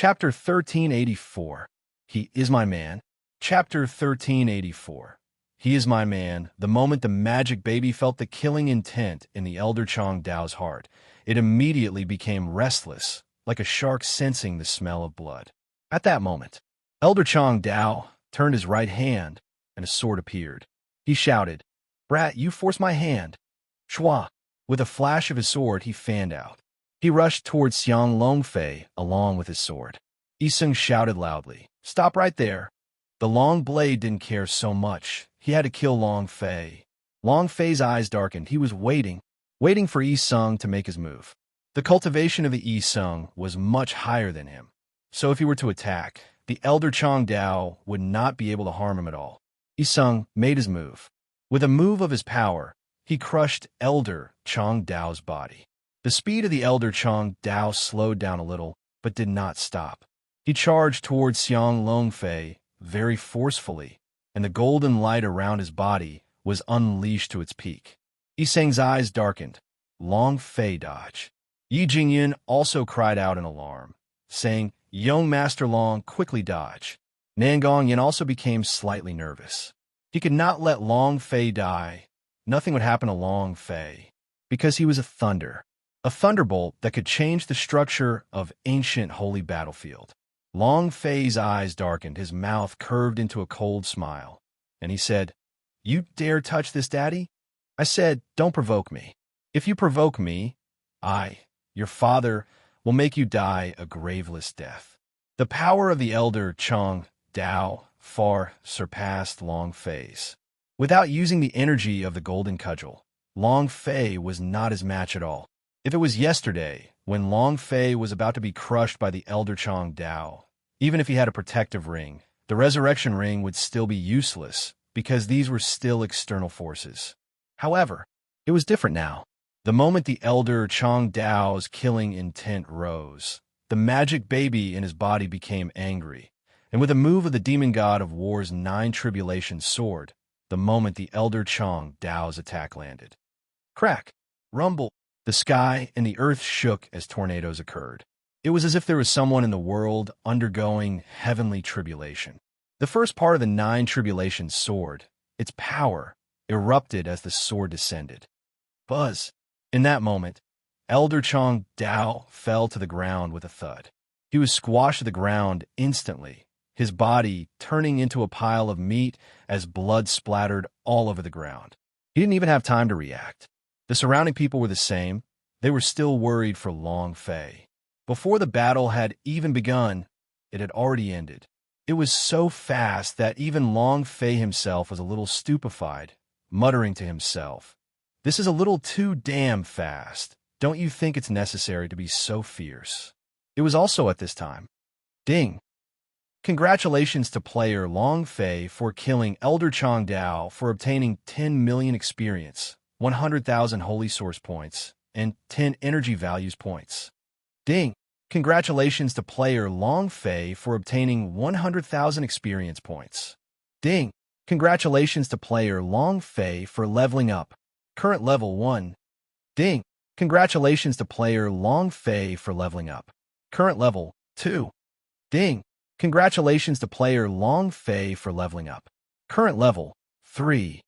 Chapter 1384. He is my man. Chapter 1384. He is my man. The moment the magic baby felt the killing intent in the Elder Chong Dao's heart, it immediately became restless, like a shark sensing the smell of blood. At that moment, Elder Chong Dao turned his right hand, and a sword appeared. He shouted, "Brat, you forced my hand." Shua! With a flash of his sword, he fanned out. He rushed towards Xiang Longfei along with his sword. Yiseng shouted loudly, "Stop right there." The long blade didn't care so much. He had to kill Long Fei. Long Fei's eyes darkened. He was waiting for Yiseng to make his move. The cultivation of the Yiseng was much higher than him. So if he were to attack, the Elder Chong Dao would not be able to harm him at all. Yiseng made his move. With a move of his power, he crushed Elder Chong Dao's body. The speed of the Elder Chong Dao slowed down a little, but did not stop. He charged towards Xiang Longfei very forcefully, and the golden light around his body was unleashed to its peak. Yiseng's eyes darkened. Long Fei dodge. Yi Jingyan also cried out in alarm, saying, "Young Master Long, quickly dodge." Nangong Yin also became slightly nervous. He could not let Long Fei die. Nothing would happen to Long Fei, because he was a thunderbolt that could change the structure of ancient holy battlefield. Long Fei's eyes darkened, his mouth curved into a cold smile, and he said, "You dare touch this, Daddy?" I said, "Don't provoke me. If you provoke me, I, your father, will make you die a graveless death." The power of the Elder Chong Dao far surpassed Long Fei's. Without using the energy of the golden cudgel, Long Fei was not his match at all. If it was yesterday, when Long Fei was about to be crushed by the Elder Chong Dao, even if he had a protective ring, the resurrection ring would still be useless because these were still external forces. However, it was different now. The moment the Elder Chong Dao's killing intent rose, the magic baby in his body became angry, and with a move of the demon god of war's 9 tribulations sword, the moment the Elder Chong Dao's attack landed. Crack! Rumble! The sky and the earth shook as tornadoes occurred. It was as if there was someone in the world undergoing heavenly tribulation. The first part of the 9 tribulations sword, its power, erupted as the sword descended. Buzz! In that moment, Elder Chong Dao fell to the ground with a thud. He was squashed to the ground instantly, his body turning into a pile of meat as blood splattered all over the ground. He didn't even have time to react. The surrounding people were the same. They were still worried for Long Fei. Before the battle had even begun, it had already ended. It was so fast that even Long Fei himself was a little stupefied, muttering to himself, "This is a little too damn fast. Don't you think it's necessary to be so fierce?" It was also at this time. Ding! Congratulations to player Long Fei for killing Elder Chong Dao for obtaining 10 million experience, 100,000 holy source points, and 10 energy values points. Ding! Congratulations to player Long Fei for obtaining 100,000 experience points. Ding! Congratulations to player Long Fei for leveling up. Current level 1. Ding! Congratulations to player Long Fei for leveling up. Current level 2. Ding! Congratulations to player Long Fei for leveling up. Current level 3.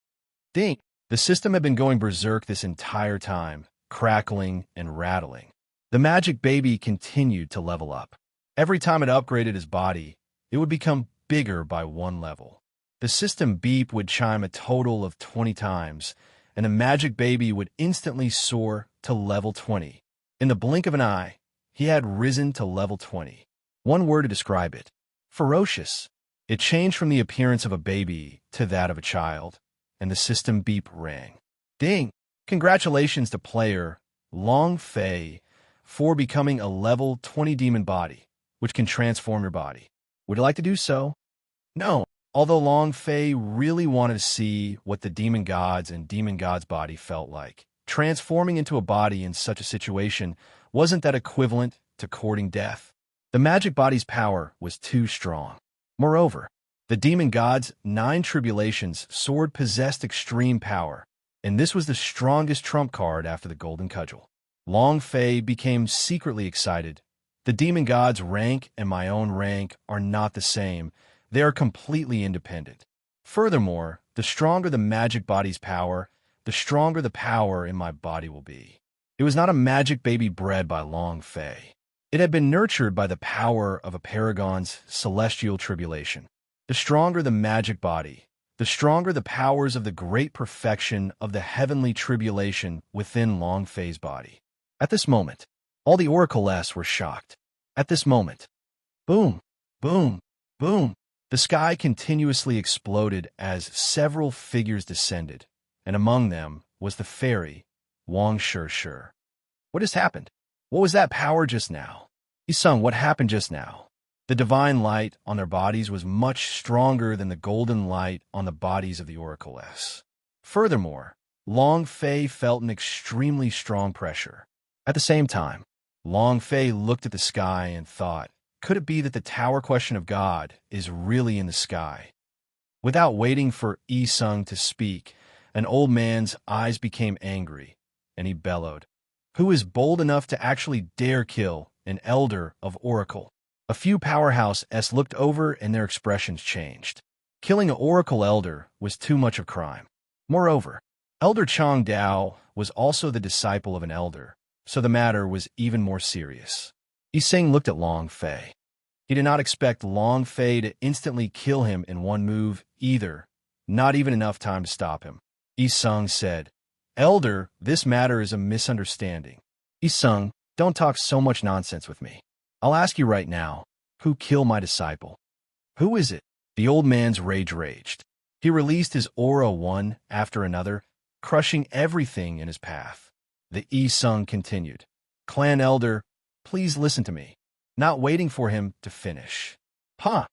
Ding! The system had been going berserk this entire time, crackling and rattling. The magic baby continued to level up. Every time it upgraded his body, it would become bigger by 1 level. The system beep would chime a total of 20 times, and the magic baby would instantly soar to level 20. In the blink of an eye, he had risen to level 20. One word to describe it: ferocious. It changed from the appearance of a baby to that of a child, and the system beep rang. Ding! Congratulations to player Long Fei for becoming a level 20 demon body, which can transform your body. Would you like to do so? No. Although Long Fei really wanted to see what the demon gods and demon god's body felt like, transforming into a body in such a situation wasn't that equivalent to courting death. The magic body's power was too strong. Moreover, the demon god's 9 tribulations sword possessed extreme power, and this was the strongest trump card after the golden cudgel. Long Fei became secretly excited The demon god's rank and my own rank are not the same. They are completely independent. Furthermore, the stronger the magic body's power, the stronger the power in my body will be. It was not a magic baby bred by Long Fei. It had been nurtured by the power of a paragon's celestial tribulation. The stronger the magic body, the stronger the powers of the great perfection of the heavenly tribulation within Long Fei's body. At this moment, all the oracles were shocked. At this moment, boom, boom, boom, the sky continuously exploded as several figures descended, and among them was the fairy, Wang Shi. What has happened? What was that power just now? He sung, what happened just now? The divine light on their bodies was much stronger than the golden light on the bodies of the oracles. Furthermore, Long Fei felt an extremely strong pressure. At the same time, Long Fei looked at the sky and thought, could it be that the tower question of God is really in the sky? Without waiting for Yi Sung to speak, an old man's eyes became angry, and he bellowed, who is bold enough to actually dare kill an elder of Oracle? A few powerhouse-s looked over and their expressions changed. Killing an Oracle elder was too much of a crime. Moreover, Elder Chang Dao was also the disciple of an elder, so the matter was even more serious. Yi Sing looked at Long Fei. He did not expect Long Fei to instantly kill him in one move either, not even enough time to stop him. Yi Sung said, Elder, this matter is a misunderstanding. Yi Sung, don't talk so much nonsense with me. I'll ask you right now, who killed my disciple? Who is it? The old man's rage raged. He released his aura one after another, crushing everything in his path. The Yi Sung continued, Clan Elder, please listen to me. Not waiting for him to finish. Ha!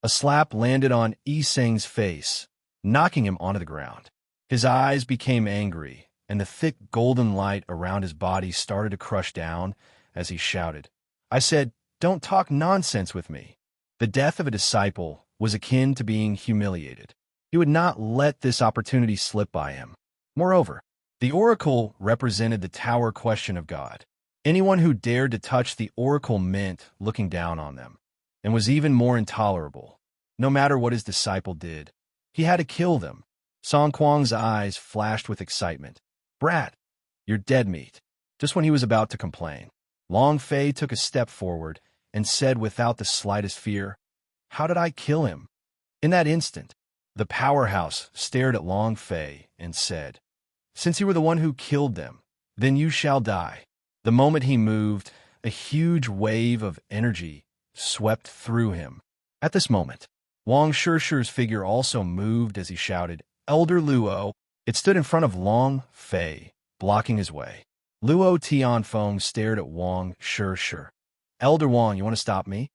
A slap landed on Yi Sing's face, knocking him onto the ground. His eyes became angry, and the thick golden light around his body started to crush down as he shouted, I said, don't talk nonsense with me. The death of a disciple was akin to being humiliated. He would not let this opportunity slip by him. Moreover, the oracle represented the tower question of God. Anyone who dared to touch the oracle meant looking down on them, and was even more intolerable. No matter what his disciple did, he had to kill them. Song Kuang's eyes flashed with excitement. Brat, you're dead meat. Just when he was about to complain, Long Fei took a step forward and said without the slightest fear, How did I kill him? In that instant, the powerhouse stared at Long Fei and said, Since you were the one who killed them, then you shall die. The moment he moved, a huge wave of energy swept through him. At this moment, Wang Shi's figure also moved as he shouted, Elder Luo. It stood in front of Long Fei, blocking his way. Luo Tianfeng stared at Wang Shi. Elder Wang, you want to stop me?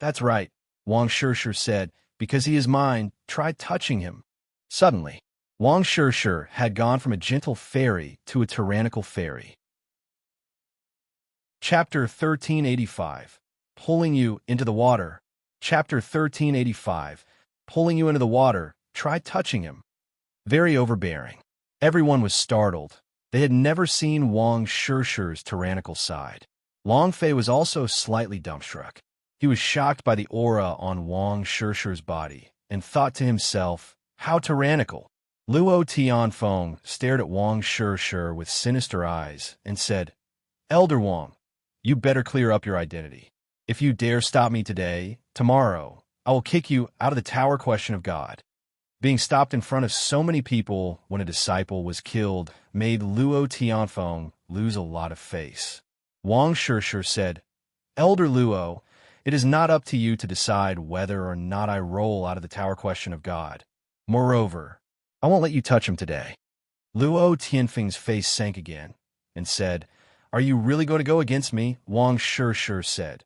That's right, Wang Shi said, because he is mine, try touching him. Suddenly, Wang Shi had gone from a gentle fairy to a tyrannical fairy. Chapter 1385, Pulling You into the Water. Chapter 1385, Pulling You into the Water, try touching him. Very overbearing. Everyone was startled. They had never seen Wang Shi's tyrannical side. Long Fei was also slightly dumbstruck. He was shocked by the aura on Wang Shi's body and thought to himself, how tyrannical. Luo Tianfeng stared at Wang Shi with sinister eyes and said, Elder Wang, you better clear up your identity. If you dare stop me today, tomorrow, I will kick you out of the tower question of God. Being stopped in front of so many people when a disciple was killed made Luo Tianfeng lose a lot of face. Wang Shi said, Elder Luo, it is not up to you to decide whether or not I roll out of the tower question of God. Moreover, I won't let you touch him today. Luo Tianfeng's face sank again and said, Are you really going to go against me? Wang Shi said.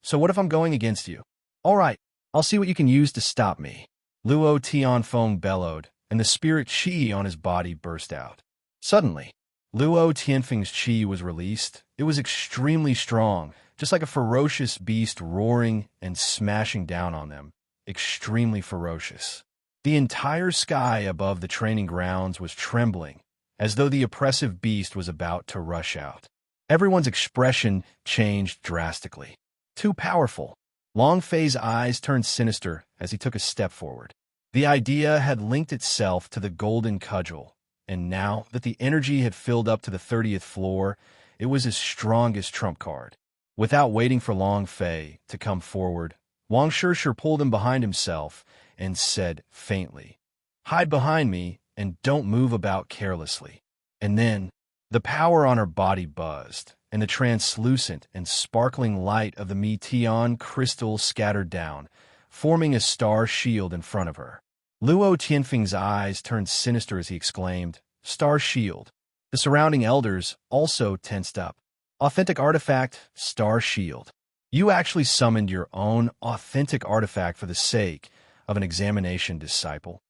So what if I'm going against you? All right, I'll see what you can use to stop me. Luo Tianfeng bellowed, and the spirit qi on his body burst out. Suddenly, Luo Tianfeng's qi was released. It was extremely strong, just like a ferocious beast roaring and smashing down on them. Extremely ferocious. The entire sky above the training grounds was trembling, as though the oppressive beast was about to rush out. Everyone's expression changed drastically. Too powerful. Long Fei's eyes turned sinister as he took a step forward. The idea had linked itself to the golden cudgel, and now that the energy had filled up to the 30th floor, it was his strongest trump card. Without waiting for Long Fei to come forward, Wang Shishir pulled him behind himself and said faintly, "Hide behind me and don't move about carelessly." And then, the power on her body buzzed, and the translucent and sparkling light of the Meteon crystal scattered down, forming a star shield in front of her. Luo Tianfeng's eyes turned sinister as he exclaimed, "Star shield." The surrounding elders also tensed up. Authentic artifact, star shield. You actually summoned your own authentic artifact for the sake of an examination, disciple.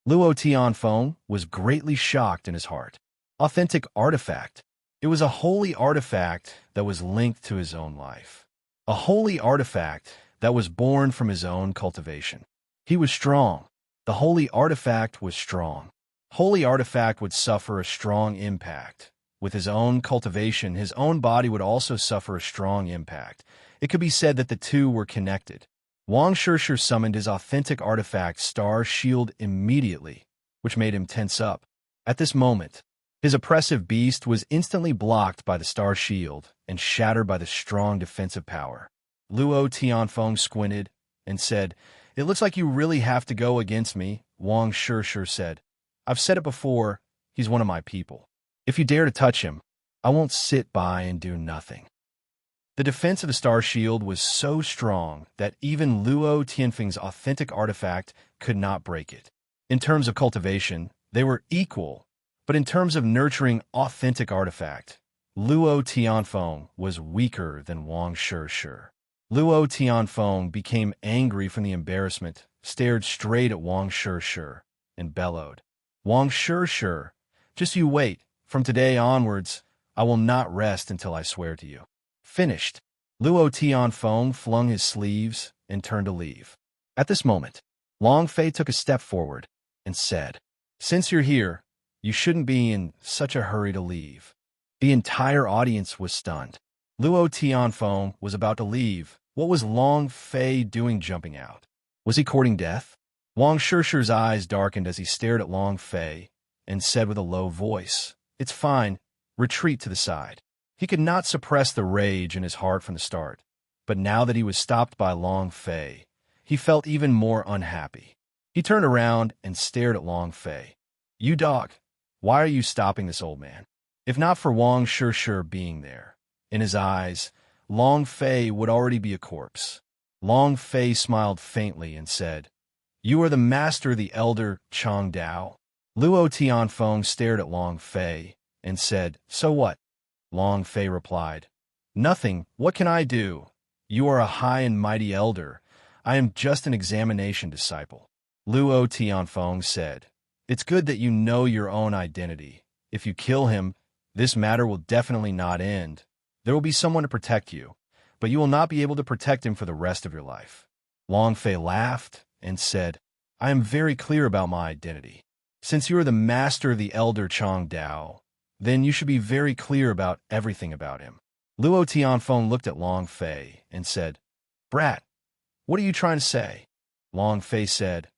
Luo Tianfeng was greatly shocked in his heart. Authentic artifact. It was a holy artifact that was linked to his own life. A holy artifact that was born from his own cultivation. He was strong. The holy artifact was strong. Holy artifact would suffer a strong impact. With his own cultivation, his own body would also suffer a strong impact. It could be said that the two were connected. Wang Shishir summoned his authentic artifact Star Shield immediately, which made him tense up. At this moment, his oppressive beast was instantly blocked by the Star Shield and shattered by the strong defensive power. Luo Tianfeng squinted and said, "It looks like you really have to go against me," Wang Shishir said. "I've said it before, he's one of my people. If you dare to touch him, I won't sit by and do nothing." The defense of the Star Shield was so strong that even Luo Tianfeng's authentic artifact could not break it. In terms of cultivation, they were equal, but in terms of nurturing authentic artifact, Luo Tianfeng was weaker than Wang Shishir. Luo Tianfeng became angry from the embarrassment, stared straight at Wang Shishir, and bellowed, "Wang Shishir, just you wait. From today onwards, I will not rest until I swear to you." Finished. Luo Tianfeng flung his sleeves and turned to leave. At this moment, Long Fei took a step forward and said, "Since you're here, you shouldn't be in such a hurry to leave." The entire audience was stunned. Luo Tianfeng was about to leave. What was Long Fei doing jumping out? Was he courting death? Wang Shishir's eyes darkened as he stared at Long Fei and said with a low voice, "It's fine. Retreat to the side." He could not suppress the rage in his heart from the start, but now that he was stopped by Long Fei, he felt even more unhappy. He turned around and stared at Long Fei. "You dog, why are you stopping this old man?" If not for Wang Shishir being there, in his eyes, Long Fei would already be a corpse. Long Fei smiled faintly and said, "You are the master of the elder Chang Dao." Luo Tianfeng stared at Long Fei and said, "So what?" Long Fei replied, "Nothing. What can I do? You are a high and mighty elder. I am just an examination disciple." Luo Tianfeng said, "It's good that you know your own identity. If you kill him, this matter will definitely not end. There will be someone to protect you, but you will not be able to protect him for the rest of your life." Long Fei laughed and said, "I am very clear about my identity. Since you are the master of the elder Chang Dao, then you should be very clear about everything about him." Luo Tianfeng looked at Long Fei and said, "Brat, what are you trying to say?" Long Fei said,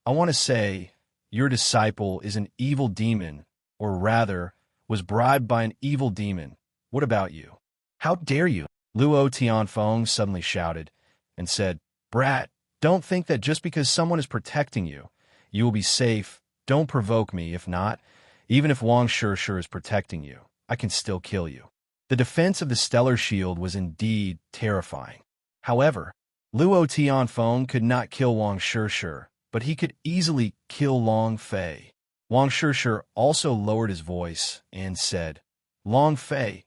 "I want to say your disciple is an evil demon, or rather, was bribed by an evil demon. What about you?" "How dare you?" Luo Tianfeng suddenly shouted and said, "Brat, don't think that just because someone is protecting you, you will be safe. Don't provoke me. If not, even if Wang Shishir is protecting you, I can still kill you." The defense of the stellar shield was indeed terrifying. However, Luo Tianfeng could not kill Wang Shishir, but he could easily kill Long Fei. Wang Shishir also lowered his voice and said, "Long Fei,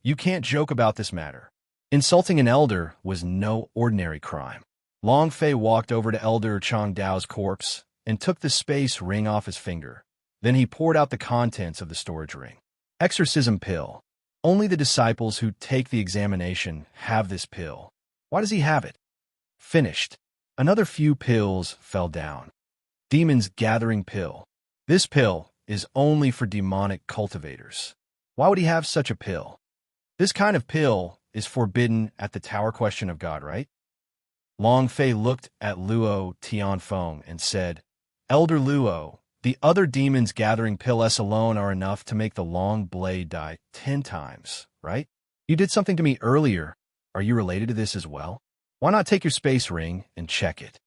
you can't joke about this matter. Insulting an elder was no ordinary crime." Long Fei walked over to Elder Chang Dao's corpse and took the space ring off his finger. Then he poured out the contents of the storage ring. Exorcism pill. Only the disciples who take the examination have this pill. Why does he have it? Finished. Another few pills fell down. Demon's Gathering Pill. This pill is only for demonic cultivators. Why would he have such a pill? This kind of pill is forbidden at the Tower Question of God, right? Long Fei looked at Luo Tianfeng and said, Elder Luo, the other demons gathering pill S alone are enough to make the long blade die 10 times, right? You did something to me earlier. Are you related to this as well? Why not take your space ring and check it?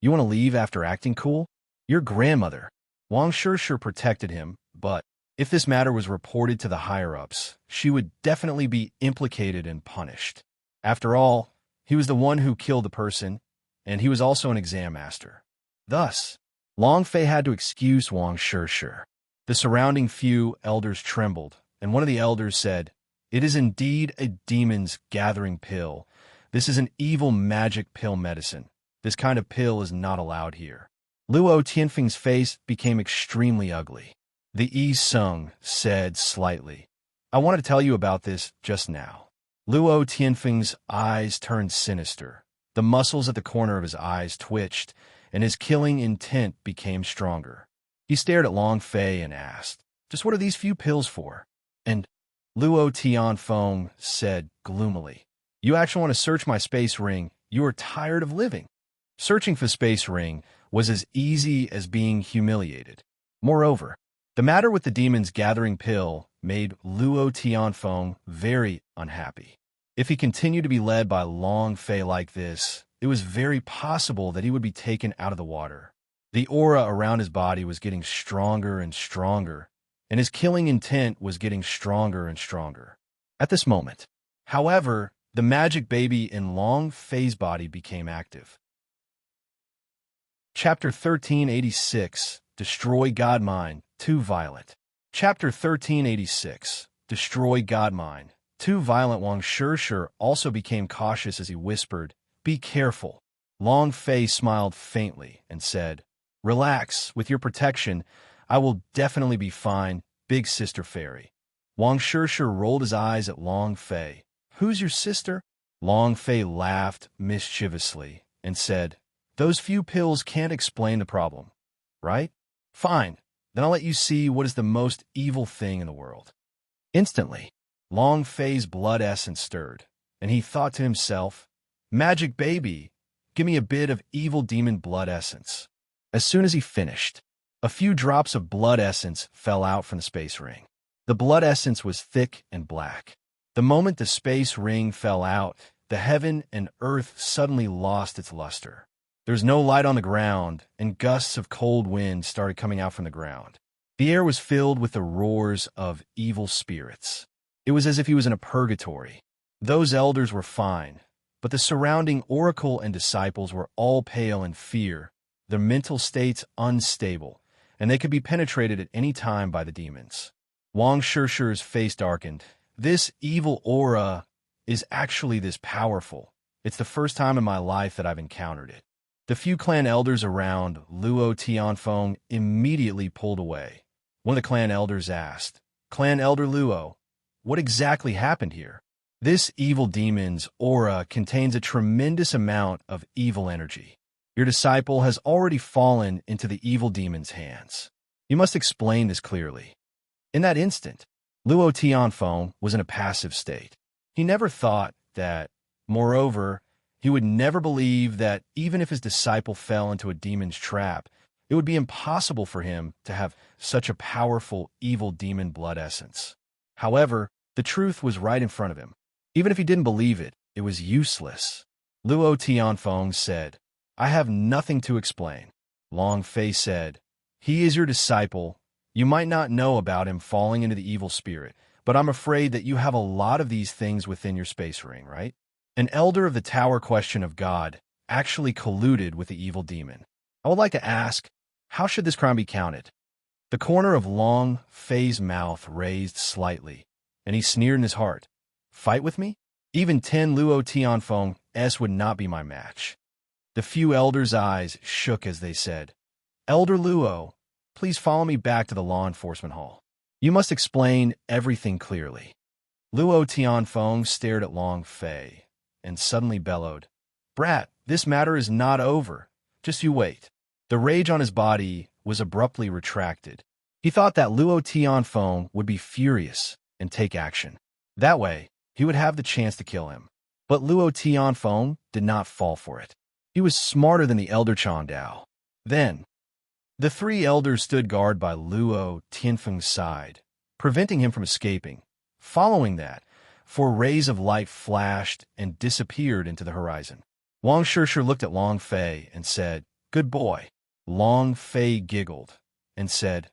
You want to leave after acting cool? Your grandmother, Wang Shishir, protected him, but if this matter was reported to the higher-ups, she would definitely be implicated and punished. After all, he was the one who killed the person, and he was also an exam master. Thus, Long Fei had to excuse Wang Shishir. The surrounding few elders trembled, and one of the elders said, It is indeed a demon's gathering pill. This is an evil magic pill medicine. This kind of pill is not allowed here. Luo Tianfeng's face became extremely ugly. The Yi Sung said slightly, I wanted to tell you about this just now. Luo Tianfeng's eyes turned sinister. The muscles at the corner of his eyes twitched, and his killing intent became stronger. He stared at Long Fei and asked, Just what are these few pills for? And Luo Tianfeng said gloomily, You actually want to search my space ring. You are tired of living. Searching for space ring was as easy as being humiliated. Moreover, the matter with the demon's gathering pill made Luo Tianfeng very unhappy. If he continued to be led by Long Fei like this, it was very possible that he would be taken out of the water. The aura around his body was getting stronger and stronger, and his killing intent was getting stronger and stronger. At this moment, however, the magic baby in Long Fei's body became active. Chapter 1386, Destroy Godmind, Too Violent. Chapter 1386, Destroy Godmind, Too Violent. Wang Shishir also became cautious as he whispered, Be careful. Long Fei smiled faintly and said, Relax, with your protection, I will definitely be fine, big sister fairy. Wang Shishir rolled his eyes at Long Fei. Who's your sister? Long Fei laughed mischievously and said, Those few pills can't explain the problem, right? Fine, then I'll let you see what is the most evil thing in the world. Instantly, Long Fei's blood essence stirred, and he thought to himself, Magic baby, give me a bit of evil demon blood essence. As soon as he finished, a few drops of blood essence fell out from the space ring. The blood essence was thick and black. The moment the space ring fell out, the heaven and earth suddenly lost its luster. There was no light on the ground, and gusts of cold wind started coming out from the ground. The air was filled with the roars of evil spirits. It was as if he was in a purgatory. Those elders were fine, but the surrounding oracle and disciples were all pale in fear, their mental states unstable, and they could be penetrated at any time by the demons. Wang Shishir's face darkened. This evil aura is actually this powerful. It's the first time in my life that I've encountered it. The few clan elders around Luo Tianfeng immediately pulled away. One of the clan elders asked, Clan Elder Luo, what exactly happened here? This evil demon's aura contains a tremendous amount of evil energy. Your disciple has already fallen into the evil demon's hands. You must explain this clearly. In that instant, Luo Tianfeng was in a passive state. He never thought that, moreover, he would never believe that even if his disciple fell into a demon's trap, it would be impossible for him to have such a powerful evil demon blood essence. However, the truth was right in front of him. Even if he didn't believe it, it was useless. Luo Tianfeng said, I have nothing to explain. Long Fei said, He is your disciple. You might not know about him falling into the evil spirit, but I'm afraid that you have a lot of these things within your space ring, right? An elder of the Tower Question of God actually colluded with the evil demon. I would like to ask, how should this crime be counted? The corner of Long Fei's mouth raised slightly, and he sneered in his heart. Fight with me? Even 10 Luo Tianfeng S would not be my match. The few elders' eyes shook as they said, Elder Luo, please follow me back to the law enforcement hall. You must explain everything clearly. Luo Tianfeng stared at Long Fei and suddenly bellowed, Brat, this matter is not over. Just you wait. The rage on his body was abruptly retracted. He thought that Luo Tianfeng would be furious and take action. That way, he would have the chance to kill him. But Luo Tianfeng did not fall for it. He was smarter than the Elder Changdao. Then, the three elders stood guard by Luo Tianfeng's side, preventing him from escaping. Following that, 4 rays of light flashed and disappeared into the horizon. Wang Shishir looked at Long Fei and said, "Good boy." Long Fei giggled and said,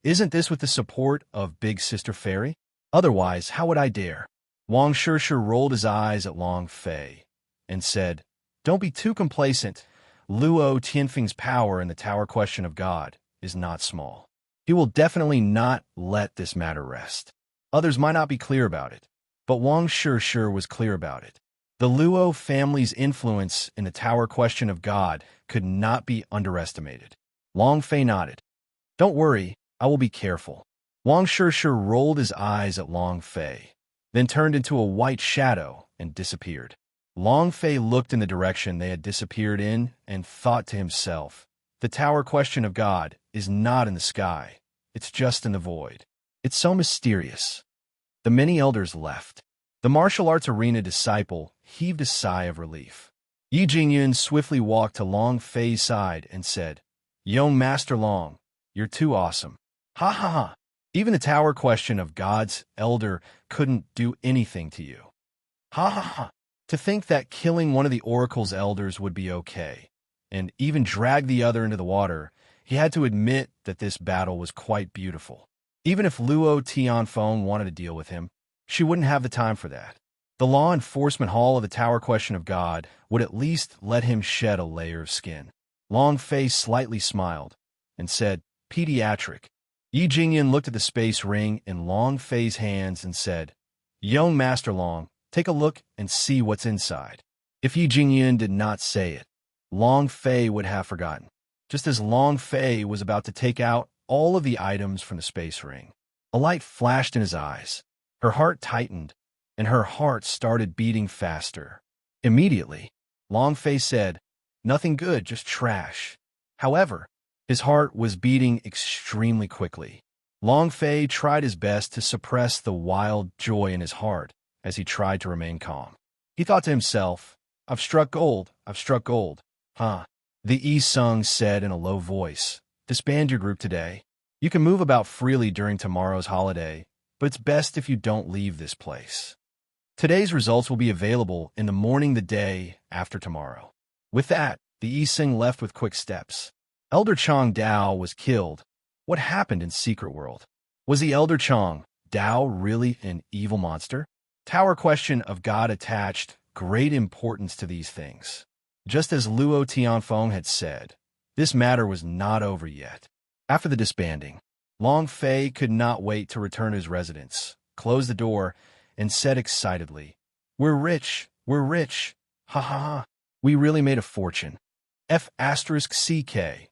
"Isn't this with the support of Big Sister Fairy? Otherwise, how would I dare?" Wang Shishir rolled his eyes at Long Fei and said, "Don't be too complacent. Luo Tianfeng's power in the Tower Question of God is not small. He will definitely not let this matter rest. Others might not be clear about it, but Wang Shishir was clear about it. The Luo family's influence in the Tower Question of God could not be underestimated." Long Fei nodded. "Don't worry, I will be careful." Wang Shishir rolled his eyes at Long Fei, then turned into a white shadow and disappeared. Long Fei looked in the direction they had disappeared in and thought to himself, "The Tower Question of God is not in the sky. It's just in the void. It's so mysterious." The many elders left. The martial arts arena disciple heaved a sigh of relief. Yi Jingyun swiftly walked to Long Fei's side and said, "Young Master Long, you're too awesome. Ha ha ha. Even the Tower Question of God's elder couldn't do anything to you. Ha ha ha." To think that killing one of the Oracle's elders would be okay, and even drag the other into the water, he had to admit that this battle was quite beautiful. Even if Luo Tianfeng wanted to deal with him, she wouldn't have the time for that. The Law Enforcement Hall of the Tower Question of God would at least let him shed a layer of skin. Long Fei slightly smiled and said, "Pediatric." Yi Jingyan looked at the space ring in Long Fei's hands and said, "Young Master Long, take a look and see what's inside." If Yi Jingyan did not say it, Long Fei would have forgotten. Just as Long Fei was about to take out all of the items from the space ring, a light flashed in his eyes. Her heart tightened, and her heart started beating faster. Immediately, Long Fei said, "Nothing good, just trash." However, his heart was beating extremely quickly. Long Fei tried his best to suppress the wild joy in his heart as he tried to remain calm. He thought to himself, I've struck gold, Huh. The Yi Sung said in a low voice, "Disband your group today. You can move about freely during tomorrow's holiday, but it's best if you don't leave this place. Today's results will be available in the morning the day after tomorrow." With that, the Yi Sung left with quick steps. Elder Chang Dao was killed. What happened in Secret World? Was the Elder Chang Dao really an evil monster? Tower Question of God attached great importance to these things. Just as Luo Tianfeng had said, this matter was not over yet. After the disbanding, Long Fei could not wait to return to his residence, closed the door, and said excitedly, we're rich, ha ha ha, we really made a fortune. F***CK.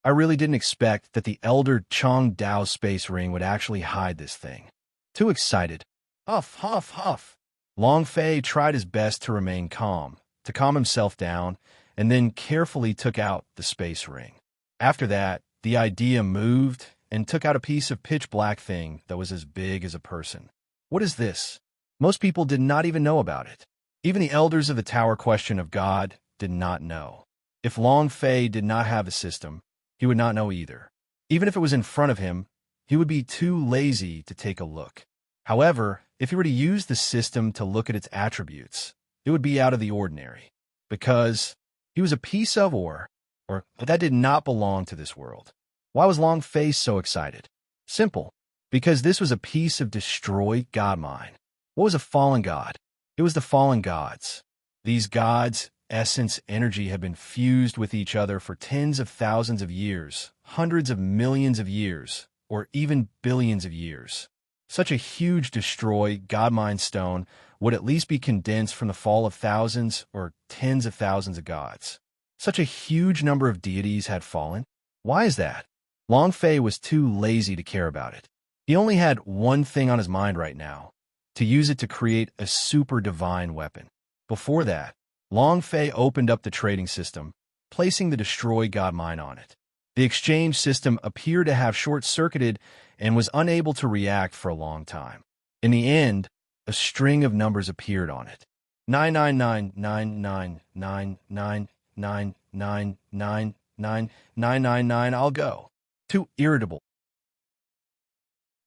I really didn't expect that the Elder Chang Dao space ring would actually hide this thing. Too excited. Huff, huff, huff. Long Fei tried his best to remain calm, to calm himself down, and then carefully took out the space ring. After that, the idea moved and took out a piece of pitch-black thing that was as big as a person. What is this? Most people did not even know about it. Even the elders of the Tower Question of God did not know. If Long Fei did not have a system, he would not know either. Even if it was in front of him, he would be too lazy to take a look. However, if he were to use the system to look at its attributes, it would be out of the ordinary, because he was a piece of ore, or that did not belong to this world. Why was Long Fei so excited? Simple. Because this was a piece of destroyed god mine. What was a fallen god? It was the fallen gods. These gods' essence energy had been fused with each other for tens of thousands of years, hundreds of millions of years, or even billions of years. Such a huge destroyed god mine stone would at least be condensed from the fall of thousands or tens of thousands of gods. Such a huge number of deities had fallen. Why is that? Long Fei was too lazy to care about it. He only had one thing on his mind right now, to use it to create a super divine weapon. Before that, Long Fei opened up the trading system, placing the destroyed god mine on it. The exchange system appeared to have short-circuited and was unable to react for a long time. In the end, A string of numbers appeared on it. 9999999999999. I'll go. Too irritable.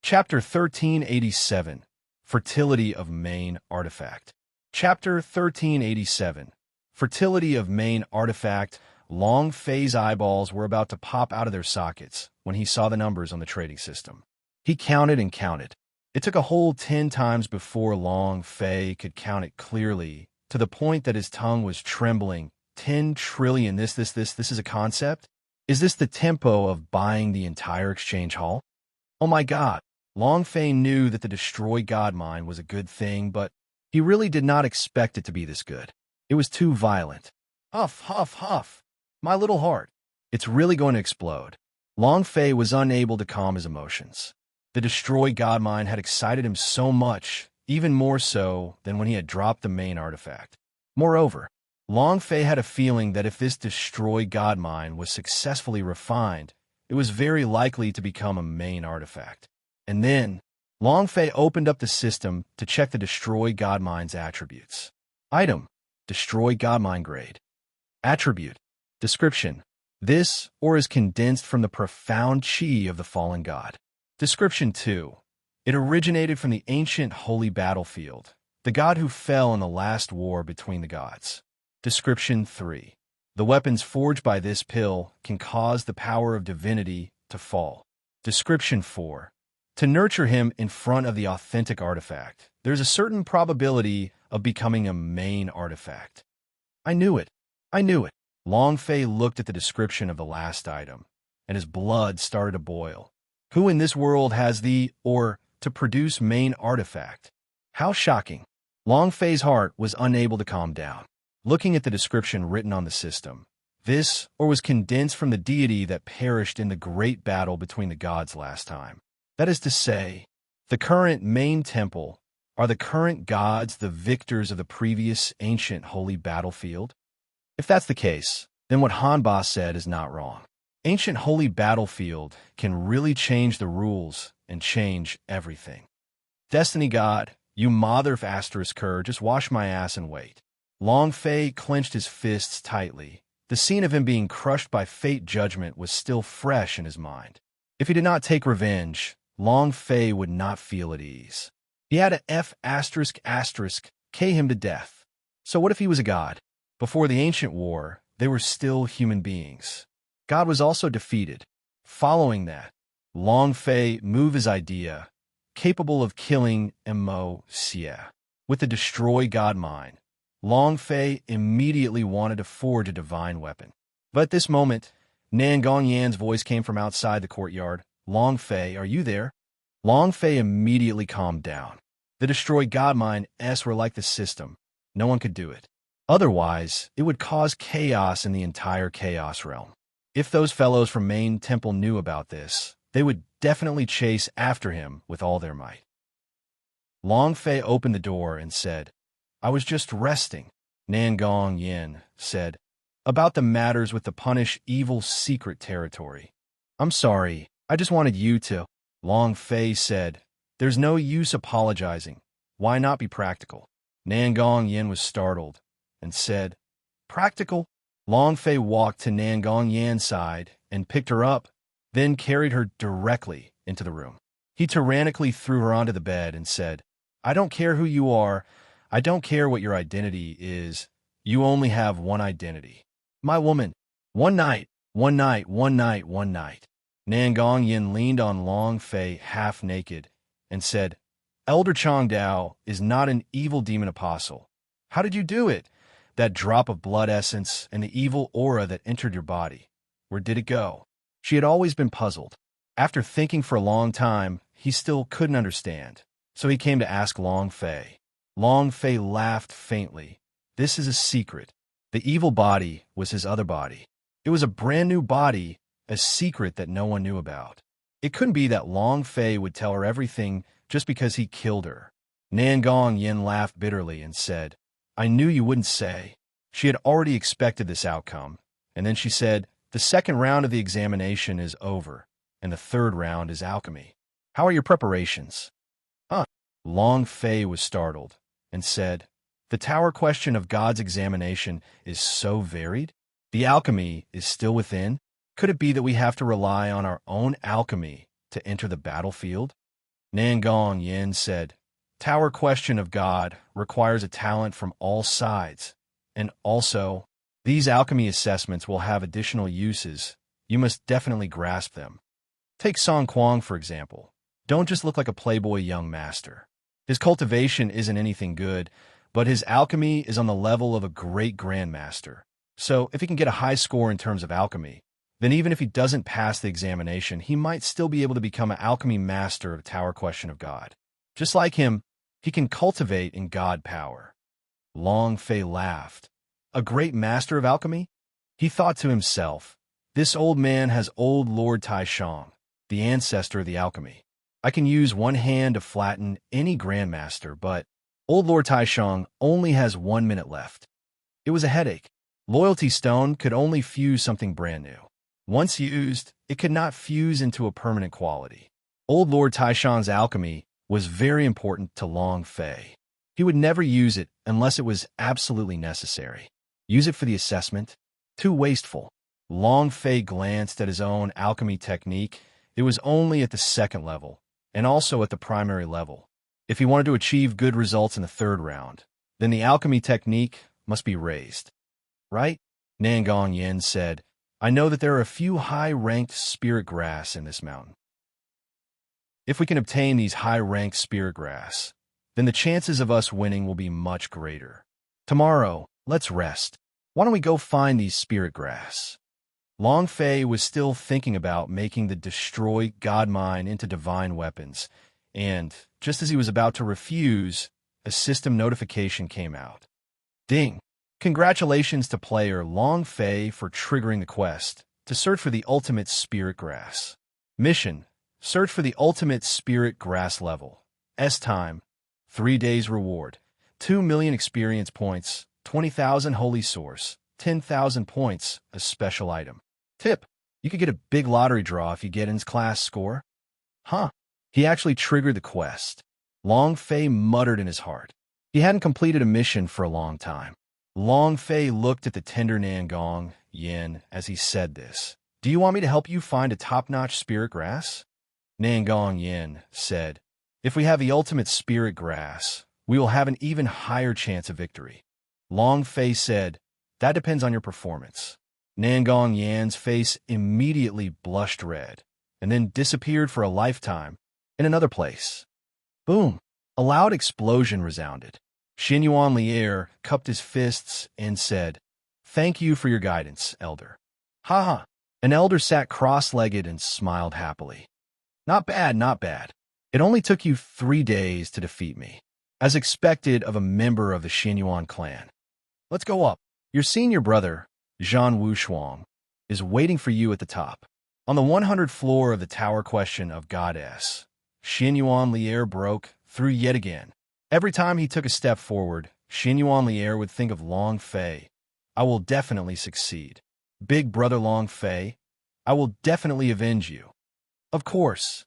Chapter 1387. Fertility of Main Artifact. Chapter 1387. Fertility of Main Artifact. Long Fei's eyeballs were about to pop out of their sockets when he saw the numbers on the trading system. He counted and counted. It took a whole 10 times before Long Fei could count it clearly, to the point that his tongue was trembling. 10 trillion. This is a concept? Is this the tempo of buying the entire exchange hall? Oh my God. Long Fei knew that the Destroy God Mine was a good thing, but he really did not expect it to be this good. It was too violent. Huff, huff, huff. My little heart. It's really going to explode. Long Fei was unable to calm his emotions. The Destroy God Mine had excited him so much, even more so than when he had dropped the main artifact. Moreover, Long Fei had a feeling that if this Destroy God Mine was successfully refined, it was very likely to become a main artifact. And then, Long Fei opened up the system to check the Destroy God Mine's attributes. Item: Destroy God Mine grade. Attribute: Description: This ore is condensed from the profound chi of the fallen god. Description 2. It originated from the ancient holy battlefield, the god who fell in the last war between the gods. Description 3. The weapons forged by this pill can cause the power of divinity to fall. Description 4. To nurture him in front of the authentic artifact, there's a certain probability of becoming a main artifact. I knew it. I knew it. Long Fei looked at the description of the last item, and his blood started to boil. Who in this world has the ore to produce main artifact? How shocking. Long Fei's heart was unable to calm down. Looking at the description written on the system, this ore was condensed from the deity that perished in the great battle between the gods last time. That is to say, the current main temple are the current gods the victors of the previous ancient holy battlefield? If that's the case, then what Hanba said is not wrong. Ancient holy battlefield can really change the rules and change everything. Destiny God, you mother of *cur, just wash my ass and wait. Long Fei clenched his fists tightly. The scene of him being crushed by fate judgment was still fresh in his mind. If he did not take revenge, Long Fei would not feel at ease. He had to K him to death. So what if he was a god? Before the ancient war, they were still human beings. God was also defeated. Following that, Long Fei moved his idea, capable of killing Mo Xie. With the Destroy God Mine, Long Fei immediately wanted to forge a divine weapon. But at this moment, Nan Gongyan's voice came from outside the courtyard. Long Fei, are you there? Long Fei immediately calmed down. The Destroy God Mines were like the system. No one could do it. Otherwise, it would cause chaos in the entire Chaos Realm. If those fellows from Main Temple knew about this, they would definitely chase after him with all their might. Long Fei opened the door and said, I was just resting. Nan Gongyan said, about the matters with the Punish Evil secret territory. I'm sorry, I just wanted you to. Long Fei said, there's no use apologizing. Why not be practical? Nan Gongyan was startled and said, practical? Long Fei walked to Nan Gongyan's side and picked her up, then carried her directly into the room. He tyrannically threw her onto the bed and said, I don't care who you are. I don't care what your identity is. You only have one identity. My woman. One night, one night, one night, one night. Nan Gongyan leaned on Long Fei half naked and said, Elder Changdao is not an evil demon apostle. How did you do it? That drop of blood essence and the evil aura that entered your body. Where did it go? She had always been puzzled. After thinking for a long time, he still couldn't understand. So he came to ask Long Fei. Long Fei laughed faintly. This is a secret. The evil body was his other body. It was a brand new body, a secret that no one knew about. It couldn't be that Long Fei would tell her everything just because he killed her. Nan Gongyan laughed bitterly and said, I knew you wouldn't say. She had already expected this outcome, and then she said, the second round of the examination is over, and the third round is alchemy. How are your preparations? Long Fei was startled and said, "The tower question of God's examination is so varied? The alchemy is still within? Could it be that we have to rely on our own alchemy to enter the battlefield?" Nangong Yin said, "Tower question of God requires a talent from all sides, and also, these alchemy assessments will have additional uses. You must definitely grasp them. Take Song Kuang, for example. Don't just look like a playboy young master. His cultivation isn't anything good, but his alchemy is on the level of a great grandmaster. So if he can get a high score in terms of alchemy, then even if he doesn't pass the examination, he might still be able to become an alchemy master of Tower Question of God. Just like him, he can cultivate in God power." Long Fei laughed. "A great master of alchemy?" He thought to himself, "This old man has old Lord Taishang, the ancestor of the alchemy. I can use one hand to flatten any grandmaster, but old Lord Taishang only has 1 minute left." It was a headache. Loyalty Stone could only fuse something brand new. Once used, it could not fuse into a permanent quality. Old Lord Taishang's alchemy was very important to Long Fei. He would never use it unless it was absolutely necessary. Use it for the assessment? Too wasteful. Long Fei glanced at his own alchemy technique. It was only at the second level, and also at the primary level. If he wanted to achieve good results in the third round, then the alchemy technique must be raised. "Right?" Nangong Yin said, "I know that there are a few high-ranked spirit grass in this mountain. If we can obtain these high-ranked spirit grass, then the chances of us winning will be much greater. Tomorrow, let's rest. Why don't we go find these spirit grass?" Long Fei was still thinking about making the Destroy God Mine into divine weapons, and just as he was about to refuse, a system notification came out. Ding! Congratulations to player Long Fei for triggering the quest to search for the ultimate spirit grass. Mission: search for the ultimate spirit grass level. S-time: 3 days reward. 2 million experience points, 20,000 holy source, 10,000 points, a special item. Tip: you could get a big lottery draw if you get in class score. Huh. He actually triggered the quest. Long Fei muttered in his heart. He hadn't completed a mission for a long time. Long Fei looked at the tender Nangong Yin as he said this. "Do you want me to help you find a top-notch spirit grass?" Nangong Yin said, "If we have the ultimate spirit grass, we will have an even higher chance of victory." Long Fei said, "That depends on your performance." Nangong Yan's face immediately blushed red, and then disappeared for a lifetime in another place. Boom! A loud explosion resounded. Xinyuan Lier cupped his fists and said, "Thank you for your guidance, Elder." "Ha ha!" An elder sat cross-legged and smiled happily. "Not bad, not bad. It only took you 3 days to defeat me, as expected of a member of the Xinyuan clan. Let's go up. Your senior brother, Zhan Wushuang, is waiting for you at the top." On the 100th floor of the Tower Question of Goddess, Xinyuan Lier broke through yet again. Every time he took a step forward, Xinyuan Lier would think of Long Fei. "I will definitely succeed. Big brother Long Fei, I will definitely avenge you." Of course.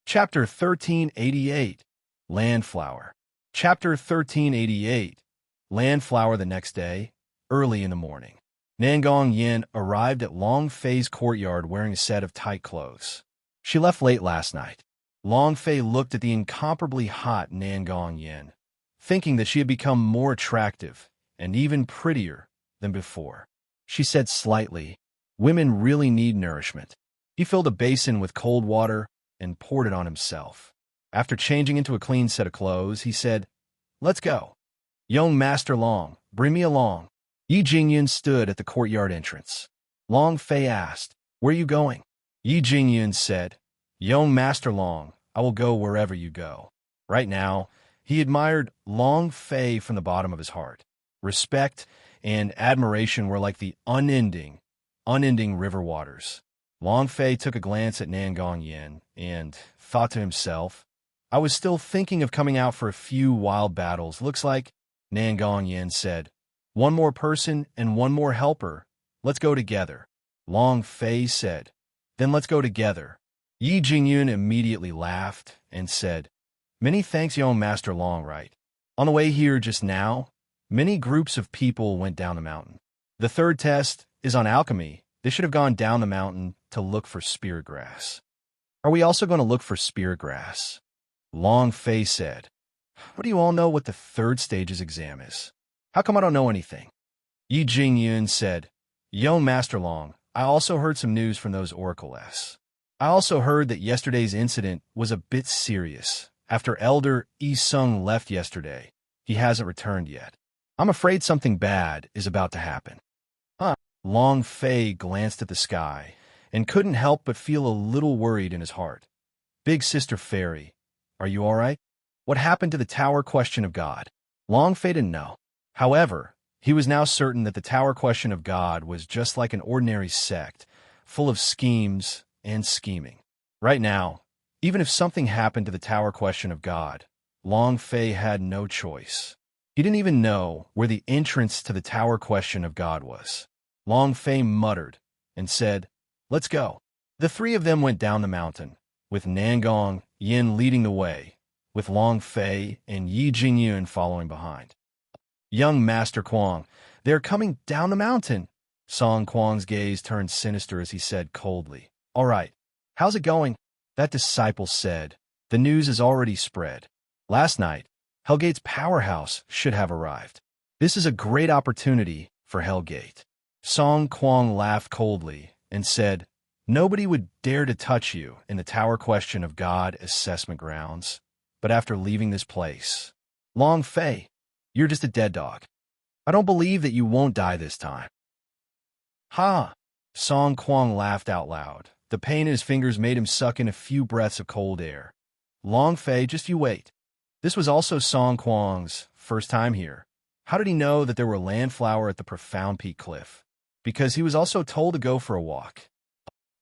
Chapter 1388, Landflower. Chapter 1388, Landflower. The next day, early in the morning, Nangong Yin arrived at Long Fei's courtyard wearing a set of tight clothes. She left late last night. Long Fei looked at the incomparably hot Nangong Yin, thinking that she had become more attractive and even prettier than before. She said slightly, "Women really need nourishment." He filled a basin with cold water and poured it on himself. After changing into a clean set of clothes, he said, "Let's go." "Young Master Long, bring me along." Yi Jingyan stood at the courtyard entrance. Long Fei asked, "Where are you going?" Yi Jingyan said, "Young Master Long, I will go wherever you go." Right now, he admired Long Fei from the bottom of his heart. Respect and admiration were like the unending river waters. Long Fei took a glance at Nangong Yin and thought to himself, "I was still thinking of coming out for a few wild battles. Looks like," Nangong Yin said, "one more person and one more helper. Let's go together." Long Fei said, "Then let's go together." Yi Jingyun immediately laughed and said, "Many thanks, young Master Longlight. On the way here just now, many groups of people went down the mountain. The third test is on alchemy. They should have gone down the mountain to look for spirit grass." "Are we also going to look for spirit grass?" Long Fei said. "What do you all know what the third stage's exam is? How come I don't know anything?" Yi Jingyun said, "Young Master Long, I also heard some news from those oracles. I also heard that yesterday's incident was a bit serious. After Elder Yi Sung left yesterday, he hasn't returned yet. I'm afraid something bad is about to happen." Huh. Long Fei glanced at the sky and couldn't help but feel a little worried in his heart. "Big Sister Fairy, are you all right? What happened to the Tower Question of God?" Long Fei didn't know. However, he was now certain that the Tower Question of God was just like an ordinary sect, full of schemes and scheming. Right now, even if something happened to the Tower Question of God, Long Fei had no choice. He didn't even know where the entrance to the Tower Question of God was. Long Fei muttered and said, "Let's go." The three of them went down the mountain, with Nangong Yin leading the way, with Long Fei and Yi Jingyun following behind. "Young Master Kuang, they're coming down the mountain." Song Kuang's gaze turned sinister as he said coldly, "All right, how's it going?" That disciple said, "The news is already spread. Last night, Hellgate's powerhouse should have arrived. This is a great opportunity for Hellgate." Song Kuang laughed coldly and said, "Nobody would dare to touch you in the Tower Question of God assessment grounds. But after leaving this place, Long Fei, you're just a dead dog. I don't believe that you won't die this time." "Ha!" Song Kuang laughed out loud. The pain in his fingers made him suck in a few breaths of cold air. "Long Fei, just you wait." This was also Song Kuang's first time here. How did he know that there were landflower at the profound peak cliff? Because he was also told to go for a walk.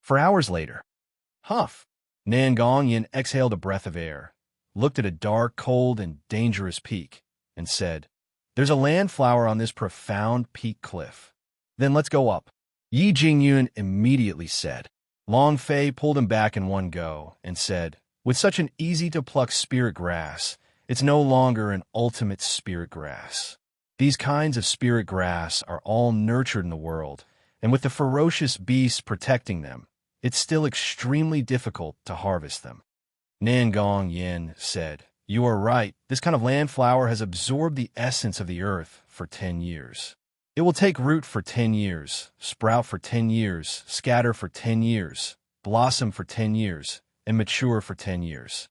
For hours later, huff, Nangong Yin exhaled a breath of air, looked at a dark, cold, and dangerous peak, and said, "There's a landflower on this profound peak cliff. Then let's go up." Yi Jingyun immediately said. Long Fei pulled him back in one go and said, "With such an easy-to-pluck spirit grass, it's no longer an ultimate spirit grass. These kinds of spirit grass are all nurtured in the world, and with the ferocious beasts protecting them, it's still extremely difficult to harvest them." Nangong Yin said, "You are right. This kind of landflower has absorbed the essence of the earth for 10 years. It will take root for 10 years, sprout for 10 years, scatter for 10 years, blossom for 10 years, and mature for 10 years.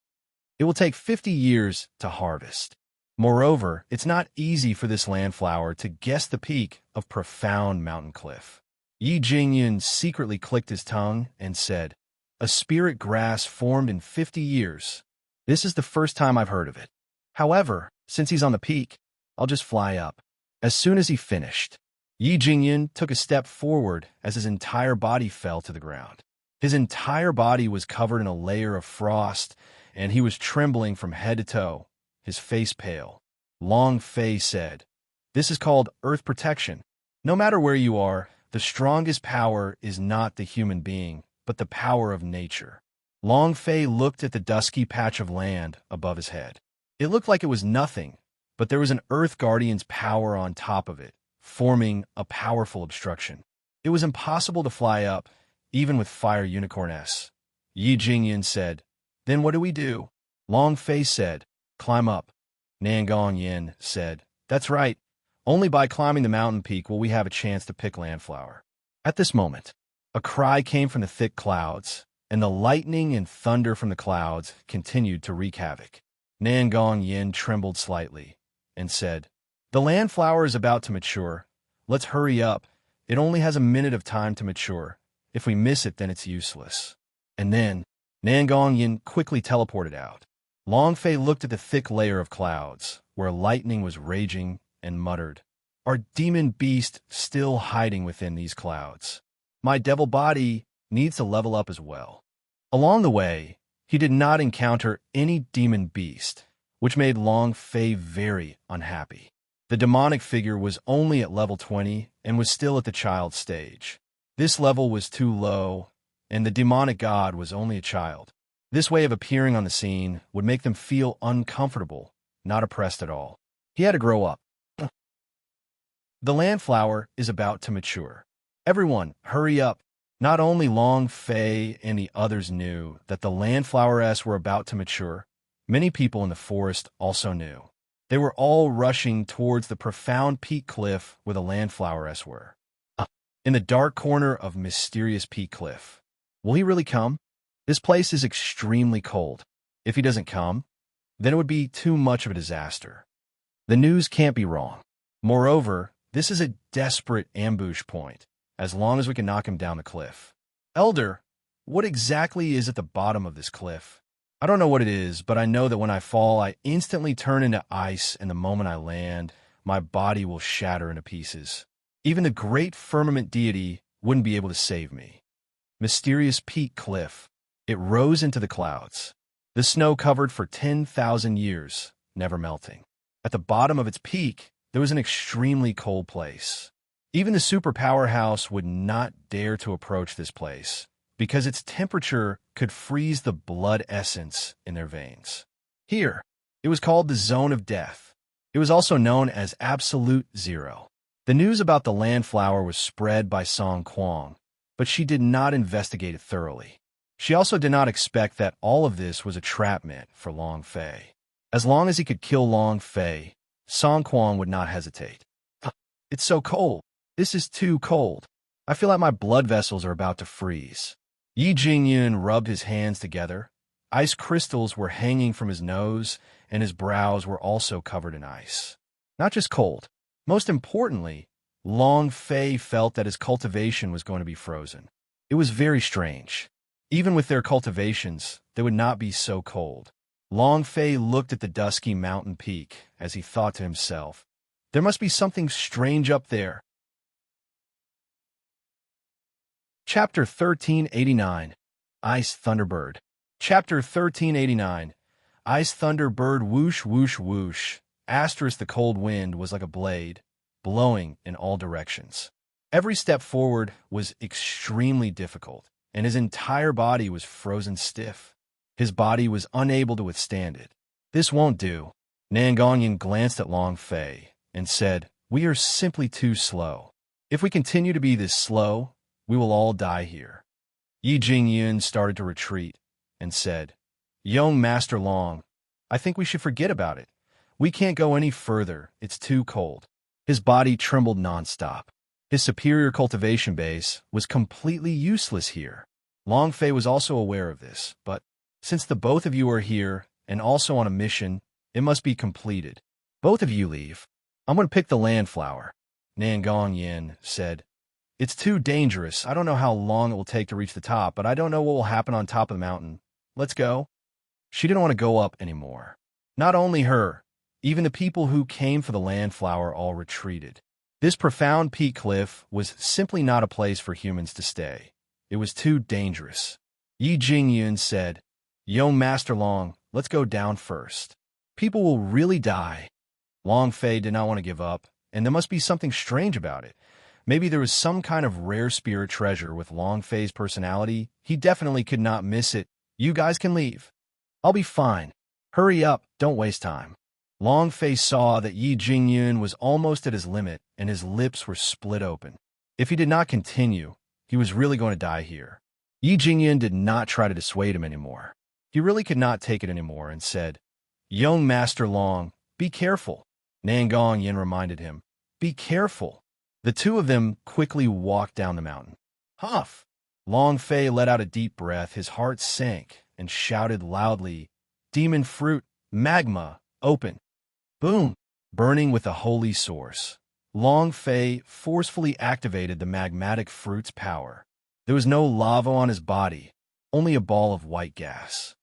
It will take 50 years to harvest. Moreover, it's not easy for this landflower to guess the peak of profound mountain cliff." Yi Jingyun secretly clicked his tongue and said, "A spirit grass formed in 50 years. This is the first time I've heard of it. However, since he's on the peak, I'll just fly up." As soon as he finished, Yi Jingyun took a step forward as his entire body fell to the ground. His entire body was covered in a layer of frost, and he was trembling from head to toe, his face pale. Long Fei said, "This is called earth protection. No matter where you are, the strongest power is not the human being, but the power of nature." Long Fei looked at the dusky patch of land above his head. It looked like it was nothing, but there was an Earth Guardian's power on top of it, forming a powerful obstruction. It was impossible to fly up, even with Fire Unicorn S. Yi Jingyun said, "Then what do we do?" Long Fei said, "Climb up." Nangong Yin said, "That's right. Only by climbing the mountain peak will we have a chance to pick landflower." At this moment, a cry came from the thick clouds, and the lightning and thunder from the clouds continued to wreak havoc. Nangong Yin trembled slightly and said, "The landflower is about to mature. Let's hurry up. It only has a minute of time to mature. If we miss it, then it's useless." And then, Nangong Yin quickly teleported out. Long Fei looked at the thick layer of clouds, where lightning was raging, and muttered, "Our demon beast still hiding within these clouds. My devil body needs to level up as well." Along the way, he did not encounter any demon beast, which made Long Fei very unhappy. The demonic figure was only at level 20 and was still at the child stage. This level was too low, and the demonic god was only a child. This way of appearing on the scene would make them feel uncomfortable, not oppressed at all. He had to grow up. The landflower is about to mature. Everyone, hurry up. Not only Long Fei and the others knew that the landfloweress were about to mature, many people in the forest also knew. They were all rushing towards the profound peak cliff where the landfloweress were. In the dark corner of mysterious peak cliff. Will he really come? This place is extremely cold. If he doesn't come, then it would be too much of a disaster. The news can't be wrong. Moreover, this is a desperate ambush point, as long as we can knock him down the cliff. Elder, what exactly is at the bottom of this cliff? I don't know what it is, but I know that when I fall, I instantly turn into ice, and the moment I land, my body will shatter into pieces. Even the great firmament deity wouldn't be able to save me. Mysterious peak cliff. It rose into the clouds. The snow covered for 10,000 years, never melting. At the bottom of its peak, there was an extremely cold place. Even the superpower house would not dare to approach this place, because its temperature could freeze the blood essence in their veins. Here, it was called the Zone of Death. It was also known as Absolute Zero. The news about the landflower was spread by Song Kuang, but she did not investigate it thoroughly. She also did not expect that all of this was a trap meant for Long Fei. As long as he could kill Long Fei, Song Kuang would not hesitate. It's so cold. This is too cold. I feel like my blood vessels are about to freeze. Yi Jingyun rubbed his hands together. Ice crystals were hanging from his nose, and his brows were also covered in ice. Not just cold. Most importantly, Long Fei felt that his cultivation was going to be frozen. It was very strange. Even with their cultivations, they would not be so cold. Long Fei looked at the dusky mountain peak as he thought to himself, there must be something strange up there. Chapter 1389, Ice Thunderbird. Chapter 1389, Ice Thunderbird. Whoosh, whoosh, whoosh. The cold wind was like a blade, blowing in all directions. Every step forward was extremely difficult, and his entire body was frozen stiff. His body was unable to withstand it. This won't do. Nangongyan glanced at Long Fei and said, we are simply too slow. If we continue to be this slow, we will all die here. Yi Jingyun started to retreat and said, young Master Long, I think we should forget about it. We can't go any further. It's too cold. His body trembled nonstop. His superior cultivation base was completely useless here. Long Fei was also aware of this, but since the both of you are here and also on a mission, it must be completed. Both of you leave. I'm going to pick the landflower. Nangongyan said, it's too dangerous. I don't know how long it will take to reach the top, but I don't know what will happen on top of the mountain. Let's go. She didn't want to go up anymore. Not only her, even the people who came for the landflower all retreated. This profound peak cliff was simply not a place for humans to stay. It was too dangerous. Yi Jingyun said, yo, Master Long, let's go down first. People will really die. Long Fei did not want to give up, and there must be something strange about it. Maybe there was some kind of rare spirit treasure with Long Fei's personality. He definitely could not miss it. You guys can leave. I'll be fine. Hurry up, don't waste time. Long Fei saw that Yi Jingyun was almost at his limit, and his lips were split open. If he did not continue, he was really going to die here. Yi Jingyun did not try to dissuade him anymore. He really could not take it anymore and said, young Master Long, be careful. Nangongyan reminded him, be careful. The two of them quickly walked down the mountain. Huff! Long Fei let out a deep breath, his heart sank, and shouted loudly, demon fruit, magma, open. Boom! Burning with the holy source. Long Fei forcefully activated the magmatic fruit's power. There was no lava on his body, only a ball of white gas.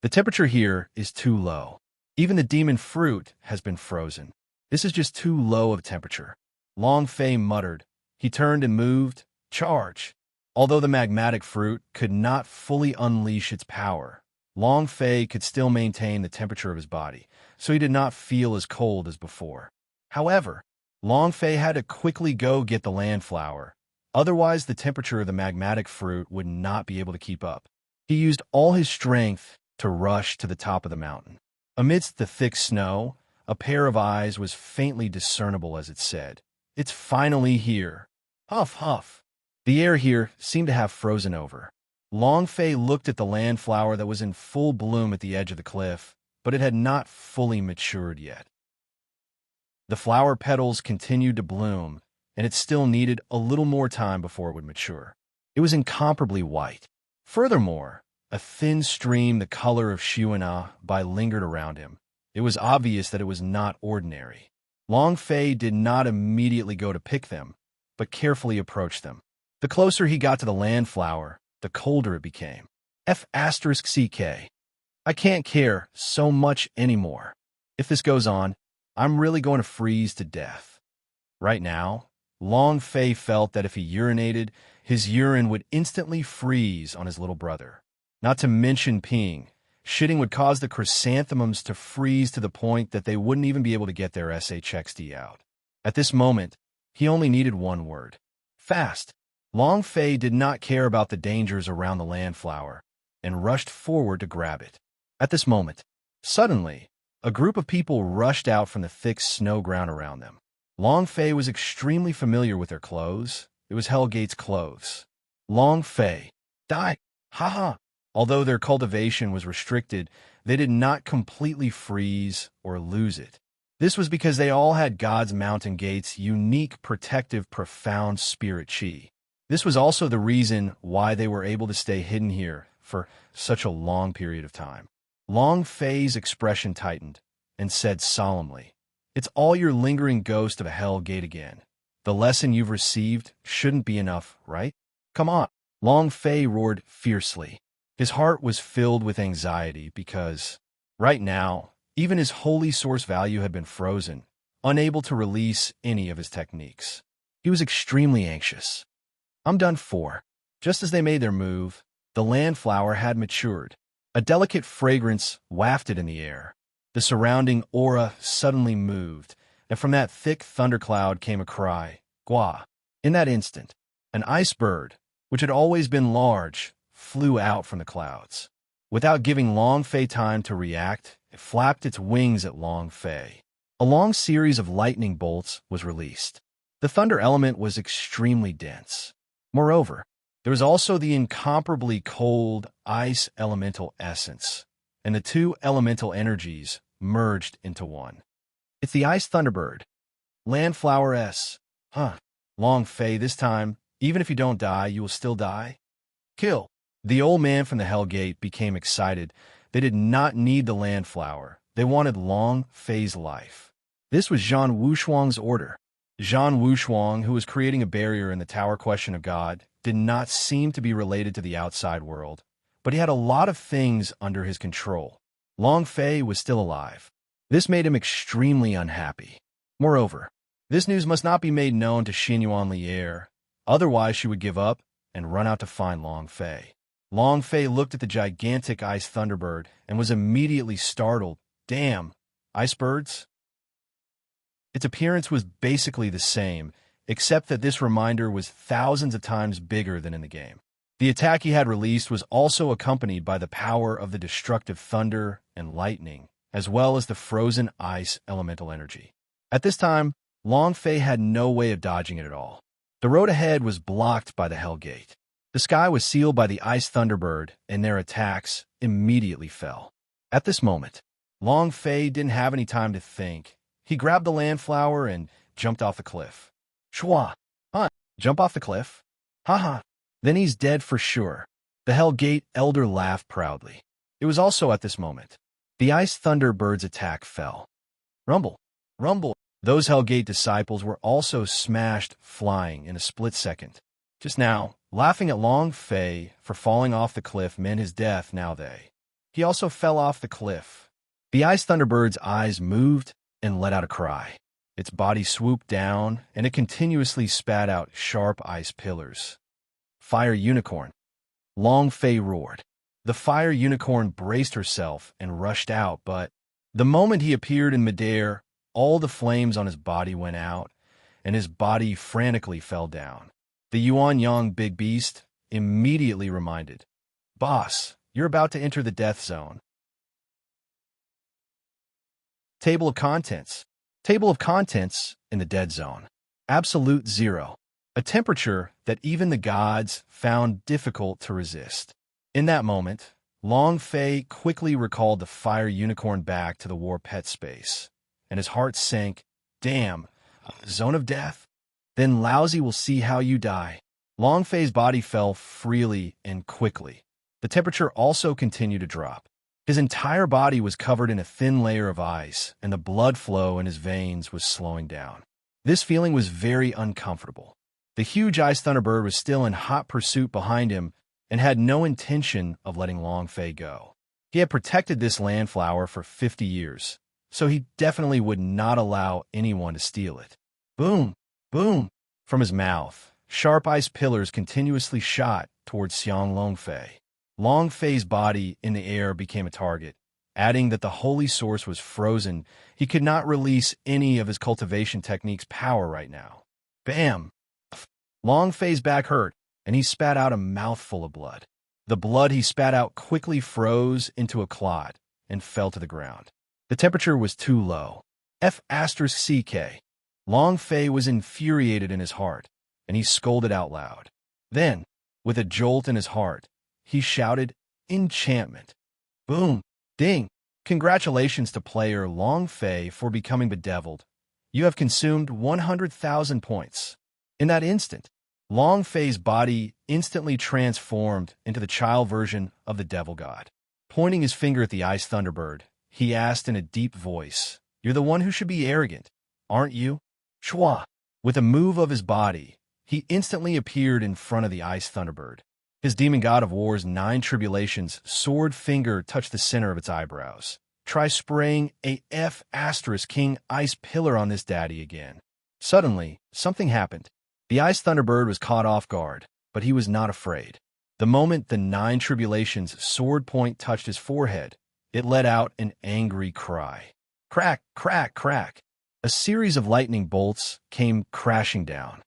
The temperature here is too low. Even the demon fruit has been frozen. This is just too low of temperature. Long Fei muttered. He turned and moved. Charge! Although the magmatic fruit could not fully unleash its power, Long Fei could still maintain the temperature of his body, so he did not feel as cold as before. However, Long Fei had to quickly go get the landflower, Otherwise, the temperature of the magmatic fruit would not be able to keep up. He used all his strength to rush to the top of the mountain. Amidst the thick snow, a pair of eyes was faintly discernible as it said, "It's finally here." Huff, huff. The air here seemed to have frozen over. Long Fei looked at the land flower that was in full bloom at the edge of the cliff, but it had not fully matured yet. The flower petals continued to bloom, and it still needed a little more time before it would mature. It was incomparably white. Furthermore, a thin stream the color of Shuana lingered around him. It was obvious that it was not ordinary. Long Fei did not immediately go to pick them, but carefully approached them. The closer he got to the land flower, the colder it became. F***CK. I can't care so much anymore. If this goes on, I'm really going to freeze to death. Right now, Long Fei felt that if he urinated, his urine would instantly freeze on his little brother. Not to mention peeing. Shitting would cause the chrysanthemums to freeze to the point that they wouldn't even be able to get their SHXD out. At this moment, he only needed one word. Fast. Long Fei did not care about the dangers around the land flower and rushed forward to grab it. At this moment, suddenly, a group of people rushed out from the thick snow ground around them. Long Fei was extremely familiar with their clothes. It was Hellgate's clothes. Long Fei. Die. Haha. Although their cultivation was restricted, they did not completely freeze or lose it. This was because they all had God's Mountain Gate's unique, protective, profound spirit chi. This was also the reason why they were able to stay hidden here for such a long period of time. Long Fei's expression tightened and said solemnly, "It's all your lingering ghost of a hell gate again. The lesson you've received shouldn't be enough, right? Come on." Long Fei roared fiercely. His heart was filled with anxiety because, right now, even his holy source value had been frozen, unable to release any of his techniques. He was extremely anxious. I'm done for. Just as they made their move, the land flower had matured. A delicate fragrance wafted in the air. The surrounding aura suddenly moved, and from that thick thundercloud came a cry, "Gua!" In that instant, an ice bird, which had always been large, flew out from the clouds. Without giving Long Fei time to react, it flapped its wings at Long Fei. A long series of lightning bolts was released. The thunder element was extremely dense. Moreover, there was also the incomparably cold ice elemental essence, and the two elemental energies merged into one. It's the Ice Thunderbird. Landflower S. Huh. Long Fei, this time, even if you don't die, you will still die. Kill. The old man from the Hellgate became excited. They did not need the Landflower. They wanted Long Fei's life. This was Zhan Wushuang's order. Zhan Wushuang, who was creating a barrier in the Tower Question of God, did not seem to be related to the outside world, but he had a lot of things under his control. Long Fei was still alive. This made him extremely unhappy. Moreover, this news must not be made known to Xinyuan Lier, otherwise she would give up and run out to find Long Fei. Long Fei looked at the gigantic ice thunderbird and was immediately startled. Damn, ice birds? Its appearance was basically the same, except that this reminder was thousands of times bigger than in the game. The attack he had released was also accompanied by the power of the destructive thunder and lightning, as well as the frozen ice elemental energy. At this time, Long Fei had no way of dodging it at all. The road ahead was blocked by the Hellgate. The sky was sealed by the Ice Thunderbird, and their attacks immediately fell. At this moment, Long Fei didn't have any time to think. He grabbed the Landflower and jumped off the cliff. Shua! Huh? Jump off the cliff? Haha. Then he's dead for sure. The Hellgate elder laughed proudly. It was also at this moment. The Ice Thunderbird's attack fell. Rumble! Rumble! Those Hellgate disciples were also smashed flying in a split second. Just now, laughing at Long Fei for falling off the cliff meant his death. He also fell off the cliff. The Ice Thunderbird's eyes moved and let out a cry. Its body swooped down, and it continuously spat out sharp ice pillars. Fire Unicorn. Long Fei roared. The Fire Unicorn braced herself and rushed out, but the moment he appeared in midair, all the flames on his body went out, and his body frantically fell down. The Yuan Yang big beast immediately reminded, "Boss, you're about to enter the death zone." Table of contents. Table of contents in the dead zone. Absolute zero. A temperature that even the gods found difficult to resist. In that moment, Long Fei quickly recalled the fire unicorn back to the war pet space, and his heart sank. Damn, zone of death? Then Lousy will see how you die. Long Fei's body fell freely and quickly. The temperature also continued to drop. His entire body was covered in a thin layer of ice, and the blood flow in his veins was slowing down. This feeling was very uncomfortable. The huge ice thunderbird was still in hot pursuit behind him and had no intention of letting Long Fei go. He had protected this landflower for 50 years, so he definitely would not allow anyone to steal it. Boom! Boom! From his mouth, sharp ice pillars continuously shot towards Xiang Long Fei. Long Fei's body in the air became a target. Adding that the holy source was frozen, he could not release any of his cultivation technique's power right now. Bam! Long Fei's back hurt, and he spat out a mouthful of blood. The blood he spat out quickly froze into a clot and fell to the ground. The temperature was too low. F***CK. Long Fei was infuriated in his heart, and he scolded out loud. Then, with a jolt in his heart, he shouted, "Enchantment!" Boom! Ding! Congratulations to player Long Fei for becoming bedeviled. You have consumed 100,000 points. In that instant, Long Fei's body instantly transformed into the child version of the devil god. Pointing his finger at the ice thunderbird, he asked in a deep voice, "You're the one who should be arrogant, aren't you?" Chua! With a move of his body, he instantly appeared in front of the ice thunderbird. His demon god of war's 9 tribulations sword finger touched the center of its eyebrows. Try spraying a F***king ice pillar on this daddy again. Suddenly, something happened. The ice thunderbird was caught off guard, but he was not afraid. The moment the 9 tribulations sword point touched his forehead, it let out an angry cry. Crack, crack, crack. A series of lightning bolts came crashing down.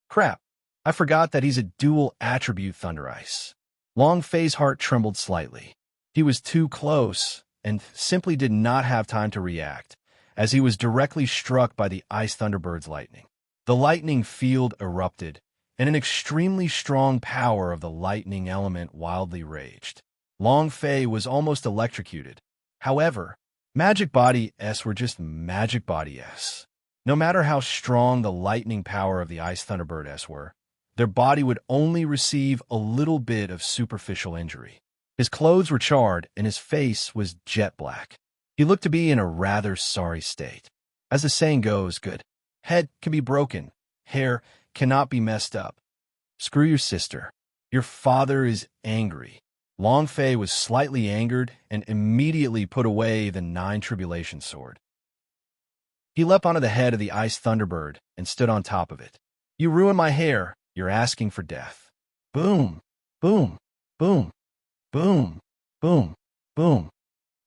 Crap. I forgot that he's a dual attribute Thunder Ice. Long Fei's heart trembled slightly. He was too close and simply did not have time to react, as he was directly struck by the ice thunderbird's lightning. The lightning field erupted, and an extremely strong power of the lightning element wildly raged. Long Fei was almost electrocuted. However, Magic Body S were just Magic Body S. No matter how strong the lightning power of the Ice Thunderbird S were, their body would only receive a little bit of superficial injury. His clothes were charred, and his face was jet black. He looked to be in a rather sorry state. As the saying goes, good head can be broken, hair cannot be messed up. Screw your sister. Your father is angry. Long Fei was slightly angered and immediately put away the 9 tribulation sword. He leapt onto the head of the Ice Thunderbird and stood on top of it. You ruined my hair. You're asking for death. Boom, boom, boom, boom, boom, boom.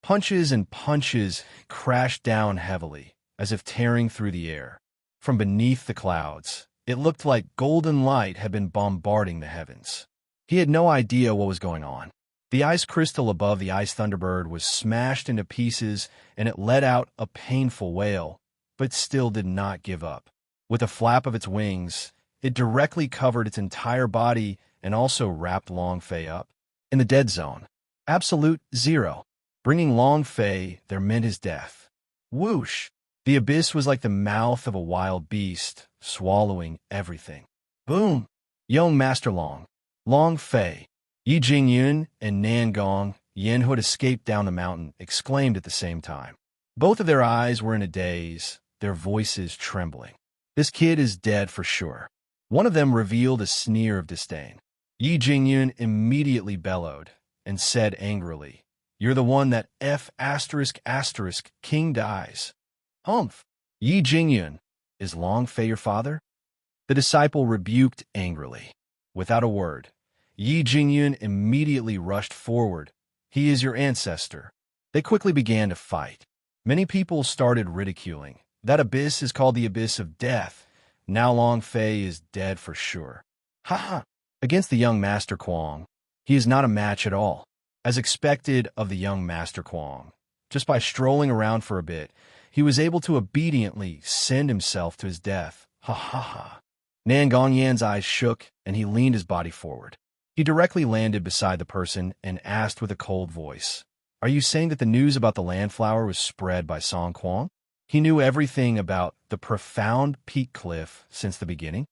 Punches and punches crashed down heavily, as if tearing through the air. From beneath the clouds, it looked like golden light had been bombarding the heavens. He had no idea what was going on. The ice crystal above the Ice Thunderbird was smashed into pieces, and it let out a painful wail, but still did not give up. With a flap of its wings, it directly covered its entire body and also wrapped Long Fei up. In the dead zone, absolute zero. Bringing Long Fei there meant his death. Whoosh! The abyss was like the mouth of a wild beast, swallowing everything. Boom! Young Master Long, Long Fei, Yi Jingyun and Nan Gong, Yen who had escaped down the mountain, exclaimed at the same time. Both of their eyes were in a daze, their voices trembling. This kid is dead for sure. One of them revealed a sneer of disdain. Yi Jingyun immediately bellowed and said angrily, You're the one that King dies. Humph! Yi Jingyun, is Long Fei your father? The disciple rebuked angrily. Without a word, Yi Jingyun immediately rushed forward. He is your ancestor. They quickly began to fight. Many people started ridiculing. That abyss is called the Abyss of Death. Now Long Fei is dead for sure. Ha ha! Against the young Master Kwong, he is not a match at all. As expected of the young Master Kwong, just by strolling around for a bit, he was able to obediently send himself to his death. Ha ha ha. Nan Gongyan's eyes shook, and he leaned his body forward. He directly landed beside the person and asked with a cold voice, "Are you saying that the news about the landflower was spread by Song Kwong?" He knew everything about the profound peak cliff since the beginning.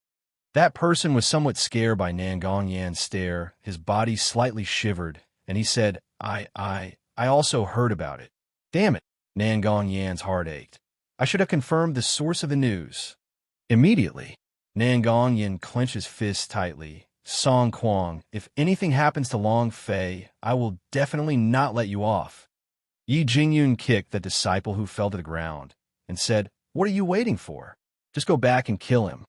That person was somewhat scared by Nan Gongyan's stare. His body slightly shivered, and he said, I also heard about it. Damn it, Nan Gongyan's heart ached. I should have confirmed the source of the news. Immediately, Nan Gongyan clenched his fists tightly. Song Kwong, if anything happens to Long Fei, I will definitely not let you off. Yi Jingyun kicked the disciple who fell to the ground and said, "What are you waiting for? Just go back and kill him."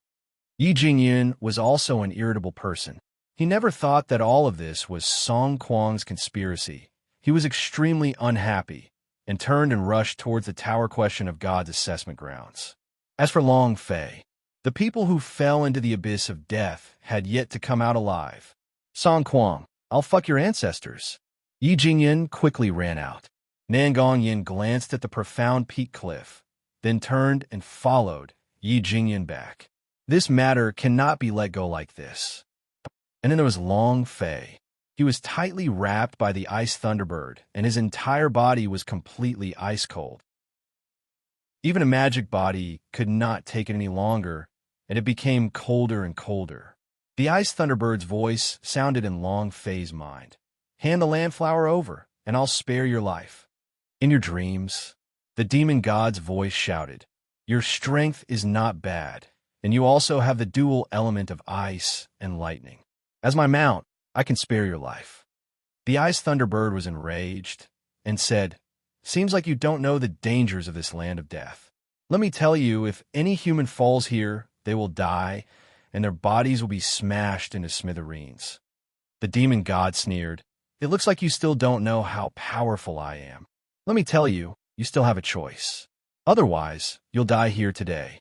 Yi Jingyun was also an irritable person. He never thought that all of this was Song Kwong's conspiracy. He was extremely unhappy and turned and rushed towards the Tower Question of God's assessment grounds. As for Long Fei, the people who fell into the abyss of death had yet to come out alive. Song Kwong, I'll fuck your ancestors. Yi Jingyun quickly ran out. Nan Gongyan glanced at the profound peak cliff, then turned and followed Yi Jingyun back. This matter cannot be let go like this. And then there was Long Fei. He was tightly wrapped by the ice thunderbird, and his entire body was completely ice cold. Even a magic body could not take it any longer, and it became colder and colder. The ice thunderbird's voice sounded in Long Fei's mind. Hand the landflower over, and I'll spare your life. In your dreams, the demon god's voice shouted, your strength is not bad, and you also have the dual element of ice and lightning. As my mount, I can spare your life. The ice thunderbird was enraged and said, seems like you don't know the dangers of this land of death. Let me tell you, if any human falls here, they will die, and their bodies will be smashed into smithereens. The demon god sneered, it looks like you still don't know how powerful I am. Let me tell you, you still have a choice. Otherwise, you'll die here today.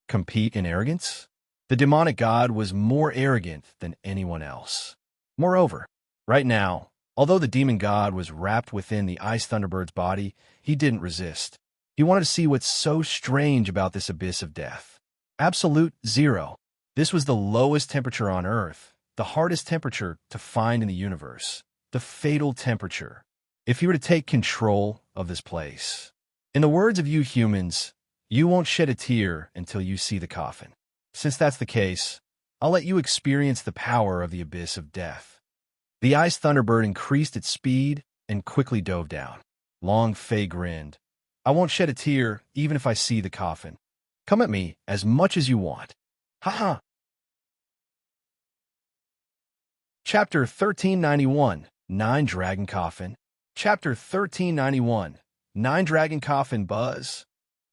Compete in arrogance? The demonic god was more arrogant than anyone else. Moreover, right now, although the demon god was wrapped within the ice thunderbird's body, he didn't resist. He wanted to see what's so strange about this abyss of death. Absolute zero. This was the lowest temperature on Earth, the hardest temperature to find in the universe, the fatal temperature. If you were to take control of this place, in the words of you humans, you won't shed a tear until you see the coffin. Since that's the case, I'll let you experience the power of the abyss of death. The ice thunderbird increased its speed and quickly dove down. Long Fei grinned. I won't shed a tear even if I see the coffin. Come at me as much as you want. Ha ha! Chapter 1391, Nine Dragon Coffin. Chapter 1391, Nine Dragon Coffin Buzz.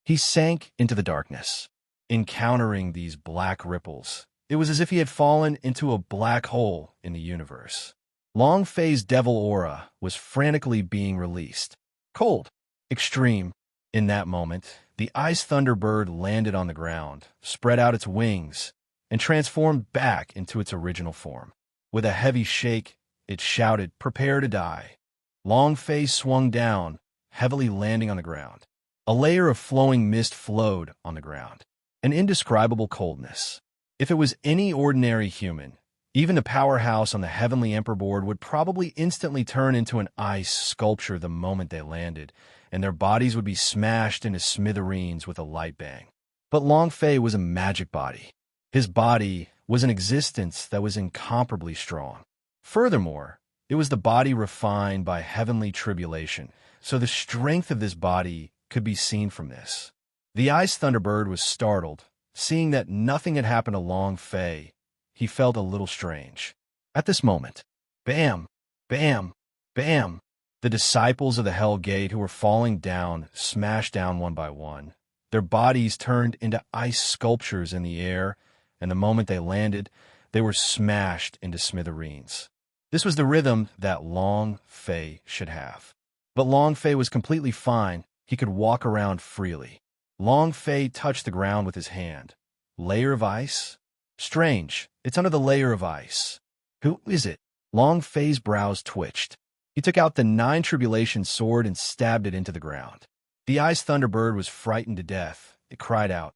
He sank into the darkness. Encountering these black ripples, it was as if he had fallen into a black hole in the universe. Long Fei's devil aura was frantically being released. Cold. Extreme. In that moment, the ice thunderbird landed on the ground, spread out its wings, and transformed back into its original form. With a heavy shake, it shouted, prepare to die. Long Fei swung down, heavily landing on the ground. A layer of flowing mist flowed on the ground. An indescribable coldness. If it was any ordinary human, even the powerhouse on the Heavenly Emperor board would probably instantly turn into an ice sculpture the moment they landed, and their bodies would be smashed into smithereens with a light bang. But Long Fei was a magic body. His body was an existence that was incomparably strong. Furthermore, it was the body refined by heavenly tribulation, so the strength of this body could be seen from this. The ice thunderbird was startled, seeing that nothing had happened to Long Fei. He felt a little strange. At this moment, bam, bam, bam, the disciples of the Hell Gate who were falling down smashed down one by one. Their bodies turned into ice sculptures in the air, and the moment they landed, they were smashed into smithereens. This was the rhythm that Long Fei should have. But Long Fei was completely fine. He could walk around freely. Long Fei touched the ground with his hand. Layer of ice? Strange, it's under the layer of ice. Who is it? Long Fei's brows twitched. He took out the Nine Tribulation sword and stabbed it into the ground. The Ice Thunderbird was frightened to death. It cried out,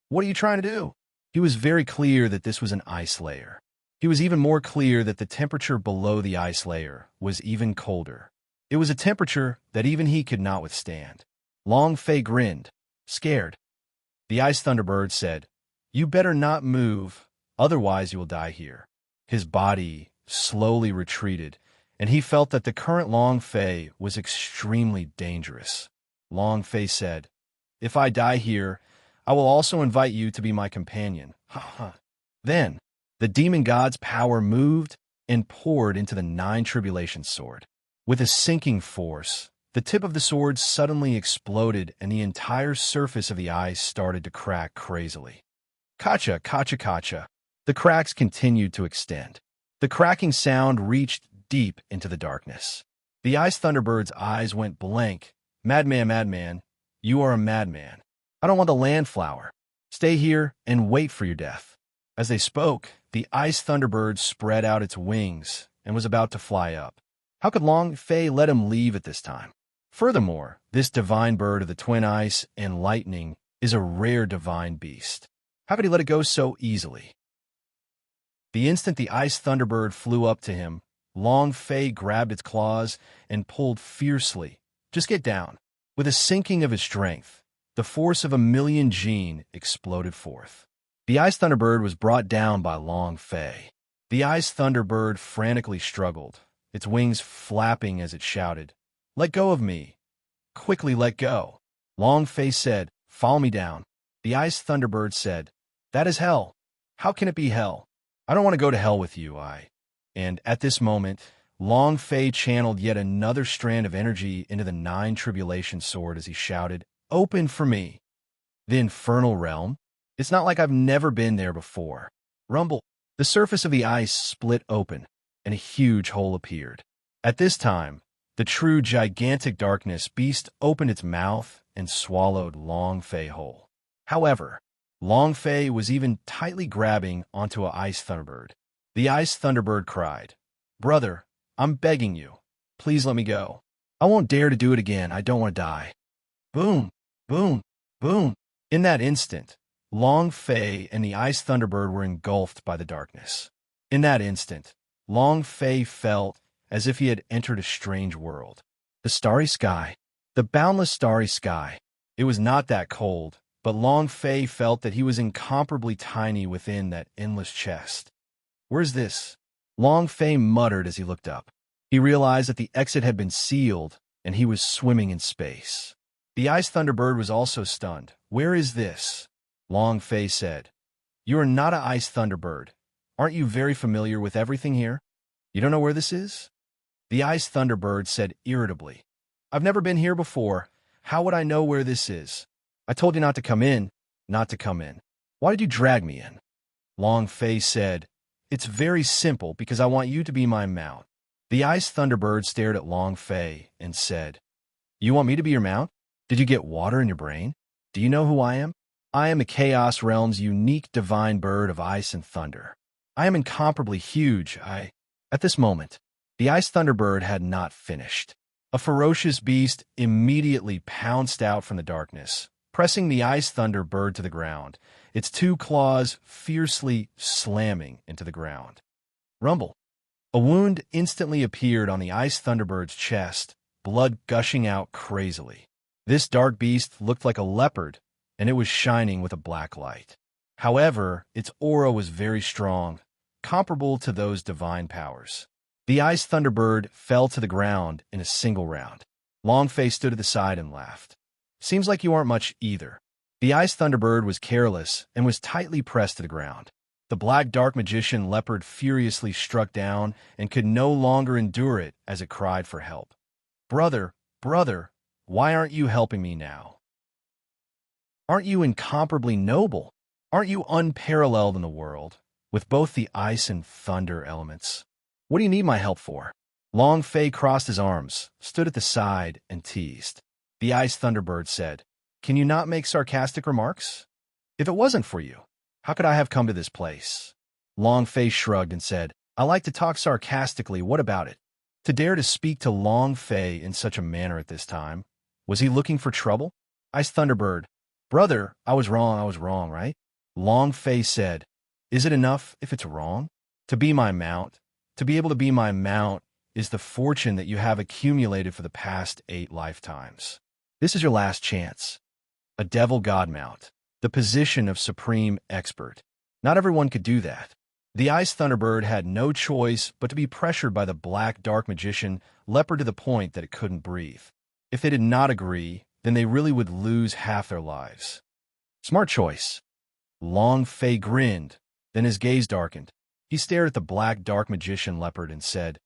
"What are you trying to do?" He was very clear that this was an ice layer. He was even more clear that the temperature below the ice layer was even colder. It was a temperature that even he could not withstand. Long Fei grinned, scared. The Ice Thunderbird said, "You better not move, otherwise you will die here." His body slowly retreated, and he felt that the current Long Fei was extremely dangerous. Long Fei said, "If I die here, I will also invite you to be my companion." Then, the demon god's power moved and poured into the Nine Tribulation sword. With a sinking force, the tip of the sword suddenly exploded and the entire surface of the ice started to crack crazily. Kacha, kacha, kacha. The cracks continued to extend. The cracking sound reached deep into the darkness. The Ice Thunderbird's eyes went blank. "Madman, madman, you are a madman. I don't want the land flower. Stay here and wait for your death." As they spoke, the Ice Thunderbird spread out its wings and was about to fly up. How could Long Fei let him leave at this time? Furthermore, this divine bird of the twin ice and lightning is a rare divine beast. How could he let it go so easily? The instant the Ice Thunderbird flew up to him, Long Fei grabbed its claws and pulled fiercely. "Just get down." With a sinking of his strength, the force of 1,000,000 Jin exploded forth. The Ice Thunderbird was brought down by Long Fei. The Ice Thunderbird frantically struggled, its wings flapping as it shouted, "Let go of me! Quickly let go!" Long Fei said, "Follow me down." The Ice Thunderbird said, "That is hell. How can it be hell? I don't want to go to hell with you, And at this moment, Long Fei channeled yet another strand of energy into the Nine Tribulation sword as he shouted, "Open for me!" The infernal realm? It's not like I've never been there before. Rumble. The surface of the ice split open, and a huge hole appeared. At this time, the true gigantic darkness beast opened its mouth and swallowed Long Fei whole. However, Long Fei was even tightly grabbing onto a Ice Thunderbird. The Ice Thunderbird cried, "Brother, I'm begging you. Please let me go. I won't dare to do it again. I don't want to die." Boom, boom, boom. In that instant, Long Fei and the Ice Thunderbird were engulfed by the darkness. In that instant, Long Fei felt as if he had entered a strange world. The starry sky, the boundless starry sky. It was not that cold, but Long Fei felt that he was incomparably tiny within that endless chest. "Where's this?" Long Fei muttered as he looked up. He realized that the exit had been sealed, and he was swimming in space. The Ice Thunderbird was also stunned. "Where is this?" Long Fei said, "You are not an Ice Thunderbird. Aren't you very familiar with everything here? You don't know where this is?" The Ice Thunderbird said irritably, "I've never been here before. How would I know where this is? I told you not to come in, not to come in. Why did you drag me in?" Long Fei said, "It's very simple because I want you to be my mount." The Ice Thunderbird stared at Long Fei and said, "You want me to be your mount? Did you get water in your brain? Do you know who I am? I am the Chaos Realm's unique divine bird of ice and thunder. I am incomparably huge. At this moment, the Ice Thunderbird had not finished. A ferocious beast immediately pounced out from the darkness, pressing the Ice Thunderbird to the ground, its two claws fiercely slamming into the ground. Rumble. A wound instantly appeared on the Ice Thunderbird's chest, blood gushing out crazily. This dark beast looked like a leopard, and it was shining with a black light. However, its aura was very strong, comparable to those divine powers. The Ice Thunderbird fell to the ground in a single round. Long Fei stood at the side and laughed. "Seems like you aren't much either." The Ice Thunderbird was careless and was tightly pressed to the ground. The black dark magician leopard furiously struck down and could no longer endure it as it cried for help. "Brother, brother, why aren't you helping me now? Aren't you incomparably noble? Aren't you unparalleled in the world, with both the ice and thunder elements? What do you need my help for?" Long Fei crossed his arms, stood at the side, and teased. The Ice Thunderbird said, "Can you not make sarcastic remarks? If it wasn't for you, How could I have come to this place? Long Fei shrugged and said, I like to talk sarcastically. What about it? To dare to speak to Long Fei in such a manner at this time. Was he looking for trouble? Ice Thunderbird. Brother, I was wrong, right? Long Fei said, Is it enough if it's wrong? To be my mount, to be able to be my mount is the fortune that you have accumulated for the past 8 lifetimes. This is your last chance. A devil god mount, the position of supreme expert. Not everyone could do that. The Ice Thunderbird had no choice but to be pressured by the black dark magician leopard to the point that it couldn't breathe. If they did not agree, then they really would lose half their lives. Smart choice. Long Fei grinned, then his gaze darkened. He stared at the black dark magician leopard and said,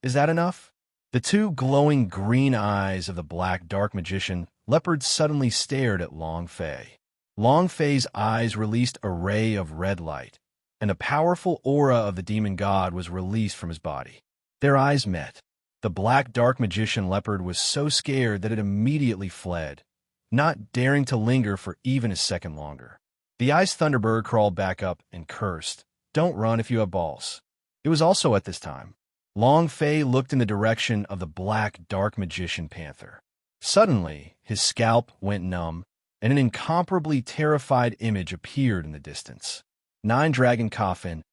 Is that enough? The 2 glowing green eyes of the black dark magician leopard suddenly stared at Long Fei. Long Fei's eyes released a ray of red light, and a powerful aura of the demon god was released from his body. Their eyes met. The black dark magician leopard was so scared that it immediately fled, not daring to linger for even a second longer. The Ice Thunderbird crawled back up and cursed, Don't run if you have balls. It was also at this time. Long Fei looked in the direction of the black dark magician panther. Suddenly, his scalp went numb, and an incomparably terrified image appeared in the distance. 9 Dragon Coffin.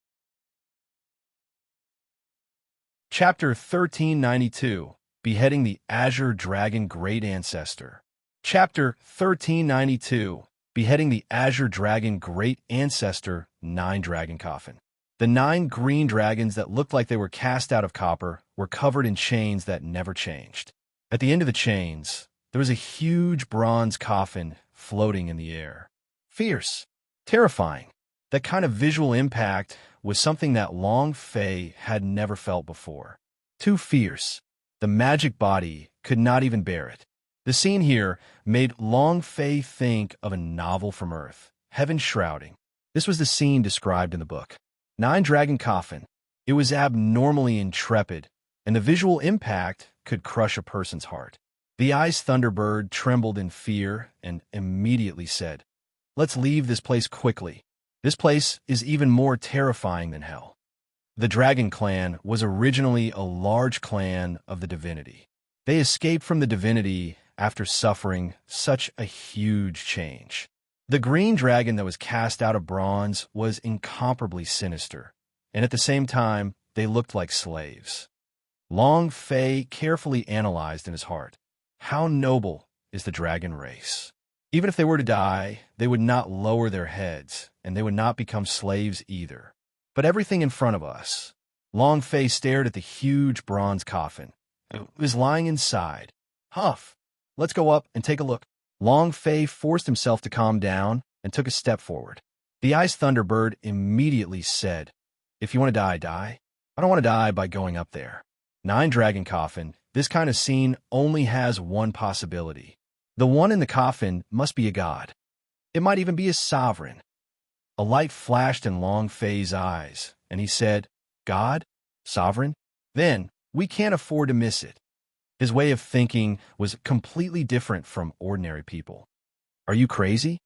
Chapter 1392, Beheading the Azure Dragon Great Ancestor. Chapter 1392, Beheading the Azure Dragon Great Ancestor, 9 Dragon Coffin. The 9 green dragons that looked like they were cast out of copper were covered in chains that never changed. At the end of the chains, there was a huge bronze coffin floating in the air. Fierce, terrifying. That kind of visual impact was something that Long Fei had never felt before. Too fierce. The magic body could not even bear it. The scene here made Long Fei think of a novel from Earth, Heaven Shrouding. This was the scene described in the book. 9 Dragon Coffin. It was abnormally intrepid, and the visual impact could crush a person's heart. The Ice Thunderbird trembled in fear and immediately said, Let's leave this place quickly. This place is even more terrifying than hell. The Dragon Clan was originally a large clan of the divinity. They escaped from the divinity after suffering such a huge change. The green dragon that was cast out of bronze was incomparably sinister, and at the same time, they looked like slaves. Long Fei carefully analyzed in his heart, how noble is the dragon race? Even if they were to die, they would not lower their heads, and they would not become slaves either. But everything in front of us. Long Fei stared at the huge bronze coffin. It was lying inside. Huff! Let's go up and take a look. Long Fei forced himself to calm down and took a step forward. The Ice Thunderbird immediately said, If you want to die, die. I don't want to die by going up there. 9 Dragon Coffin. This kind of scene only has one possibility. The one in the coffin must be a god. It might even be a sovereign. A light flashed in Long Fei's eyes, and he said, God? Sovereign? Then, we can't afford to miss it. His way of thinking was completely different from ordinary people. Are you crazy?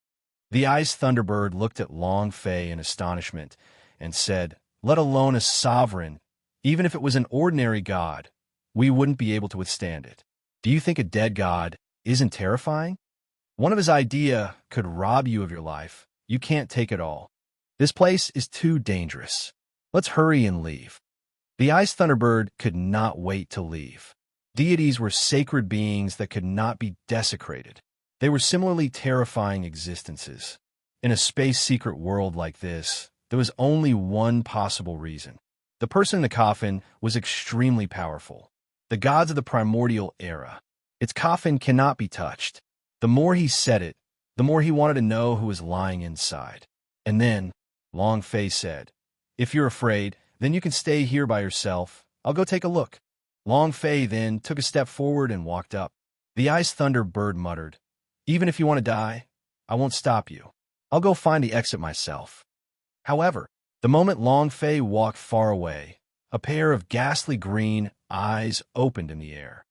The Ice Thunderbird looked at Long Fei in astonishment and said, Let alone a sovereign, even if it was an ordinary god, we wouldn't be able to withstand it. Do you think a dead god isn't terrifying? One of his idea could rob you of your life. You can't take it all. This place is too dangerous. Let's hurry and leave. The Ice Thunderbird could not wait to leave. Deities were sacred beings that could not be desecrated. They were similarly terrifying existences. In a space-secret world like this, there was only one possible reason. The person in the coffin was extremely powerful. The gods of the primordial era. Its coffin cannot be touched. The more he said it, the more he wanted to know who was lying inside. And then, Long Fei said, If you're afraid, then you can stay here by yourself. I'll go take a look. Long Fei then took a step forward and walked up. The Ice Thunderbird muttered, Even if you want to die, I won't stop you. I'll go find the exit myself. However, the moment Long Fei walked far away, a pair of ghastly green eyes opened in the air.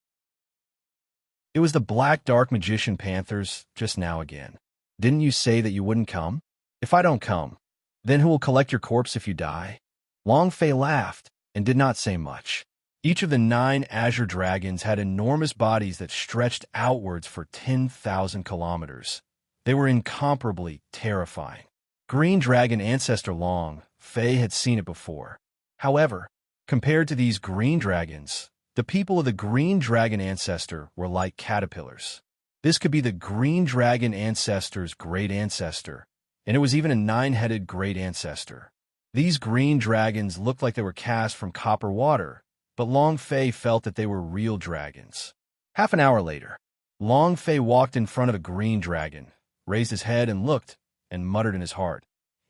It was the black dark magician panthers just now again. Didn't you say that you wouldn't come? If I don't come, then who will collect your corpse if you die? Long Fei laughed and did not say much. Each of the 9 azure dragons had enormous bodies that stretched outwards for 10,000 kilometers. They were incomparably terrifying. Green dragon ancestor Long Fei had seen it before. However, compared to these green dragons, the people of the green dragon ancestor were like caterpillars. This could be the green dragon ancestor's great ancestor, and it was even a 9-headed great ancestor. These green dragons looked like they were cast from copper water, but Long Fei felt that they were real dragons. Half an hour later, Long Fei walked in front of a green dragon, raised his head and looked, and muttered in his heart,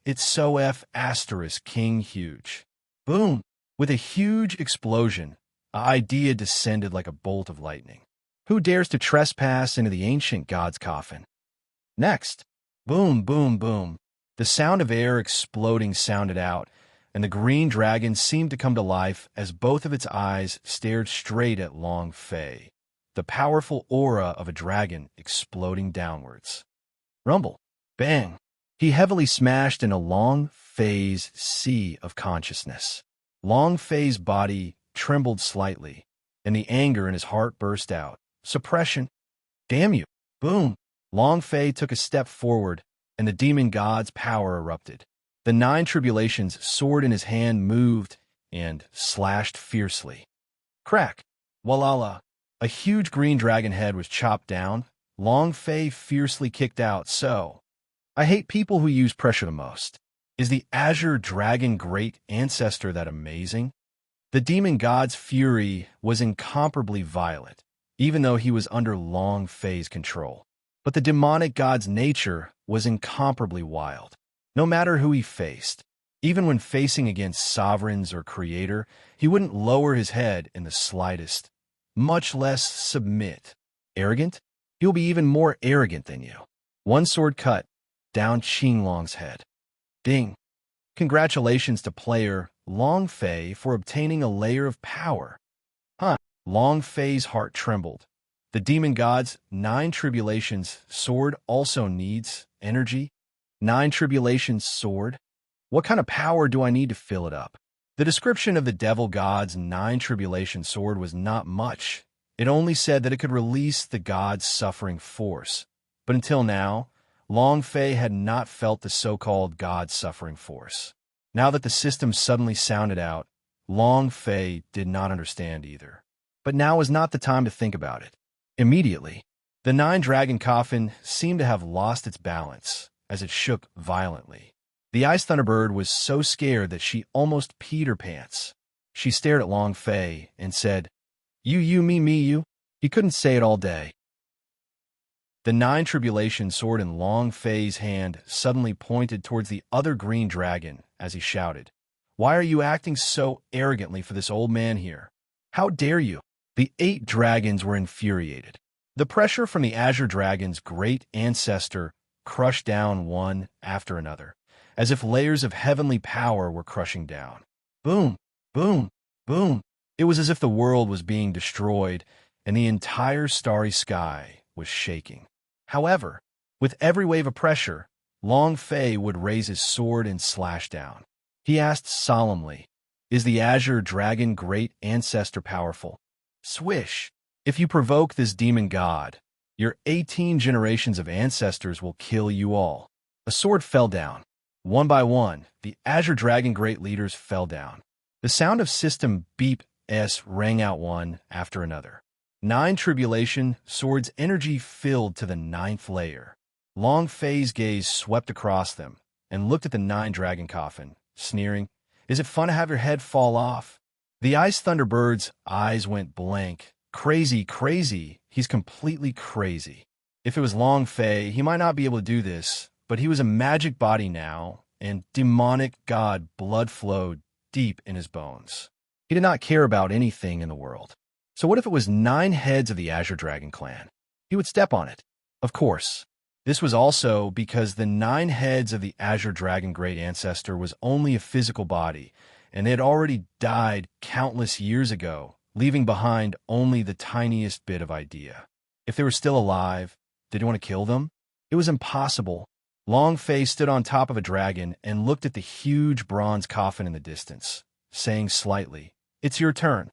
"It's so king huge." Boom! With a huge explosion, an idea descended like a bolt of lightning. Who dares to trespass into the ancient god's coffin? Next, boom, boom, boom. The sound of air exploding sounded out, and the green dragon seemed to come to life as both of its eyes stared straight at Long Fei, the powerful aura of a dragon exploding downwards. Rumble. Bang. He heavily smashed into Long Fei's sea of consciousness. Long Fei's body trembled slightly, and the anger in his heart burst out. Suppression. Damn you. Boom. Long Fei took a step forward, and the demon god's power erupted. The 9 tribulations' sword in his hand moved and slashed fiercely. Crack. Walala. A huge green dragon head was chopped down. Long Fei fiercely kicked out. So, I hate people who use pressure the most. Is the azure dragon great ancestor that amazing? The demon god's fury was incomparably violent, even though he was under Long Fei's control. But the demonic god's nature was incomparably wild. No matter who he faced, even when facing against sovereigns or creator, he wouldn't lower his head in the slightest, much less submit. Arrogant? He'll be even more arrogant than you. One sword cut down Qinglong's head. Ding. Congratulations to player Long Fei for obtaining a layer of power. Huh. Long Fei's heart trembled. The demon god's 9 tribulations sword also needs energy. 9 tribulations sword? What kind of power do I need to fill it up? The description of the devil god's 9 tribulation sword was not much. It only said that it could release the god's suffering force. But until now, Long Fei had not felt the so-called god's suffering force. Now that the system suddenly sounded out, Long Fei did not understand either. But now was not the time to think about it. Immediately, the 9-dragon coffin seemed to have lost its balance as it shook violently. The Ice Thunderbird was so scared that she almost peed her pants. She stared at Long Fei and said, You, me, you. He couldn't say it all day. The 9 tribulation sword in Long Fei's hand suddenly pointed towards the other green dragon as he shouted, Why are you acting so arrogantly for this old man here? How dare you? The 8 dragons were infuriated. The pressure from the azure dragon's great ancestor crushed down one after another, as if layers of heavenly power were crushing down. Boom, boom, boom. It was as if the world was being destroyed and the entire starry sky was shaking. However, with every wave of pressure, Long Fei would raise his sword and slash down. He asked solemnly, Is the azure dragon great ancestor powerful? Swish! If you provoke this demon god, your 18 generations of ancestors will kill you all. A sword fell down. One by one, the azure dragon great leaders fell down. The sound of system beep-s rang out one after another. 9 tribulation swords' energy filled to the 9th layer. Long Fei's gaze swept across them and looked at the 9-dragon coffin, sneering, Is it fun to have your head fall off? The Ice Thunderbird's eyes went blank. Crazy. He's completely crazy. If it was Long Fei, he might not be able to do this, but he was a magic body now, and demonic god blood flowed deep in his bones. He did not care about anything in the world. So what if it was 9 heads of the Azure Dragon clan? He would step on it. Of course. This was also because the 9 heads of the Azure Dragon Great Ancestor was only a physical body, and they had already died countless years ago, leaving behind only the tiniest bit of idea. If they were still alive, did he want to kill them? It was impossible. Long Fei stood on top of a dragon and looked at the huge bronze coffin in the distance, saying slightly, "It's your turn."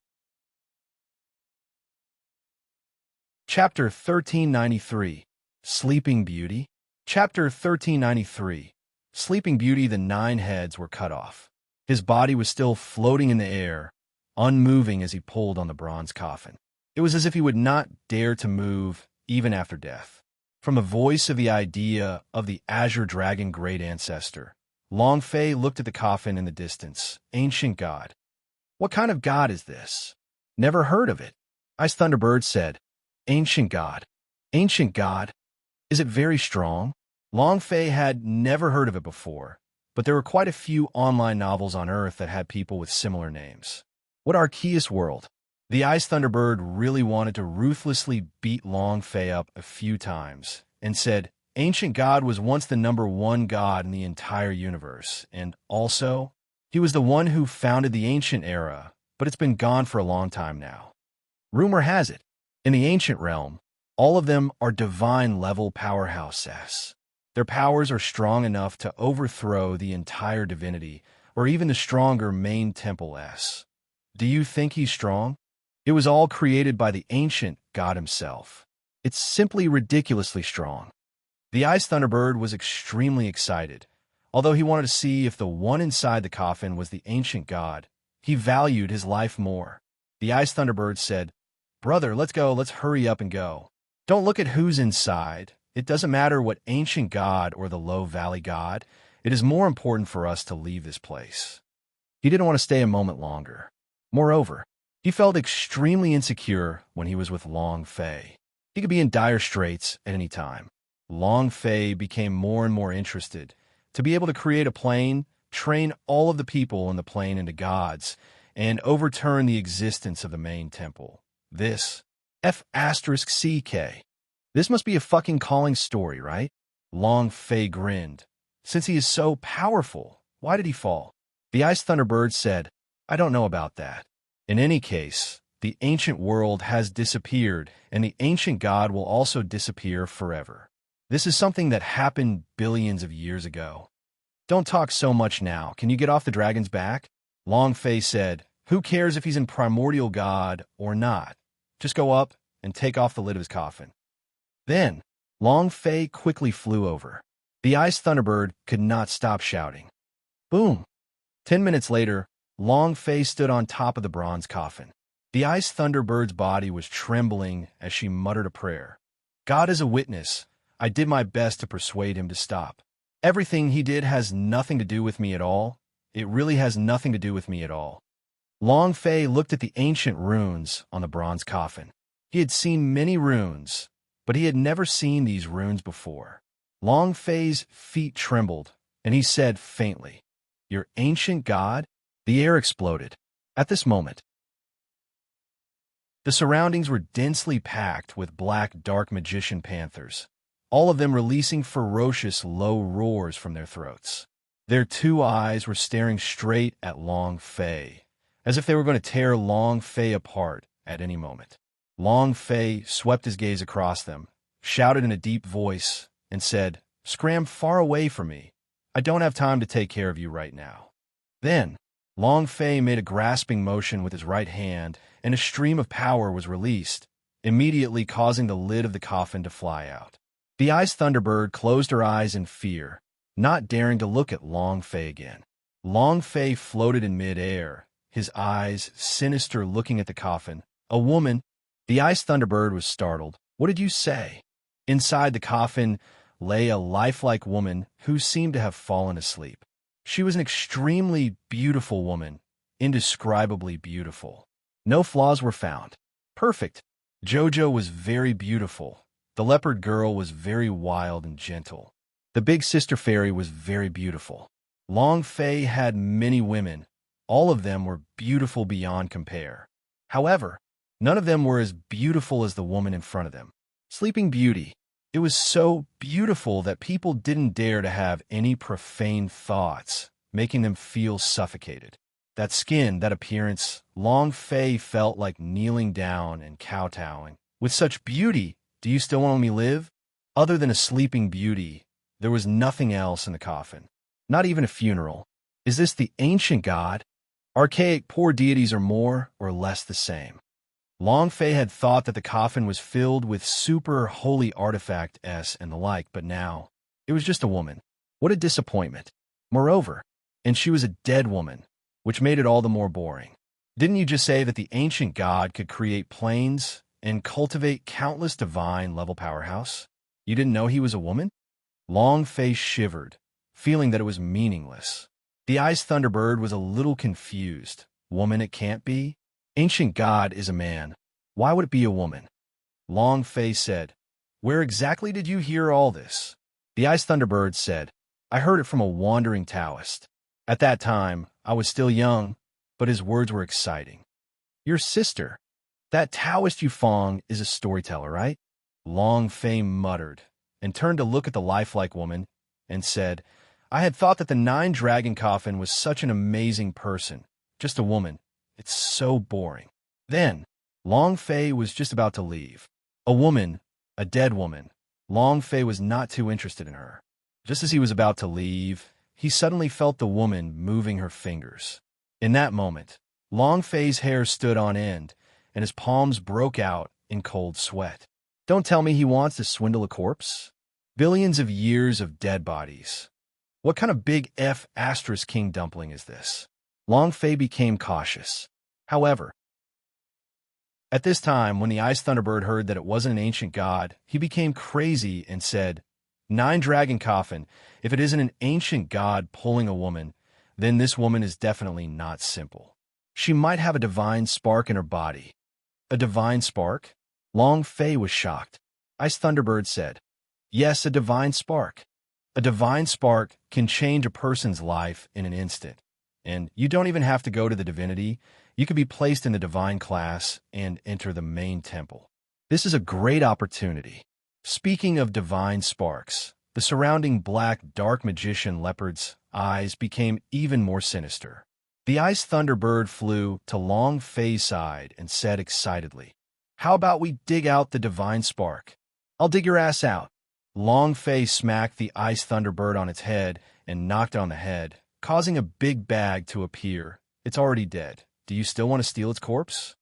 Chapter 1393, Sleeping Beauty. Chapter 1393, Sleeping Beauty. The 9 heads were cut off. His body was still floating in the air, unmoving as he pulled on the bronze coffin. It was as if he would not dare to move even after death. From the voice of the idea of the Azure Dragon Great Ancestor, Long Fei looked at the coffin in the distance. Ancient God. What kind of god is this? Never heard of it. Ice Thunderbird said, Ancient God. Ancient God? Is it very strong? Long Fei had never heard of it before, but there were quite a few online novels on Earth that had people with similar names. What archaeous world? The Ice Thunderbird really wanted to ruthlessly beat Long Fei up a few times and said, Ancient God was once the #1 god in the entire universe, and also, he was the one who founded the Ancient Era, but it's been gone for a long time now. Rumor has it, in the Ancient Realm, all of them are divine-level powerhouses. Their powers are strong enough to overthrow the entire divinity, or even the stronger main temple S. Do you think he's strong? It was all created by the ancient God himself. It's simply ridiculously strong. The Ice Thunderbird was extremely excited. Although he wanted to see if the one inside the coffin was the ancient God, he valued his life more. The Ice Thunderbird said, Brother, let's go, let's hurry up and go. Don't look at who's inside. It doesn't matter what ancient God or the low valley God. It is more important for us to leave this place. He didn't want to stay a moment longer. Moreover, he felt extremely insecure when he was with Long Fei. He could be in dire straits at any time. Long Fei became more and more interested to be able to create a plane, train all of the people in the plane into gods, and overturn the existence of the main temple. This, F***CK. This must be a fucking calling story, right? Long Fei grinned. Since he is so powerful, why did he fall? The Ice Thunderbird said, I don't know about that. In any case, the ancient world has disappeared, and the ancient God will also disappear forever. This is something that happened billions of years ago. Don't talk so much now. Can you get off the dragon's back? Long Fei said, Who cares if he's in primordial God or not? Just go up and take off the lid of his coffin. Then, Long Fei quickly flew over. The Ice Thunderbird could not stop shouting. Boom! 10 minutes later, Long Fei stood on top of the bronze coffin. The Ice Thunderbird's body was trembling as she muttered a prayer. God is a witness. I did my best to persuade him to stop. Everything he did has nothing to do with me at all. It really has nothing to do with me at all. Long Fei looked at the ancient runes on the bronze coffin. He had seen many runes, but he had never seen these runes before. Long Fei's feet trembled, and he said faintly, Your ancient God? The air exploded. At this moment, the surroundings were densely packed with black dark magician panthers, all of them releasing ferocious low roars from their throats. Their 2 eyes were staring straight at Long Fei, as if they were going to tear Long Fei apart at any moment. Long Fei swept his gaze across them, shouted in a deep voice, and said, Scram far away from me. I don't have time to take care of you right now. Then, Long Fei made a grasping motion with his right hand, and a stream of power was released, immediately causing the lid of the coffin to fly out. The Ice Thunderbird closed her eyes in fear, not daring to look at Long Fei again. Long Fei floated in mid-air, his eyes sinister looking at the coffin. A woman. The Ice Thunderbird was startled. What did you say? Inside the coffin lay a lifelike woman who seemed to have fallen asleep. She was an extremely beautiful woman, indescribably beautiful. No flaws were found. Perfect. Jojo was very beautiful. The leopard girl was very wild and gentle. The big sister fairy was very beautiful. Long Fei had many women. All of them were beautiful beyond compare. However, none of them were as beautiful as the woman in front of them. Sleeping Beauty. It was so beautiful that people didn't dare to have any profane thoughts, making them feel suffocated. That skin, that appearance, Long Fei felt like kneeling down and kowtowing. With such beauty, do you still want me to live? Other than a sleeping beauty, There was nothing else in the coffin. Not even a funeral. Is this the ancient god? Archaic poor deities are more or less the same. Long Fei had thought that the coffin was filled with super holy artifact-s and the like, but now it was just a woman. What a disappointment. Moreover, and she was a dead woman, which made it all the more boring. Didn't you just say that the ancient god could create planes and cultivate countless divine-level powerhouse? You didn't know he was a woman? Long Fei shivered, feeling that it was meaningless. The Ice Thunderbird was a little confused. Woman it can't be? Ancient god is a man. Why would it be a woman? Long Fei said, Where exactly did you hear all this? The Ice Thunderbird said, I heard it from a wandering Taoist. At that time, I was still young, but his words were exciting. Your sister. That Taoist Yufeng is a storyteller, right? Long Fei muttered, and turned to look at the lifelike woman, and said, I had thought that the Nine-Dragon Coffin was such an amazing person. Just a woman. It's so boring. Then, Long Fei was just about to leave. A woman, a dead woman. Long Fei was not too interested in her. Just as he was about to leave, he suddenly felt the woman moving her fingers. In that moment, Long Fei's hair stood on end, and his palms broke out in cold sweat. Don't tell me he wants to swindle a corpse? Billions of years of dead bodies. What kind of big F asterisk king dumpling is this? Long Fei became cautious. However, at this time, when the Ice Thunderbird heard that it wasn't an ancient god, he became crazy and said, Nine-Dragon Coffin, if it isn't an ancient god pulling a woman, then this woman is definitely not simple. She might have a divine spark in her body. A divine spark? Long Fei was shocked. Ice Thunderbird said, Yes, a divine spark. A divine spark can change a person's life in an instant. And you don't even have to go to the divinity. You could be placed in the divine class and enter the main temple. This is a great opportunity. Speaking of divine sparks, the surrounding black dark magician leopard's eyes became even more sinister. The Ice Thunderbird flew to Long Fei's side and said excitedly, How about we dig out the divine spark? I'll dig your ass out. Long Fei smacked the Ice Thunderbird on its head and knocked it on the head, causing a big bag to appear. It's already dead. Do you still want to steal its corpse?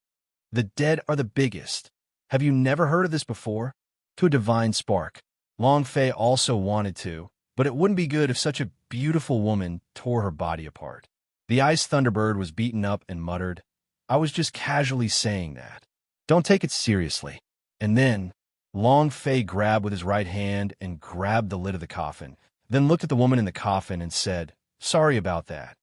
The dead are the biggest. Have you never heard of this before? To a divine spark. Long Fei also wanted to, but it wouldn't be good if such a beautiful woman tore her body apart. The Ice Thunderbird was beaten up and muttered, I was just casually saying that. Don't take it seriously. And then, Long Fei grabbed with his right hand and grabbed the lid of the coffin, then looked at the woman in the coffin and said, Sorry about that.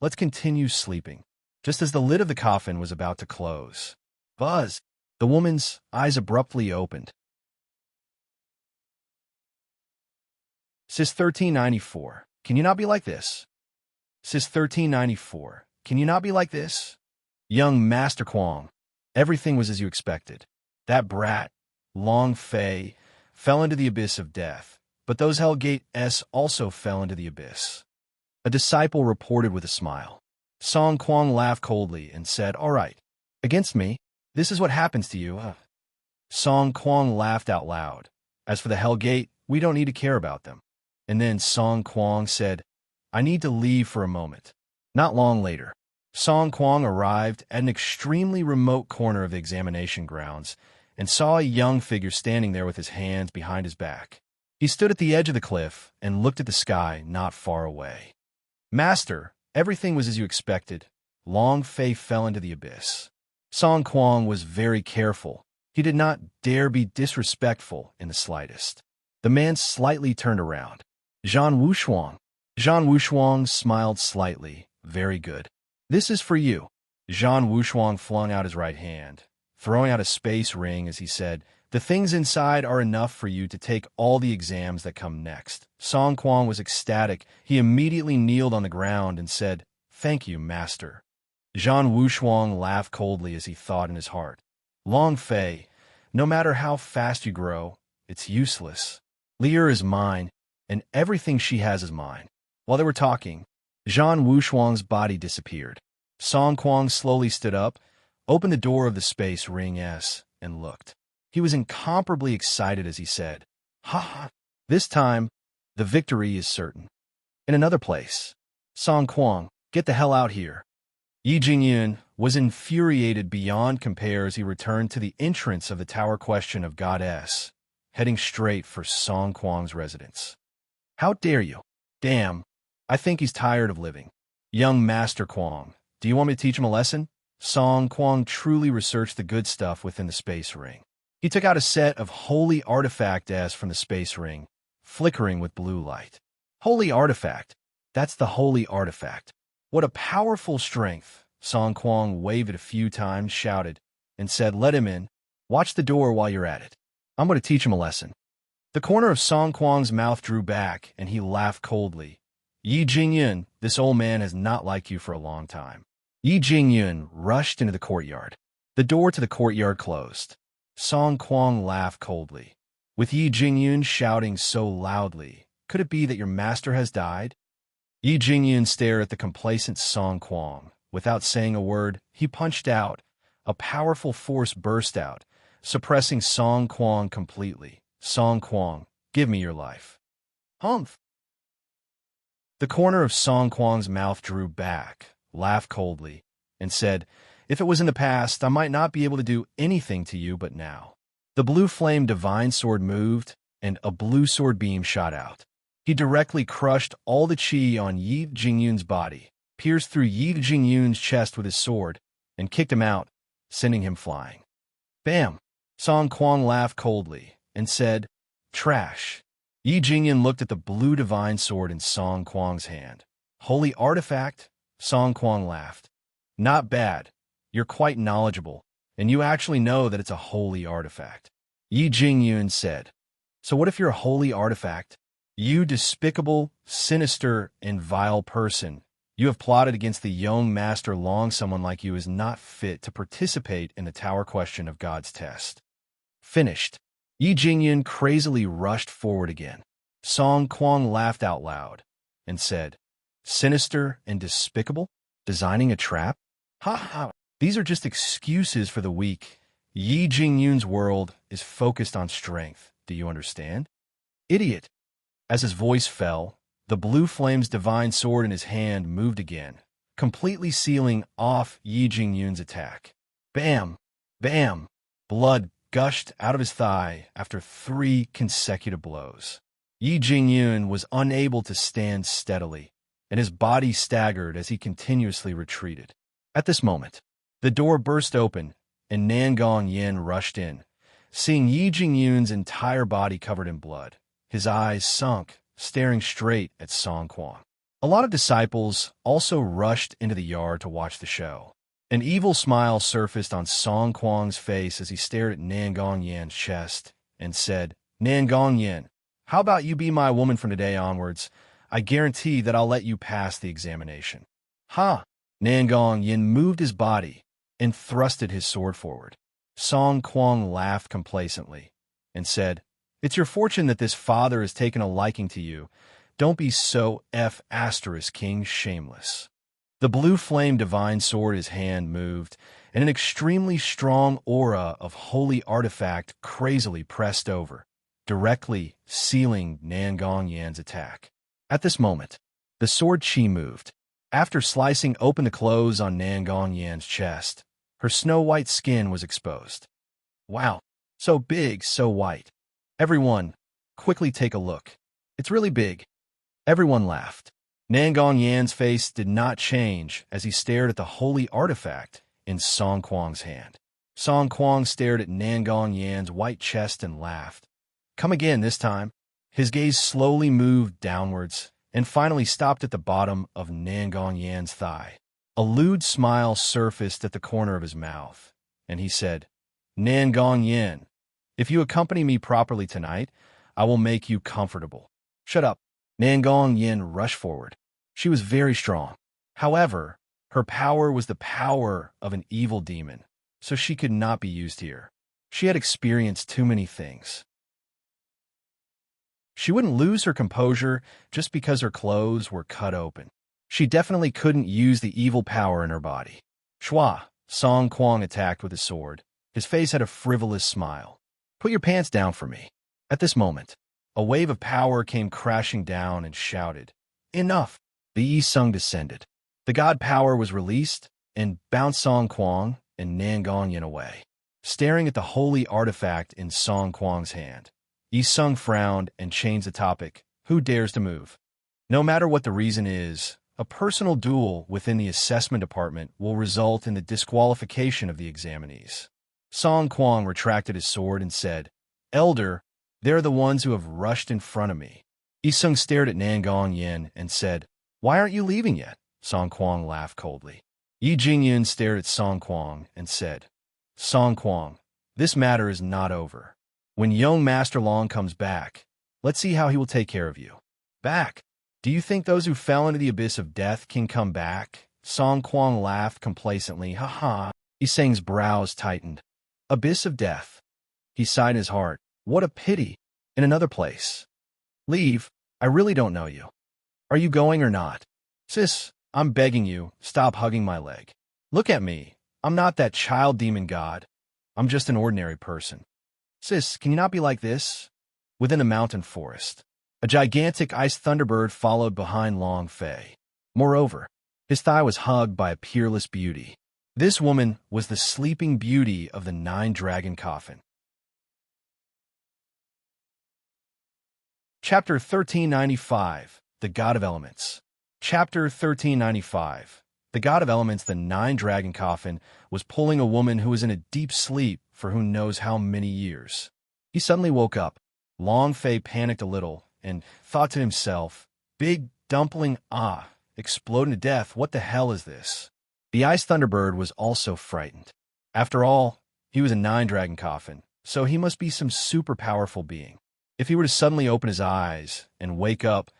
Let's continue sleeping. Just as the lid of the coffin was about to close. Buzz! The woman's eyes abruptly opened. Sis 1394, can you not be like this? Sis 1394, can you not be like this? Young Master Kwong, everything was as you expected. That brat, Long Fei, fell into the abyss of death, but those Hellgate-s also fell into the abyss. A disciple reported with a smile. Song Kwong laughed coldly and said, All right, against me, this is what happens to you. Song Kwong laughed out loud. As for the Hellgate, we don't need to care about them. And then Song Kwong said, I need to leave for a moment. Not long later, Song Kwong arrived at an extremely remote corner of the examination grounds and saw a young figure standing there with his hands behind his back. He stood at the edge of the cliff and looked at the sky not far away. Master, everything was as you expected. Long Fei fell into the abyss. Song Kwong was very careful. He did not dare be disrespectful in the slightest. The man slightly turned around. Zhan Wushuang. Zhan Wushuang smiled slightly. Very good. This is for you. Zhan Wushuang flung out his right hand, throwing out a space ring as he said, The things inside are enough for you to take all the exams that come next. Song Kwong was ecstatic. He immediately kneeled on the ground and said, Thank you, Master. Zhan Wushuang laughed coldly as he thought in his heart, Long Fei, no matter how fast you grow, it's useless. Lier is mine, and everything she has is mine. While they were talking, Zhan Wushuang's body disappeared. Song Kwong slowly stood up, opened the door of the space ring S, and looked. He was incomparably excited as he said, Ha ha! This time, The victory is certain. In another place, Song Kuang, get the hell out here. Yi Jingyun was infuriated beyond compare as he returned to the entrance of the tower question of Goddess, heading straight for Song Kuang's residence. How dare you? Damn, I think he's tired of living. Young Master Kuang, do you want me to teach him a lesson? Song Kuang truly researched the good stuff within the space ring. He took out a set of holy artifacts from the space ring, flickering with blue light. Holy artifact. That's the holy artifact. What a powerful strength. Song Kuang waved it a few times, shouted, and said, let him in. Watch the door while you're at it. I'm going to teach him a lesson. The corner of Song Kuang's mouth drew back, and he laughed coldly. Yi Jingyun, this old man has not liked you for a long time. Yi Jingyun rushed into the courtyard. The door to the courtyard closed. Song Kuang laughed coldly. With Yi Jingyun shouting so loudly, could it be that your master has died? Yi Jingyun stared at the complacent Song Kuang. Without saying a word, he punched out. A powerful force burst out, suppressing Song Kuang completely. Song Kuang, give me your life. Humph. The corner of Song Kuang's mouth drew back, laughed coldly, and said, if it was in the past, I might not be able to do anything to you, but now. The blue flame divine sword moved, and a blue sword beam shot out. He directly crushed all the chi on Yi Jingyun's body, pierced through Yi Jingyun's chest with his sword, and kicked him out, sending him flying. Bam! Song Kuang laughed coldly, and said, trash. Yi Jingyun looked at the blue divine sword in Song Kuang's hand. Holy artifact? Song Kuang laughed. Not bad. You're quite knowledgeable, and you actually know that it's a holy artifact. Yi Jingyun said, so what if you're a holy artifact? You despicable, sinister, and vile person. You have plotted against the young master long. Someone like you is not fit to participate in the tower question of God's test. Finished. Yi Jingyun crazily rushed forward again. Song Kuang laughed out loud and said, sinister and despicable? Designing a trap? Ha ha! These are just excuses for the weak. Yi Jingyun's world is focused on strength. Do you understand? Idiot! As his voice fell, the blue flame's divine sword in his hand moved again, completely sealing off Yi Jingyun's attack. Bam! Bam! Blood gushed out of his thigh after 3 consecutive blows. Yi Jingyun was unable to stand steadily, and his body staggered as he continuously retreated. At this moment, the door burst open, and Nangong Yen rushed in, seeing Yi Jingyun's entire body covered in blood. His eyes sunk, staring straight at Song Kuang. A lot of disciples also rushed into the yard to watch the show. An evil smile surfaced on Song Kuang's face as he stared at Nangong Yan's chest and said, Nangong Yan, how about you be my woman from today onwards? I guarantee that I'll let you pass the examination. Ha! Nangong Yan moved his body and thrusted his sword forward. Song Kuang laughed complacently and said, it's your fortune that this father has taken a liking to you. Don't be so king shameless. The blue flame divine sword in his hand moved, and an extremely strong aura of holy artifact crazily pressed over, directly sealing Nangong Yan's attack. At this moment, the sword chi moved. After slicing open the clothes on Nangong Yan's chest, her snow-white skin was exposed. Wow, so big, so white. Everyone, quickly take a look. It's really big. Everyone laughed. Nangong Yan's face did not change as he stared at the holy artifact in Song Kuang's hand. Song Kuang stared at Nangong Yan's white chest and laughed. Come again this time. His gaze slowly moved downwards and finally stopped at the bottom of Nangong Yan's thigh. A lewd smile surfaced at the corner of his mouth, and he said, Nangong Yan, if you accompany me properly tonight, I will make you comfortable. Shut up. Nangong Yan rushed forward. She was very strong. However, her power was the power of an evil demon, so she could not be used here. She had experienced too many things. She wouldn't lose her composure just because her clothes were cut open. She definitely couldn't use the evil power in her body. Shua, Song Kuang attacked with his sword. His face had a frivolous smile. Put your pants down for me. At this moment, A wave of power came crashing down and shouted, "Enough!" The Yi Sung descended. The god power was released and bounced Song Kuang and Nan Gongyan away. Staring at the holy artifact in Song Kuang's hand, Yi Sung frowned and changed the topic. Who dares to move? No matter what the reason is, a personal duel within the assessment department will result in the disqualification of the examinees. Song Kuang retracted his sword and said, "Elder, they're the ones who have rushed in front of me." Yi Sung stared at Nan Gongyan and said, "Why aren't you leaving yet?" Song Kuang laughed coldly. Yi Jingyun stared at Song Kuang and said, "Song Kuang, this matter is not over. When young Master Long comes back, let's see how he will take care of you." "Back? Do you think those who fell into the abyss of death can come back?" Song Kuang laughed complacently. "Ha ha." Yi Sung's brows tightened. "Abyss of death." He sighed in his heart. "What a pity. In another place." "Leave. I really don't know you. Are you going or not?" "Sis, I'm begging you, stop hugging my leg. Look at me. I'm not that child demon god. I'm just an ordinary person." "Sis, can you not be like this?" Within a mountain forest, a gigantic ice thunderbird followed behind Long Fei. Moreover, his thigh was hugged by a peerless beauty. This woman was the sleeping beauty of the nine-dragon coffin. Chapter 1395, The God of Elements. Chapter 1395. The God of Elements, the nine-dragon coffin, was pulling a woman who was in a deep sleep for who knows how many years. He suddenly woke up. Long Fei panicked a little and thought to himself, "Big dumpling, exploding to death, what the hell is this?" The ice thunderbird was also frightened. After all, he was a nine-dragon coffin, so he must be some super powerful being. If he were to suddenly open his eyes and wake up,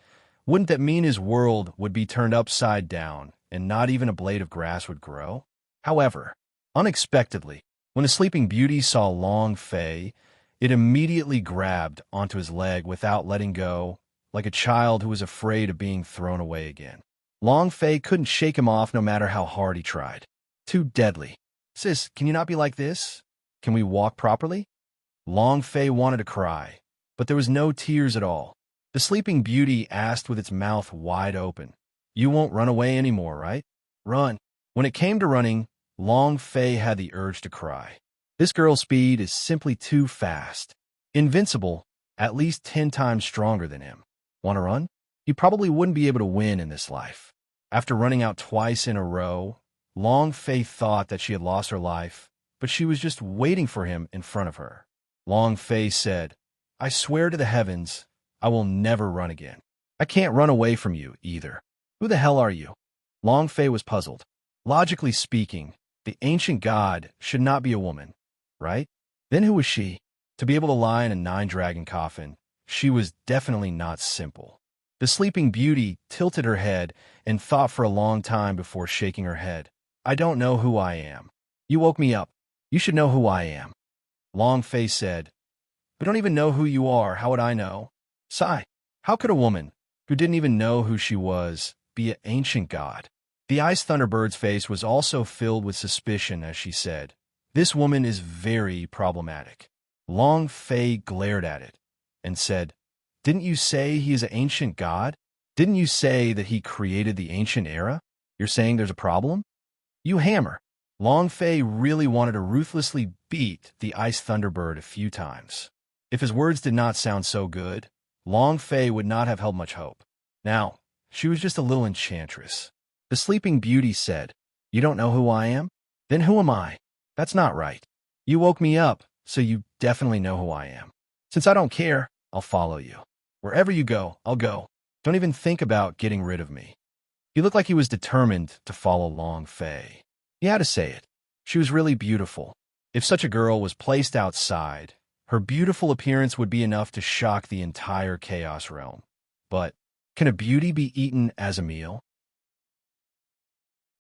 wouldn't that mean his world would be turned upside down and not even a blade of grass would grow? However, unexpectedly, when the sleeping beauty saw Long Fei, it immediately grabbed onto his leg without letting go, like a child who was afraid of being thrown away again. Long Fei couldn't shake him off no matter how hard he tried. Too deadly. "Sis, can you not be like this? Can we walk properly?" Long Fei wanted to cry, but there was no tears at all. The sleeping beauty asked with its mouth wide open, "You won't run away anymore, right?" "Run." When it came to running, Long Fei had the urge to cry. This girl's speed is simply too fast. Invincible, at least 10 times stronger than him. Want to run? He probably wouldn't be able to win in this life. After running out twice in a row, Long Fei thought that she had lost her life, but she was just waiting for him in front of her. Long Fei said, "I swear to the heavens, I will never run again. I can't run away from you, either. Who the hell are you?" Long Fei was puzzled. Logically speaking, the ancient god should not be a woman, right? Then who was she? To be able to lie in a nine-dragon coffin, she was definitely not simple. The sleeping beauty tilted her head and thought for a long time before shaking her head. "I don't know who I am." "You woke me up. You should know who I am." Long Fei said, "But I don't even know who you are. How would I know?" Sigh. How could a woman, who didn't even know who she was, be an ancient god? The ice thunderbird's face was also filled with suspicion as she said, "This woman is very problematic." Long Fei glared at it and said, "Didn't you say he is an ancient god? Didn't you say that he created the ancient era? You're saying there's a problem?" "You hammer." Long Fei really wanted to ruthlessly beat the ice thunderbird a few times. If his words did not sound so good, Long Fei would not have held much hope. Now, she was just a little enchantress. The sleeping beauty said, "You don't know who I am? Then who am I? That's not right. You woke me up, so you definitely know who I am. Since I don't care, I'll follow you. Wherever you go, I'll go. Don't even think about getting rid of me." He looked like he was determined to follow Long Fei. He had to say it. She was really beautiful. If such a girl was placed outside, her beautiful appearance would be enough to shock the entire Chaos Realm. But can a beauty be eaten as a meal?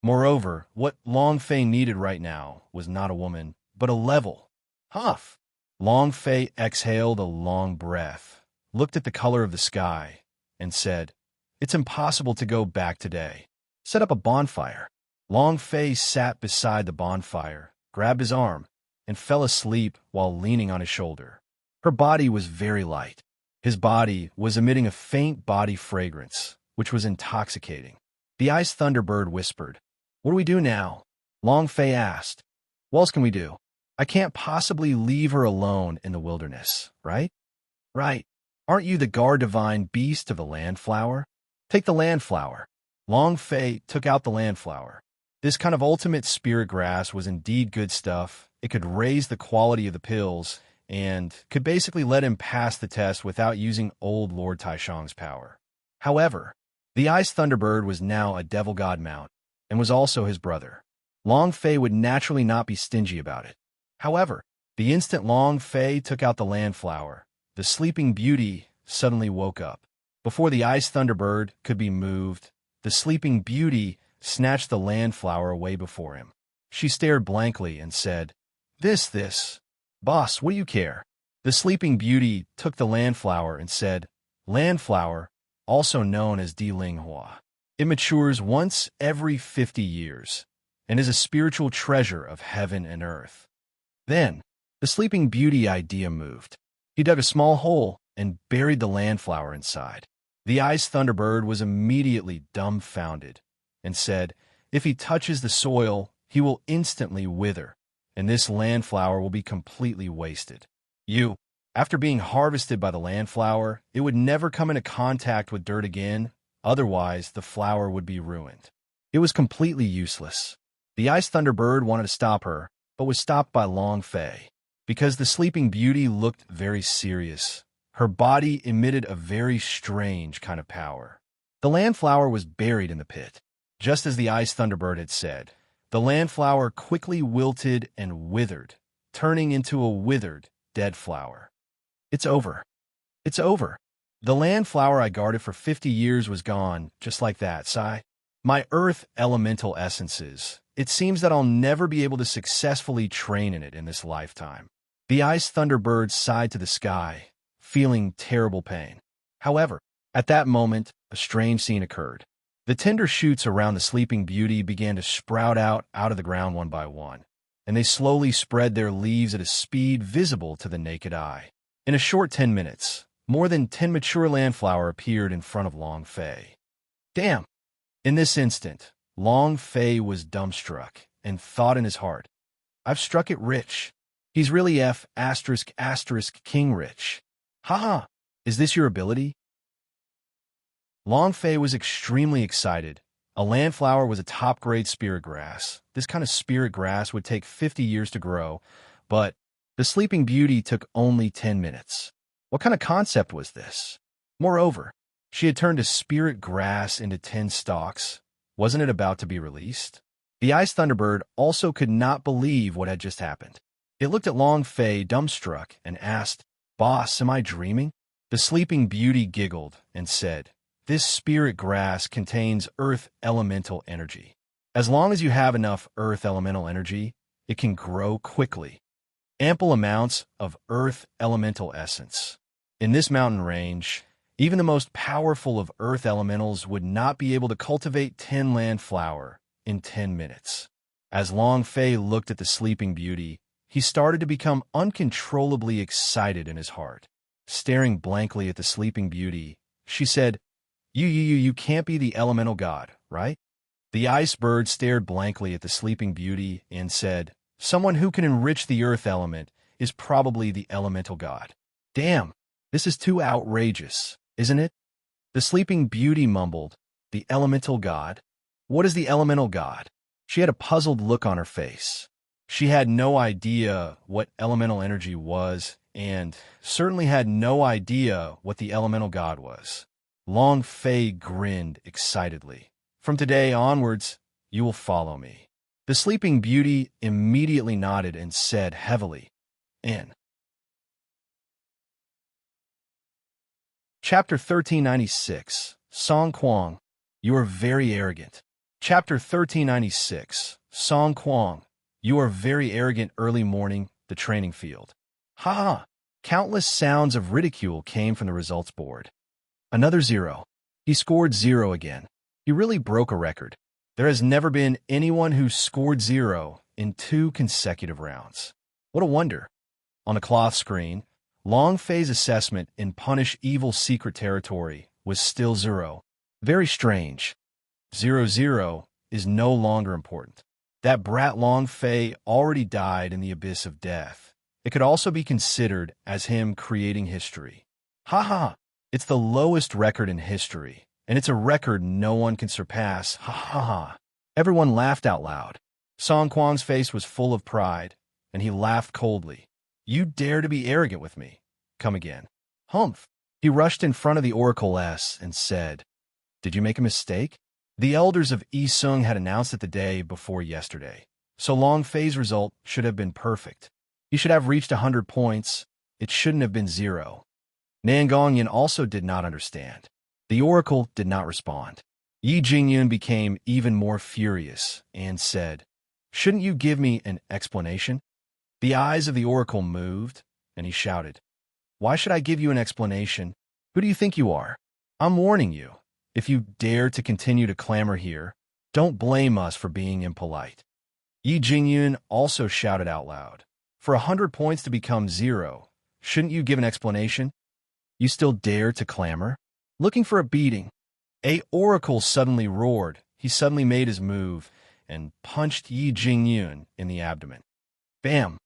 Moreover, what Long Fei needed right now was not a woman, but a level. Huff! Long Fei exhaled a long breath, looked at the color of the sky, and said, "It's impossible to go back today. Set up a bonfire." Long Fei sat beside the bonfire, grabbed his arm, and fell asleep while leaning on his shoulder. Her body was very light. His body was emitting a faint body fragrance, which was intoxicating. The Ice Thunderbird whispered, "What do we do now?" Long Fei asked. "What else can we do? I can't possibly leave her alone in the wilderness, right?" "Right. Aren't you the guard divine beast of the landflower? Take the landflower." Long Fei took out the landflower. This kind of ultimate spirit grass was indeed good stuff. It could raise the quality of the pills and could basically let him pass the test without using old Lord Taishang's power. However, the Ice Thunderbird was now a devil god mount and was also his brother. Long Fei would naturally not be stingy about it. However, the instant Long Fei took out the landflower, the Sleeping Beauty suddenly woke up. Before the Ice Thunderbird could be moved, the Sleeping Beauty snatched the landflower away before him. She stared blankly and said, This. Boss, what do you care?" The Sleeping Beauty took the landflower and said, "Landflower, also known as Di Ling Hua. It matures once every 50 years and is a spiritual treasure of heaven and earth." Then, the Sleeping Beauty idea moved. He dug a small hole and buried the landflower inside. The Ice Thunderbird was immediately dumbfounded and said, "If he touches the soil, he will instantly wither, and this landflower will be completely wasted. After being harvested by the landflower, it would never come into contact with dirt again, otherwise the flower would be ruined." It was completely useless. The Ice Thunderbird wanted to stop her, but was stopped by Long Fei. Because the Sleeping Beauty looked very serious, her body emitted a very strange kind of power. The landflower was buried in the pit. Just as the Ice Thunderbird had said, the landflower quickly wilted and withered, turning into a withered, dead flower. It's over. It's over. The landflower I guarded for 50 years was gone, just like that, sigh. My earth elemental essences. It seems that I'll never be able to successfully train in it in this lifetime. The Ice Thunderbird sighed to the sky, feeling terrible pain. However, at that moment, a strange scene occurred. The tender shoots around the Sleeping Beauty began to sprout out of the ground one by one, and they slowly spread their leaves at a speed visible to the naked eye. In a short 10 minutes, more than 10 mature landflower appeared in front of Long Fei. Damn! In this instant, Long Fei was dumbstruck and thought in his heart, "I've struck it rich. He's really King rich. Haha, is this your ability?" Long Fei was extremely excited. A landflower was a top-grade spirit grass. This kind of spirit grass would take 50 years to grow, but the Sleeping Beauty took only 10 minutes. What kind of concept was this? Moreover, she had turned a spirit grass into 10 stalks. Wasn't it about to be released? The Ice Thunderbird also could not believe what had just happened. It looked at Long Fei dumbstruck and asked, "Boss, am I dreaming?" The Sleeping Beauty giggled and said, "This spirit grass contains earth elemental energy. As long as you have enough earth elemental energy, it can grow quickly. Ample amounts of earth elemental essence. In this mountain range, even the most powerful of earth elementals would not be able to cultivate 10 landflower in 10 minutes. As Long Fei looked at the Sleeping Beauty, he started to become uncontrollably excited in his heart. Staring blankly at the Sleeping Beauty, she said, You can't be the elemental god, right?" The Ice Bird stared blankly at the Sleeping Beauty and said, "Someone who can enrich the earth element is probably the elemental god." "Damn, this is too outrageous, isn't it?" The Sleeping Beauty mumbled, "The elemental god? What is the elemental god?" She had a puzzled look on her face. She had no idea what elemental energy was, and certainly had no idea what the elemental god was. Long Fei grinned excitedly. "From today onwards, you will follow me." The Sleeping Beauty immediately nodded and said heavily, "In." Chapter 1396, Song Kuang, You are very arrogant. Chapter 1396, Song Kuang, You are very arrogant. Early morning, the training field. Ha! Countless sounds of ridicule came from the results board. Another 0. He scored 0 again. He really broke a record. There has never been anyone who scored 0 in 2 consecutive rounds. What a wonder. On the cloth screen, Long Fei's assessment in Punish Evil's secret territory was still 0. Very strange. 0 is no longer important. That brat Long Fei already died in the abyss of death. It could also be considered as him creating history. Ha ha! It's the lowest record in history, and it's a record no one can surpass. Ha ha ha! Everyone laughed out loud. Song Kuang's face was full of pride, and he laughed coldly. You dare to be arrogant with me. Come again. Humph! He rushed in front of the Oracle S and said, Did you make a mistake? The elders of Yi Sung had announced it the day before yesterday, so Long Fei's result should have been perfect. He should have reached 100 points. It shouldn't have been 0. Nan Gongyan also did not understand. The Oracle did not respond. Yi Jingyun became even more furious and said, Shouldn't you give me an explanation? The eyes of the Oracle moved, and he shouted, Why should I give you an explanation? Who do you think you are? I'm warning you. If you dare to continue to clamor here, don't blame us for being impolite. Yi Jingyun also shouted out loud, For 100 points to become 0, shouldn't you give an explanation? You still dare to clamor? Looking for a beating. A Oracle suddenly roared. He suddenly made his move and punched Yi Jingyun in the abdomen. Bam!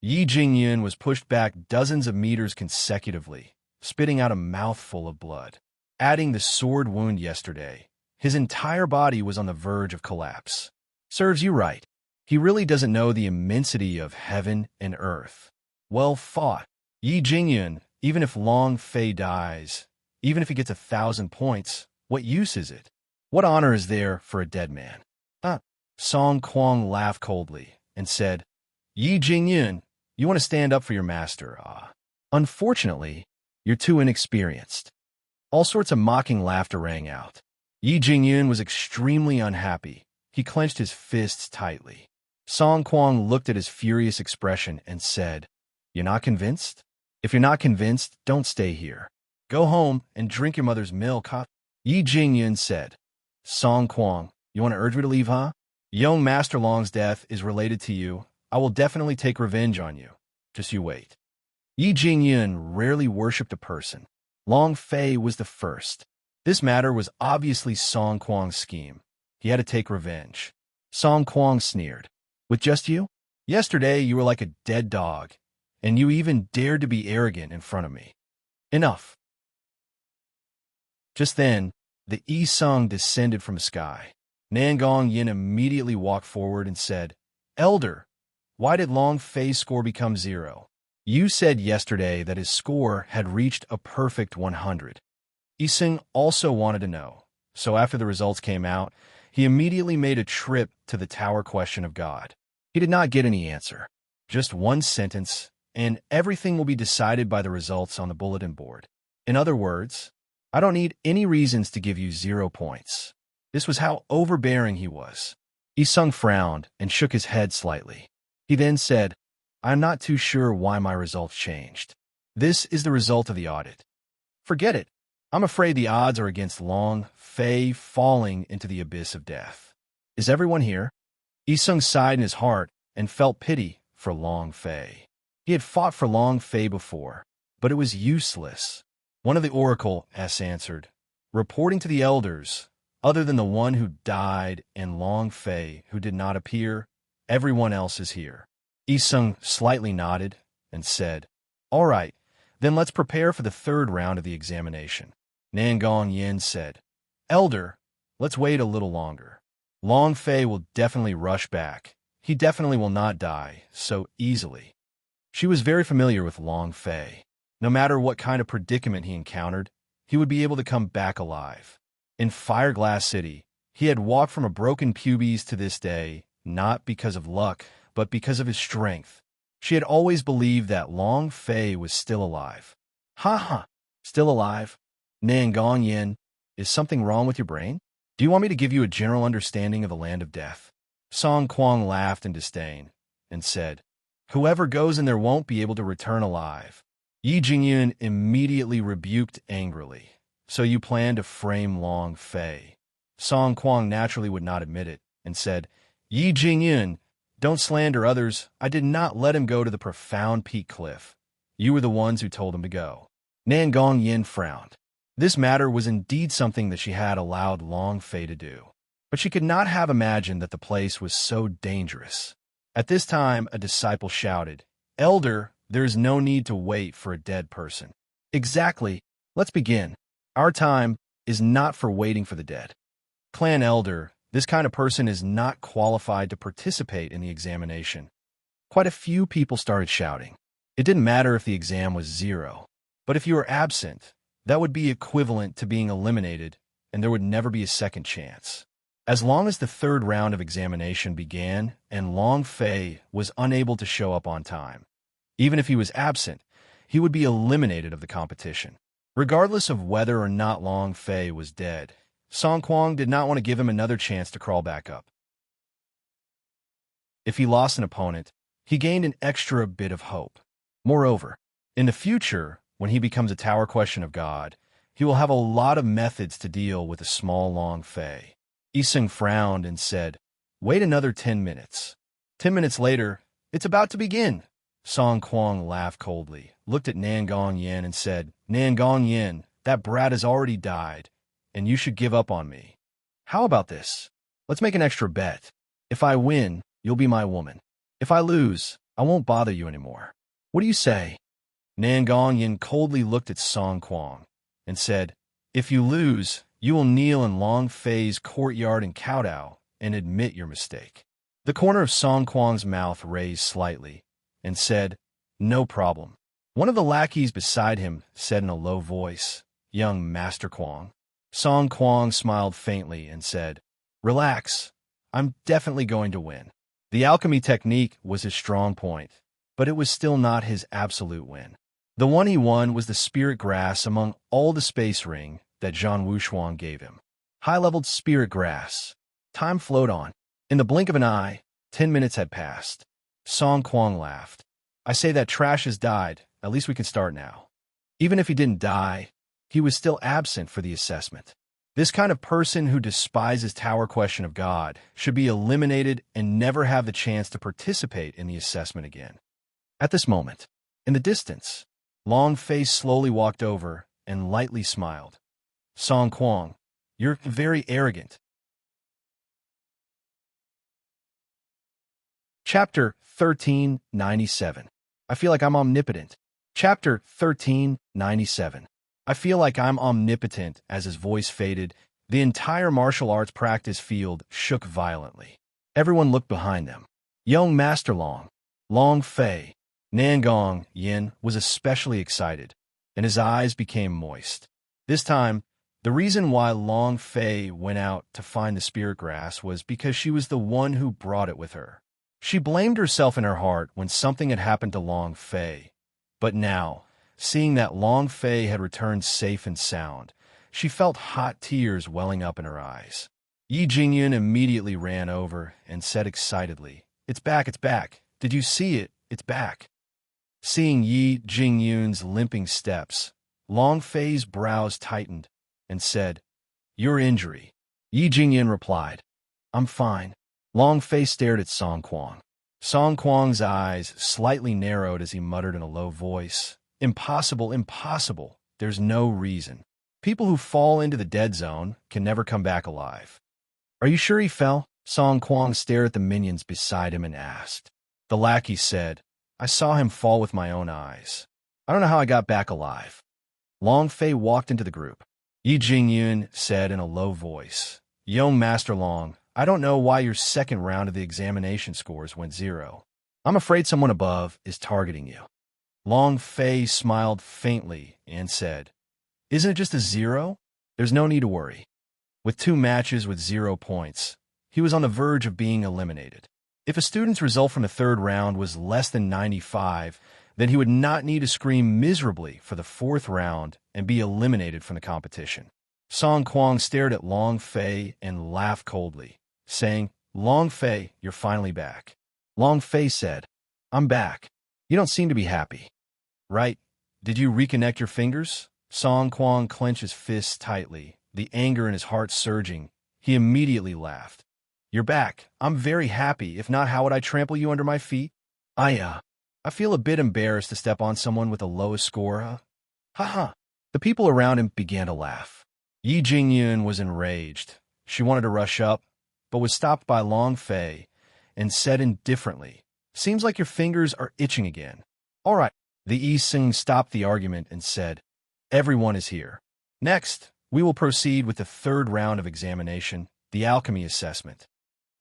Yi Jingyun was pushed back dozens of meters consecutively, spitting out a mouthful of blood. Adding the sword wound yesterday, his entire body was on the verge of collapse. Serves you right. He really doesn't know the immensity of heaven and earth. Well fought. Yi Jingyun, even if Long Fei dies, even if he gets 1,000 points, what use is it? What honor is there for a dead man? Song Kuang laughed coldly and said, Yi Jingyun, you want to stand up for your master. Unfortunately, you're too inexperienced. All sorts of mocking laughter rang out. Yi Jingyun was extremely unhappy. He clenched his fists tightly. Song Kuang looked at his furious expression and said, You're not convinced? If you're not convinced, don't stay here. Go home and drink your mother's milk, huh? Yi Jingyun said, Song Kuang, you want to urge me to leave, huh? Young Master Long's death is related to you. I will definitely take revenge on you. Just you wait. Yi Jingyun rarely worshipped a person. Long Fei was the first. This matter was obviously Song Kuang's scheme. He had to take revenge. Song Kuang sneered. With just you? Yesterday you were like a dead dog, and you even dared to be arrogant in front of me. Enough. Just then, the Yi Sung descended from the sky. Nan Gongyan immediately walked forward and said, Elder, why did Long Fei's score become 0? You said yesterday that his score had reached a perfect 100. Yi Sung also wanted to know, so after the results came out, he immediately made a trip to the Tower Question of God. He did not get any answer. Just one sentence, and everything will be decided by the results on the bulletin board. In other words, I don't need any reasons to give you 0 points. This was how overbearing he was. Yi Sung frowned and shook his head slightly. He then said, I'm not too sure why my results changed. This is the result of the audit. Forget it. I'm afraid the odds are against Long Fei falling into the abyss of death. Is everyone here? Yi Sung sighed in his heart and felt pity for Long Fei. He had fought for Long Fei before, but it was useless. One of the Oracle S answered, reporting to the elders, other than the one who died and Long Fei who did not appear, everyone else is here. Yi Sung slightly nodded and said, All right, then let's prepare for the 3rd round of the examination. Nan Gongyan said, Elder, let's wait a little longer. Long Fei will definitely rush back. He definitely will not die so easily. She was very familiar with Long Fei. No matter what kind of predicament he encountered, he would be able to come back alive. In Fireglass City, he had walked from a broken pubes to this day, not because of luck, but because of his strength. She had always believed that Long Fei was still alive. Ha ha! Still alive? Nan Gongyan, is something wrong with your brain? Do you want me to give you a general understanding of the land of death? Song Kuang laughed in disdain and said, Whoever goes in there won't be able to return alive. Yi Jingyun immediately rebuked angrily. So you plan to frame Long Fei? Song Kuang naturally would not admit it and said, Yi Jingyun, don't slander others. I did not let him go to the profound peak cliff. You were the ones who told him to go. Nan Gong-yin frowned. This matter was indeed something that she had allowed Long Fei to do. But she could not have imagined that the place was so dangerous. At this time, a disciple shouted, "Elder, there is no need to wait for a dead person." Exactly. Let's begin. Our time is not for waiting for the dead. Clan Elder, this kind of person is not qualified to participate in the examination. Quite a few people started shouting. It didn't matter if the exam was 0. But if you were absent, that would be equivalent to being eliminated, and there would never be a second chance. As long as the third round of examination began and Long Fei was unable to show up on time, even if he was absent, he would be eliminated of the competition. Regardless of whether or not Long Fei was dead, Song Kuang did not want to give him another chance to crawl back up. If he lost an opponent, he gained an extra bit of hope. Moreover, in the future, when he becomes a Tower Question of God, he will have a lot of methods to deal with a small Long Fei. Iseng frowned and said, "Wait another 10 minutes. 10 minutes later, it's about to begin." Song Kuang laughed coldly, looked at Nan Gong-yin and said, "Nan Gong-yin, that brat has already died, and you should give up on me. How about this? Let's make an extra bet. If I win, you'll be my woman. If I lose, I won't bother you anymore. What do you say?" Nan Gong-yin coldly looked at Song Kuang and said, "If you lose, you will kneel in Long Fei's courtyard and kowtow and admit your mistake." The corner of Song Kuang's mouth raised slightly and said, "No problem." One of the lackeys beside him said in a low voice, "Young Master Kuang." Song Kuang smiled faintly and said, "Relax, I'm definitely going to win." The alchemy technique was his strong point, but it was still not his absolute win. The one he won was the spirit grass among all the space ring that Zhan Wushuang gave him. High-leveled spirit grass. Time flowed on. In the blink of an eye, 10 minutes had passed. Song Kuang laughed. "I say that trash has died. At least we can start now." Even if he didn't die, he was still absent for the assessment. This kind of person who despises Tower Question of God should be eliminated and never have the chance to participate in the assessment again. At this moment, in the distance, Long Fei slowly walked over and lightly smiled. "Song Kuang, you're very arrogant." Chapter 1397. I feel like I'm omnipotent. Chapter 1397. I feel like I'm omnipotent. As his voice faded, the entire martial arts practice field shook violently. Everyone looked behind them. Young Master Long Fei, Nan Gong-yin was especially excited, and his eyes became moist. This time, the reason why Long Fei went out to find the spirit grass was because she was the one who brought it with her. She blamed herself in her heart when something had happened to Long Fei, but now, seeing that Long Fei had returned safe and sound, she felt hot tears welling up in her eyes. Yi Jingyun immediately ran over and said excitedly, "It's back, it's back. Did you see it? It's back." Seeing Yi Jingyun's limping steps, Long Fei's brows tightened and said, "Your injury." Yi Jingyun replied, "I'm fine." Long Fei stared at Song Kuang. Song Kuang's eyes slightly narrowed as he muttered in a low voice, "Impossible, impossible. There's no reason. People who fall into the dead zone can never come back alive." "Are you sure he fell?" Song Kuang stared at the minions beside him and asked. The lackey said, "I saw him fall with my own eyes. I don't know how I got back alive." Long Fei walked into the group. Yi Jingyun said in a low voice, "Young Master Long, I don't know why your second round of the examination scores went 0. I'm afraid someone above is targeting you." Long Fei smiled faintly and said, "Isn't it just a 0? There's no need to worry." With 2 matches with 0 points, he was on the verge of being eliminated. If a student's result from the third round was less than 95, then he would not need to scream miserably for the 4th round and be eliminated from the competition. Song Kuang stared at Long Fei and laughed coldly, saying, "Long Fei, you're finally back." Long Fei said, "I'm back. You don't seem to be happy. Right? Did you reconnect your fingers?" Song Kuang clenched his fists tightly, the anger in his heart surging. He immediately laughed. "You're back. I'm very happy. If not, how would I trample you under my feet? I I feel a bit embarrassed to step on someone with the lowest score, huh? Ha ha. The people around him began to laugh. Yi Jingyun was enraged. She wanted to rush up, but was stopped by Long Fei and said indifferently, "Seems like your fingers are itching again." "All right." The Yi Sing stopped the argument and said, "Everyone is here. Next, we will proceed with the third round of examination, the alchemy assessment.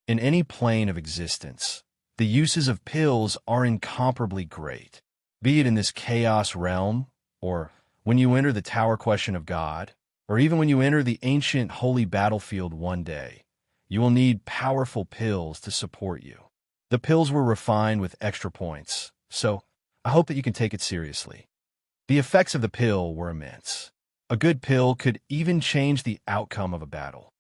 In any plane of existence, the uses of pills are incomparably great. Be it in this chaos realm, or when you enter the tower question of God, or even when you enter the ancient holy battlefield one day, you will need powerful pills to support you. The pills were refined with extra points, so I hope that you can take it seriously." The effects of the pill were immense. A good pill could even change the outcome of a battle.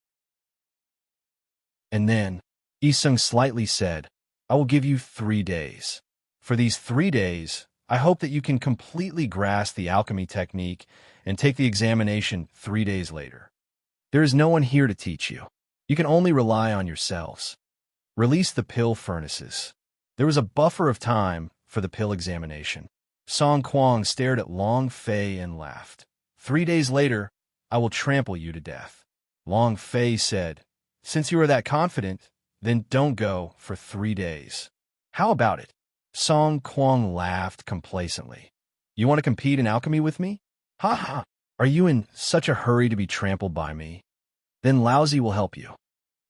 And then, Isung slightly said, "I will give you 3 days. For these 3 days, I hope that you can completely grasp the alchemy technique and take the examination 3 days later. There is no one here to teach you. You can only rely on yourselves. Release the pill furnaces." There was a buffer of time for the pill examination. Song Kuang stared at Long Fei and laughed. 3 days later, I will trample you to death." Long Fei said, "Since you are that confident, then don't go for 3 days. How about it?" Song Kuang laughed complacently. "You want to compete in alchemy with me? Ha ha! Are you in such a hurry to be trampled by me? Then Laozi will help you."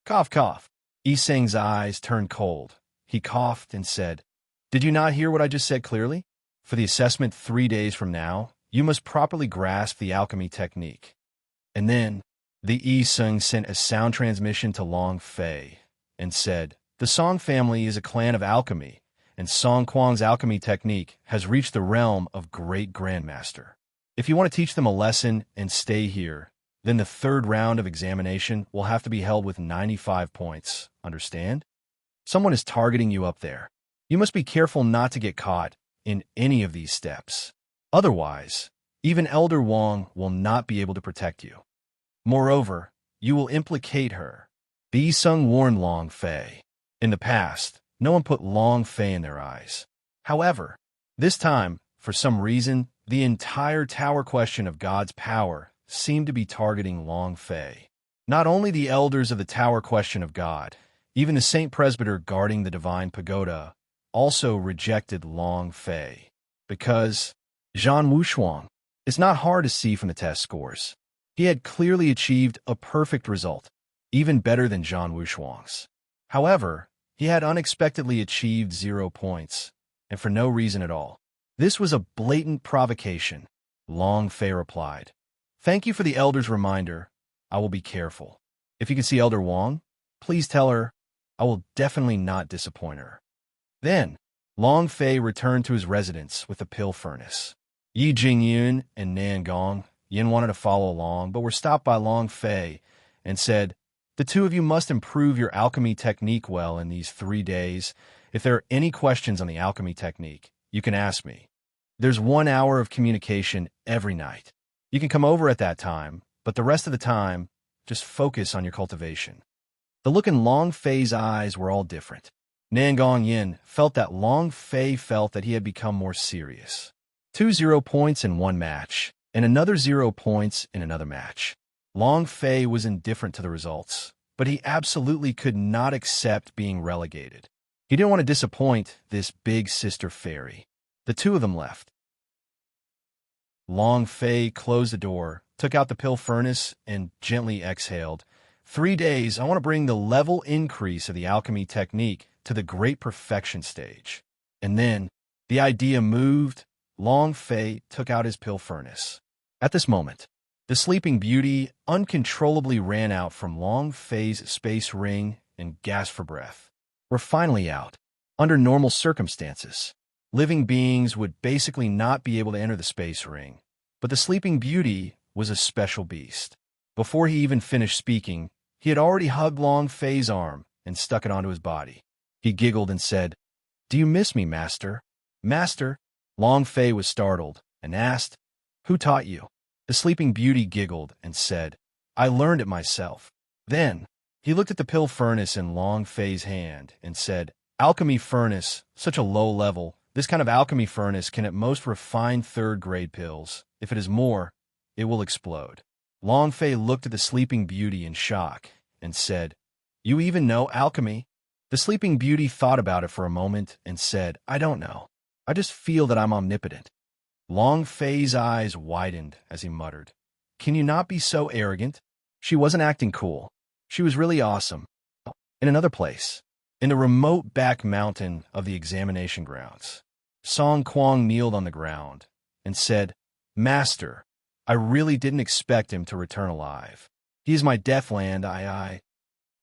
Cough, cough. Iseng's eyes turned cold. He coughed and said, "Did you not hear what I just said clearly? For the assessment 3 days from now, you must properly grasp the alchemy technique." And then, the Iseng sent a sound transmission to Long Fei and said, "The Song family is a clan of alchemy, and Song Kuang's alchemy technique has reached the realm of great grandmaster. If you want to teach them a lesson and stay here, then the third round of examination will have to be held with 95 points, understand? Someone is targeting you up there. You must be careful not to get caught in any of these steps. Otherwise, even Elder Wang will not be able to protect you. Moreover, you will implicate her." Bi Sung warned Long Fei. In the past, no one put Long Fei in their eyes. However, this time, for some reason, the entire tower question of God's power seemed to be targeting Long Fei. Not only the elders of the tower question of God, even the Saint Presbyter guarding the divine pagoda also rejected Long Fei. Because Zhan Wushuang is not hard to see from the test scores. He had clearly achieved a perfect result, even better than Zhan Wushuang's. However, he had unexpectedly achieved 0 points, and for no reason at all. This was a blatant provocation. Long Fei replied, "Thank you for the elder's reminder. I will be careful. If you can see Elder Wang, please tell her I will definitely not disappoint her." Then, Long Fei returned to his residence with the pill furnace. Yi Jingyun and Nan Gong Yin wanted to follow along, but were stopped by Long Fei and said, "The two of you must improve your alchemy technique well in these 3 days. If there are any questions on the alchemy technique, you can ask me. There's 1 hour of communication every night. You can come over at that time, but the rest of the time, just focus on your cultivation." The look in Long Fei's eyes were all different. Nangong Yin felt that Long Fei felt that he had become more serious. 2 0 points in one match, and another 0 points in another match. Long Fei was indifferent to the results, but he absolutely could not accept being relegated. He didn't want to disappoint this big sister fairy. The two of them left. Long Fei closed the door, took out the pill furnace, and gently exhaled. 3 days, I want to bring the level increase of the alchemy technique to the great perfection stage. And then, the idea moved. Long Fei took out his pill furnace. At this moment, the Sleeping Beauty uncontrollably ran out from Long Fei's space ring and gasped for breath. "We're finally out. Under normal circumstances, living beings would basically not be able to enter the space ring, but the Sleeping Beauty was a special beast. Before he even finished speaking, he had already hugged Long Fei's arm and stuck it onto his body. He giggled and said, "Do you miss me, Master?" "Master?" Long Fei was startled and asked, "Who taught you?" The Sleeping Beauty giggled and said, "I learned it myself." Then, he looked at the pill furnace in Long Fei's hand and said, "Alchemy furnace, such a low level, This kind of alchemy furnace can at most refine third-grade pills. If it is more, it will explode. Long Fei looked at the Sleeping Beauty in shock and said, "You even know alchemy?" The Sleeping Beauty thought about it for a moment and said, "I don't know. I just feel that I'm omnipotent." Long Fei's eyes widened as he muttered, "Can you not be so arrogant?" She wasn't acting cool. She was really awesome. In another place, in the remote back mountain of the examination grounds, Song Kuang kneeled on the ground and said, "Master, I really didn't expect him to return alive. He is my deathland, I.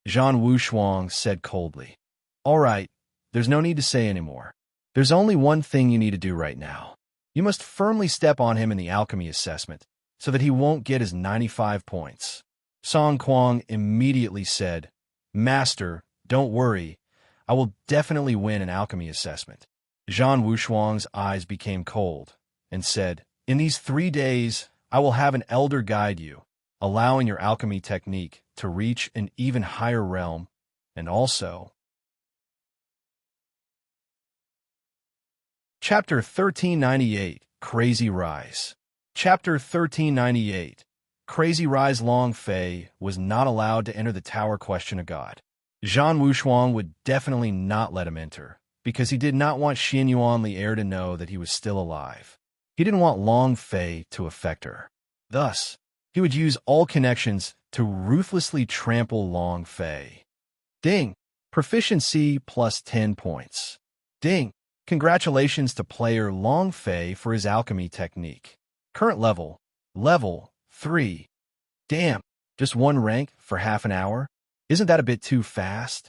Zhan Wushuang said coldly, "All right, there's no need to say anymore. There's only one thing you need to do right now. You must firmly step on him in the alchemy assessment so that he won't get his 95 points. Song Kuang immediately said, "Master, don't worry. I will definitely win an alchemy assessment." Zhan Wushuang's eyes became cold and said, "In these 3 days, I will have an elder guide you, allowing your alchemy technique to reach an even higher realm, and also..." Chapter 1398, Crazy Rise. Chapter 1398, Crazy Rise. Long Fei was not allowed to enter the Tower Question of God. Zhan Wushuang would definitely not let him enter, because he did not want Xin Yuan the heir to know that he was still alive. He didn't want Long Fei to affect her. Thus, he would use all connections to ruthlessly trample Long Fei. Ding! Proficiency plus 10 points. Ding! Congratulations to player Long Fei for his alchemy technique. Current level, level 3. Damn, just 1 rank for half an hour? Isn't that a bit too fast?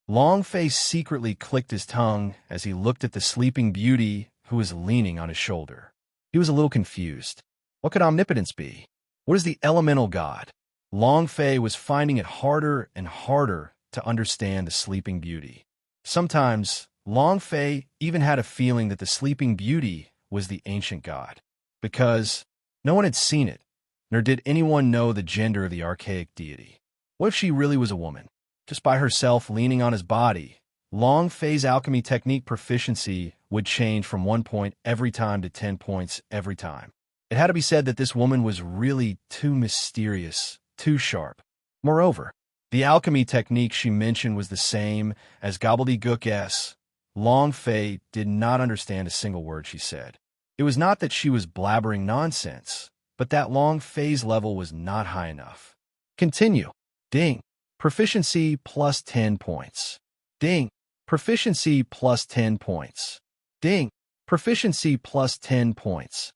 Long Fei secretly clicked his tongue as he looked at the Sleeping Beauty who was leaning on his shoulder. He was a little confused. What could omnipotence be? What is the elemental god? Long Fei was finding it harder and harder to understand the Sleeping Beauty. Sometimes, Long Fei even had a feeling that the Sleeping Beauty was the ancient god, because no one had seen it, nor did anyone know the gender of the archaic deity. What if she really was a woman, just by herself leaning on his body? Long Fei's alchemy technique proficiency would change from 1 point every time to 10 points every time. It had to be said that this woman was really too mysterious, too sharp. Moreover, the alchemy technique she mentioned was the same as gobbledygook's. Long Fei did not understand a single word she said. It was not that she was blabbering nonsense, but that Long Fei's level was not high enough. Continue. Ding. Proficiency plus 10 points. Ding. Proficiency plus 10 points. Ding. Proficiency plus 10 points.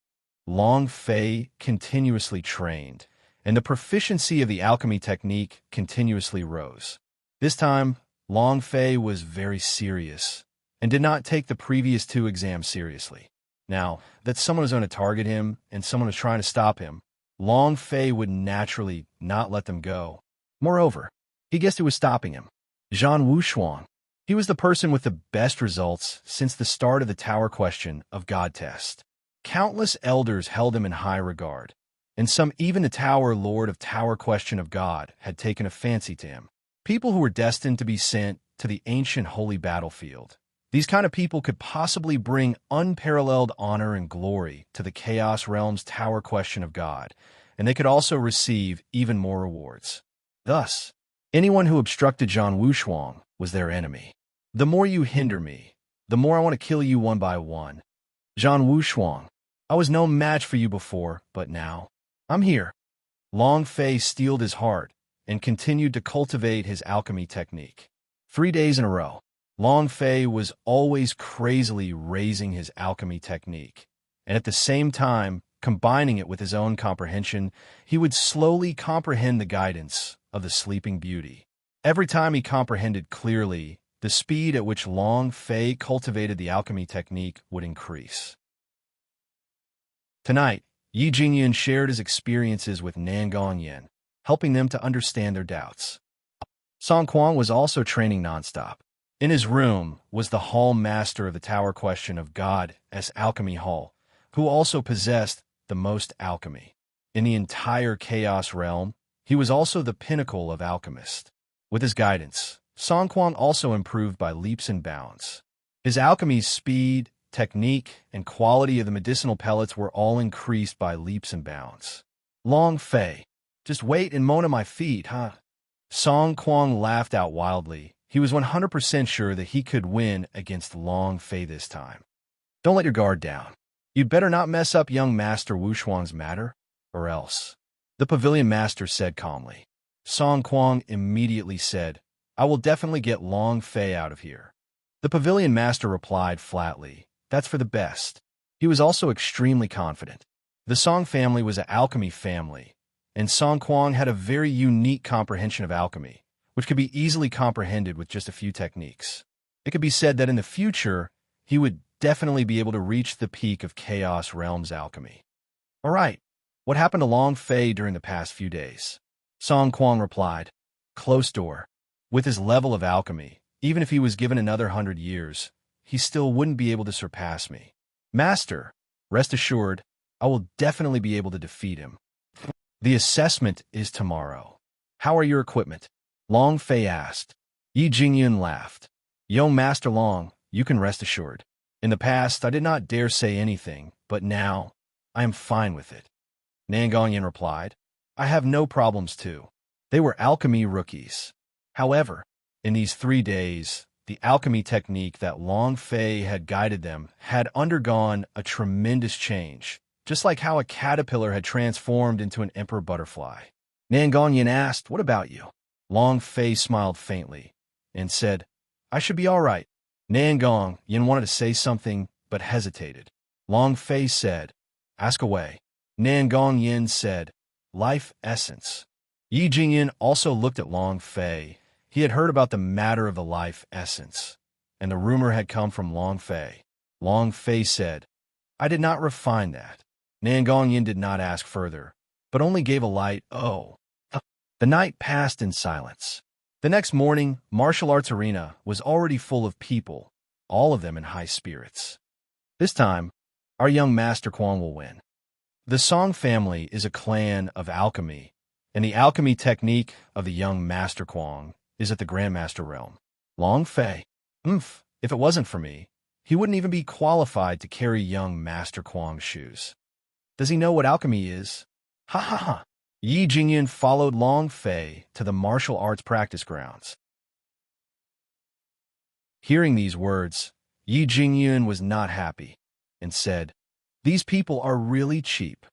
Long Fei continuously trained, and the proficiency of the alchemy technique continuously rose. This time, Long Fei was very serious and did not take the previous 2 exams seriously. Now that someone was going to target him and someone was trying to stop him, Long Fei would naturally not let them go. Moreover, he guessed who was stopping him. Zhan Wushuang. He was the person with the best results since the start of the Tower Question of God test. Countless elders held him in high regard, and some even the Tower Lord of Tower Question of God had taken a fancy to him. People who were destined to be sent to the ancient holy battlefield. These kind of people could possibly bring unparalleled honor and glory to the Chaos Realm's Tower Question of God, and they could also receive even more rewards. Thus, anyone who obstructed Zhan Wushuang was their enemy. The more you hinder me, the more I want to kill you one by one. Zhan Wushuang, I was no match for you before, but now, I'm here. Long Fei steeled his heart and continued to cultivate his alchemy technique. 3 days in a row, Long Fei was always crazily raising his alchemy technique, and at the same time, combining it with his own comprehension, he would slowly comprehend the guidance of the Sleeping Beauty. Every time he comprehended clearly, the speed at which Long Fei cultivated the alchemy technique would increase. Tonight, Yi Jingyan shared his experiences with Nan Gongyan, helping them to understand their doubts. Song Kuang was also training nonstop. In his room was the Hall Master of the Tower Question of God's Alchemy Hall, who also possessed the most alchemy. In the entire Chaos Realm, he was also the pinnacle of alchemist. With his guidance, Song Kuang also improved by leaps and bounds. His alchemy's speed, technique, and quality of the medicinal pellets were all increased by leaps and bounds. Long Fei, just wait and moan at my feet, huh? Song Kuang laughed out wildly. He was 100% sure that he could win against Long Fei this time. Don't let your guard down. You'd better not mess up young Master Wushuang's matter, or else. The pavilion master said calmly. Song Kuang immediately said, I will definitely get Long Fei out of here. The pavilion master replied flatly, that's for the best. He was also extremely confident. The Song family was an alchemy family, and Song Kuang had a very unique comprehension of alchemy, which could be easily comprehended with just a few techniques. It could be said that in the future, he would definitely be able to reach the peak of Chaos Realm's alchemy. All right, what happened to Long Fei during the past few days? Song Kuang replied, close door. With his level of alchemy, even if he was given another 100 years, he still wouldn't be able to surpass me. Master, rest assured, I will definitely be able to defeat him. The assessment is tomorrow. How are your equipment? Long Fei asked. Yi Jingyun laughed. Young Master Long, you can rest assured. In the past, I did not dare say anything, but now, I am fine with it. Nangongyan replied. I have no problems too. They were alchemy rookies. However, in these 3 days, the alchemy technique that Long Fei had guided them had undergone a tremendous change, just like how a caterpillar had transformed into an emperor butterfly. Nangongyan asked, what about you? Long Fei smiled faintly and said, I should be all right. Nangongyan wanted to say something, but hesitated. Long Fei said, ask away. Nangongyan said, life essence. Yi Jingyan also looked at Long Fei. He had heard about the matter of the life essence, and the rumor had come from Long Fei. Long Fei said, I did not refine that. Nangongyan did not ask further, but only gave a light, oh. The night passed in silence. The next morning, martial arts arena was already full of people, all of them in high spirits. This time, our young Master Kuang will win. The Song family is a clan of alchemy, and the alchemy technique of the young Master Kuang is at the Grandmaster realm. Long Fei, if it wasn't for me, he wouldn't even be qualified to carry young Master Kuang's shoes. Does he know what alchemy is? Ha ha ha. Yi Jingyan followed Long Fei to the martial arts practice grounds. Hearing these words, Yi Jingyan was not happy and said, these people are really cheap.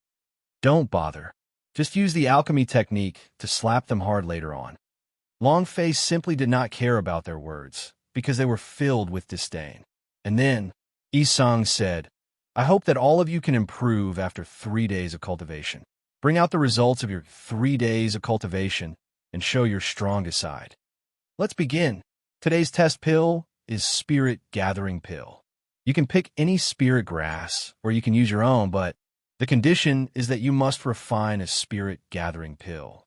Don't bother. Just use the alchemy technique to slap them hard later on. Long Fei simply did not care about their words because they were filled with disdain. And then, Yi Song said, I hope that all of you can improve after 3 days of cultivation. Bring out the results of your 3 days of cultivation and show your strongest side. Let's begin. Today's test pill is Spirit Gathering Pill. You can pick any spirit grass, or you can use your own, but the condition is that you must refine a Spirit Gathering Pill.